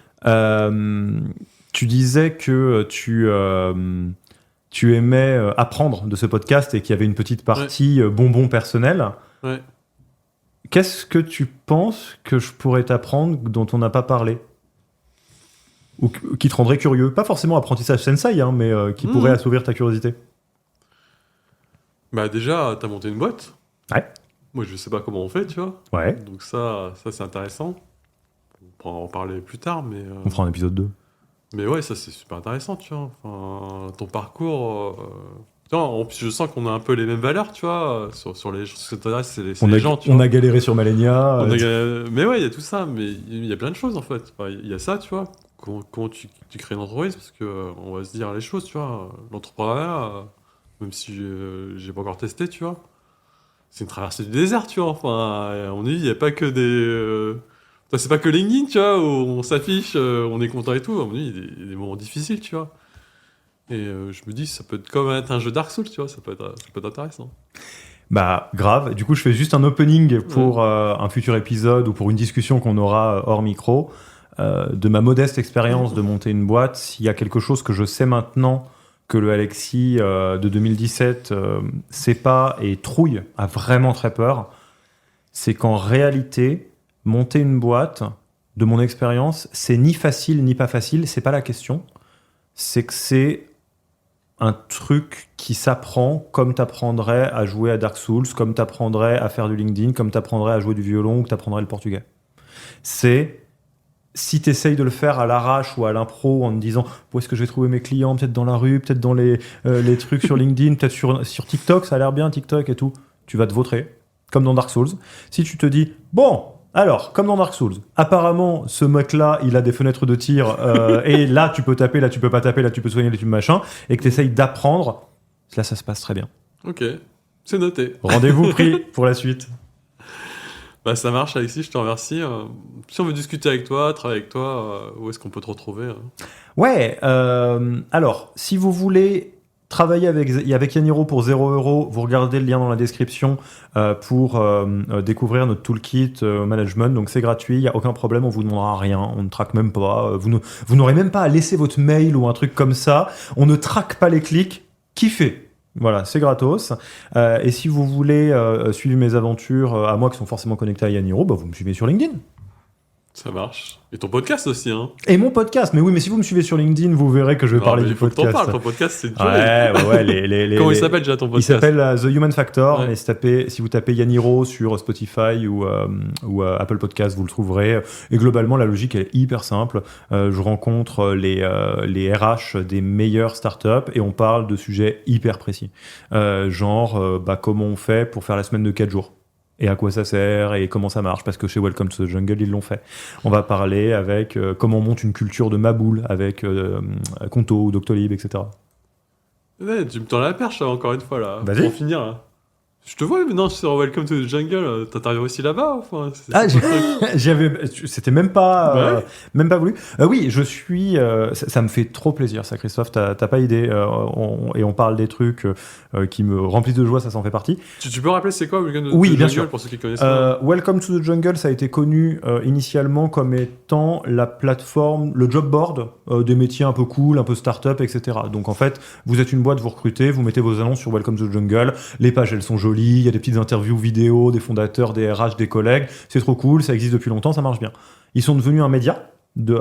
Speaker 2: Tu disais que tu aimais apprendre de ce podcast et qu'il y avait une petite partie bonbon personnel.
Speaker 3: Ouais.
Speaker 2: Qu'est-ce que tu penses que je pourrais t'apprendre dont on n'a pas parlé? Ou qui te rendrait curieux? Pas forcément apprentissage sensei, hein, mais qui pourrait assouvir ta curiosité.
Speaker 3: Bah déjà, t'as monté une boîte.
Speaker 2: Ouais.
Speaker 3: Moi, je sais pas comment on fait, tu vois.
Speaker 2: Ouais.
Speaker 3: Donc ça c'est intéressant. On pourra en parler plus tard, mais...
Speaker 2: On fera un épisode 2.
Speaker 3: Mais ouais, ça c'est super intéressant, tu vois. Enfin, ton parcours... Non, en plus, je sens qu'on a un peu les mêmes valeurs, tu vois, sur les gens. Ce qui t'intéresse, c'est les gens, tu
Speaker 2: on
Speaker 3: vois.
Speaker 2: a galéré sur Malenia.
Speaker 3: Mais ouais, il y a tout ça, mais il y a plein de choses en fait. Enfin, il y a ça, tu vois. Comment tu crées une entreprise, parce que on va se dire les choses, tu vois. L'entrepreneuriat, même si j'ai pas encore testé, tu vois, c'est une traversée du désert, tu vois. Enfin, on dit, il n'y a pas que des. C'est pas que LinkedIn, tu vois, où on s'affiche, on est content et tout. On dit, il y a des moments difficiles, tu vois. Et je me dis, ça peut être comme être un jeu Dark Souls, tu vois, ça peut être intéressant.
Speaker 2: Bah, grave. Du coup, je fais juste un opening pour un futur épisode ou pour une discussion qu'on aura hors micro. De ma modeste expérience de monter une boîte, s'il y a quelque chose que je sais maintenant que le Alexis de 2017 sait pas et trouille, a vraiment très peur, c'est qu'en réalité, monter une boîte, de mon expérience, c'est ni facile ni pas facile, c'est pas la question. C'est que c'est un truc qui s'apprend comme t'apprendrais à jouer à Dark Souls, comme t'apprendrais à faire du LinkedIn, comme t'apprendrais à jouer du violon ou que t'apprendrais le portugais. C'est si t'essayes de le faire à l'arrache ou à l'impro en te disant où est-ce que je vais trouver mes clients, peut-être dans la rue, peut-être dans les trucs sur LinkedIn, peut-être sur TikTok, ça a l'air bien TikTok et tout, tu vas te vautrer, comme dans Dark Souls. Si tu te dis, bon, alors, comme dans Dark Souls, apparemment, ce mec-là, il a des fenêtres de tir, et là, tu peux taper, là, tu peux pas taper, là, tu peux soigner les tubes machin, et que tu essayes d'apprendre, là, ça se passe très bien.
Speaker 3: Ok, c'est noté.
Speaker 2: Rendez-vous pris pour la suite.
Speaker 3: Bah ça marche Alexis, je te remercie. Si on veut discuter avec toi, travailler avec toi, où est-ce qu'on peut te retrouver
Speaker 2: Ouais, alors, si vous voulez travailler avec Yaniro pour 0€, vous regardez le lien dans la description pour découvrir notre toolkit management. Donc c'est gratuit, il n'y a aucun problème, on vous demandera rien, on ne traque même pas. Vous n'aurez même pas à laisser votre mail ou un truc comme ça. On ne traque pas les clics, kiffez. Voilà, c'est gratos. Et si vous voulez suivre mes aventures à moi qui sont forcément connectées à Yaniro, bah, vous me suivez sur LinkedIn.
Speaker 3: Ça marche. Et ton podcast aussi, hein.
Speaker 2: Et mon podcast, mais oui, mais si vous me suivez sur LinkedIn, vous verrez que je vais parler du
Speaker 3: faut que
Speaker 2: podcast.
Speaker 3: t'en parles, ton podcast, c'est dur.
Speaker 2: Ouais,
Speaker 3: Comment il s'appelle déjà ton podcast?
Speaker 2: Il s'appelle The Human Factor,
Speaker 3: Ouais.
Speaker 2: et si vous tapez Yaniro sur Spotify ou Apple Podcast, vous le trouverez. Et globalement, la logique elle est hyper simple. Je rencontre les RH des meilleures startups et on parle de sujets hyper précis. Genre, comment on fait pour faire la semaine de 4 jours. Et à quoi ça sert et comment ça marche, parce que chez Welcome to the Jungle ils l'ont fait. On va parler avec comment on monte une culture de Maboule avec Conto ou Doctolib, etc.
Speaker 3: Ouais, tu me tends la perche encore une fois là.
Speaker 2: Vas-y.
Speaker 3: Pour finir là. Je te vois maintenant sur Welcome to the Jungle, t'interviens aussi là-bas enfin,
Speaker 2: Ah,
Speaker 3: c'est ton truc.
Speaker 2: c'était même pas,
Speaker 3: Ouais.
Speaker 2: même pas voulu. Oui, je suis. Ça me fait trop plaisir, ça, Christophe. T'as pas idée. Et on parle des trucs qui me remplissent de joie. Ça s'en fait partie.
Speaker 3: Tu peux rappeler c'est quoi Welcome to
Speaker 2: Oui,
Speaker 3: the
Speaker 2: bien
Speaker 3: Jungle
Speaker 2: sûr.
Speaker 3: pour ceux qui connaissent pas
Speaker 2: Welcome to the Jungle, ça a été connu initialement comme étant la plateforme, le job board des métiers un peu cool, un peu start-up, etc. Donc en fait, vous êtes une boîte, vous recrutez, vous mettez vos annonces sur Welcome to the Jungle. Les pages, elles sont jolies. Il y a des petites interviews vidéo des fondateurs, des RH, des collègues. C'est trop cool, ça existe depuis longtemps, ça marche bien. Ils sont devenus un média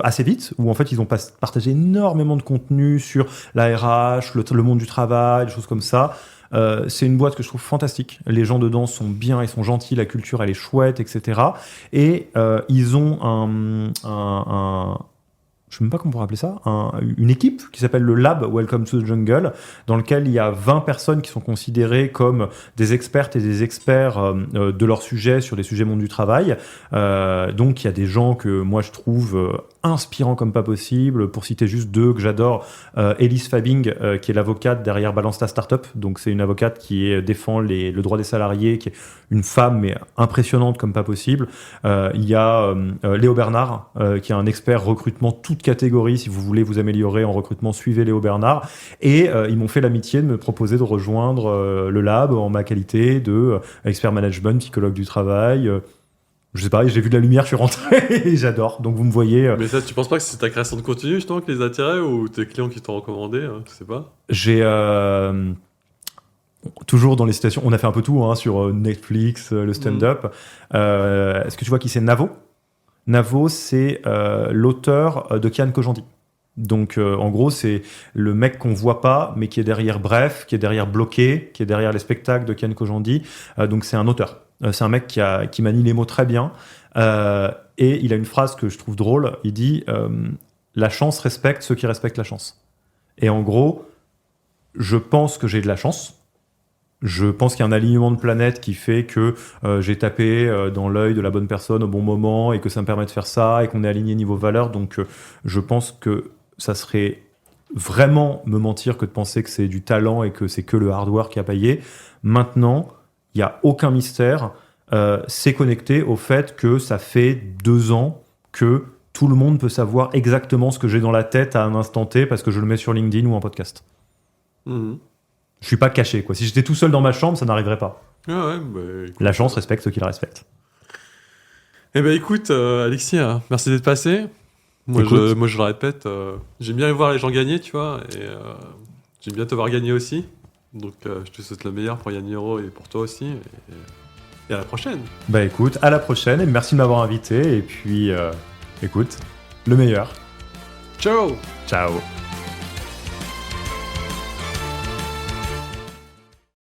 Speaker 2: assez vite, où en fait ils ont partagé énormément de contenu sur la RH, le monde du travail, des choses comme ça. C'est une boîte que je trouve fantastique. Les gens dedans sont bien, ils sont gentils, la culture elle est chouette, etc. Et ils ont je ne sais même pas comment on pourrait appeler ça, une équipe qui s'appelle le Lab Welcome to the Jungle, dans lequel il y a 20 personnes qui sont considérées comme des expertes et des experts de leur sujet, sur les sujets monde du travail. Donc il y a des gens que moi je trouve inspirants comme pas possible. Pour citer juste deux que j'adore, Elise Fabing, qui est l'avocate derrière Balance ta Startup. Donc c'est une avocate qui défend le droit des salariés, qui est une femme mais impressionnante comme pas possible. Il y a Léo Bernard, qui est un expert recrutement toute catégorie. Si vous voulez vous améliorer en recrutement, suivez Léo Bernard. Et ils m'ont fait l'amitié de me proposer de rejoindre le Lab en ma qualité de expert management, psychologue du travail. Je sais pas, j'ai vu de la lumière, je suis rentré et j'adore. Donc vous me voyez.
Speaker 3: Mais ça, tu penses pas que c'est ta création de contenu justement qui les attirait ou tes clients qui t'ont recommandé tu sais pas
Speaker 2: J'ai toujours dans les citations, on a fait un peu tout sur Netflix, le stand-up. Est-ce que tu vois qui c'est Navo? Navo, c'est l'auteur de Kian Kojandi. Donc en gros, c'est le mec qu'on voit pas, mais qui est derrière Bref, qui est derrière Bloqué, qui est derrière les spectacles de Kian Kojandi. Donc c'est un auteur. C'est un mec qui manie les mots très bien. Et il a une phrase que je trouve drôle. Il dit la chance respecte ceux qui respectent la chance. Et en gros, je pense que j'ai de la chance. Je pense qu'il y a un alignement de planètes qui fait que j'ai tapé dans l'œil de la bonne personne au bon moment et que ça me permet de faire ça et qu'on est aligné niveau valeur. Donc je pense que ça serait vraiment me mentir que de penser que c'est du talent et que c'est que le hard work qui a payé. Maintenant, il n'y a aucun mystère. C'est connecté au fait que ça fait 2 ans que tout le monde peut savoir exactement ce que j'ai dans la tête à un instant T parce que je le mets sur LinkedIn ou en podcast. Je suis pas caché, quoi. Si j'étais tout seul dans ma chambre, ça n'arriverait pas.
Speaker 3: Ah ouais, bah, écoute,
Speaker 2: La chance respecte ceux qui la respectent.
Speaker 3: Eh ben écoute, Alexis, merci d'être passé. Moi,
Speaker 2: Écoute.
Speaker 3: je le répète, j'aime bien voir les gens gagner, tu vois. Et J'aime bien te voir gagner aussi. Donc je te souhaite le meilleur pour Yann Hiro et pour toi aussi. Et à la prochaine.
Speaker 2: Bah écoute, à la prochaine et merci de m'avoir invité. Et puis, écoute, le meilleur.
Speaker 3: Ciao.
Speaker 2: Ciao.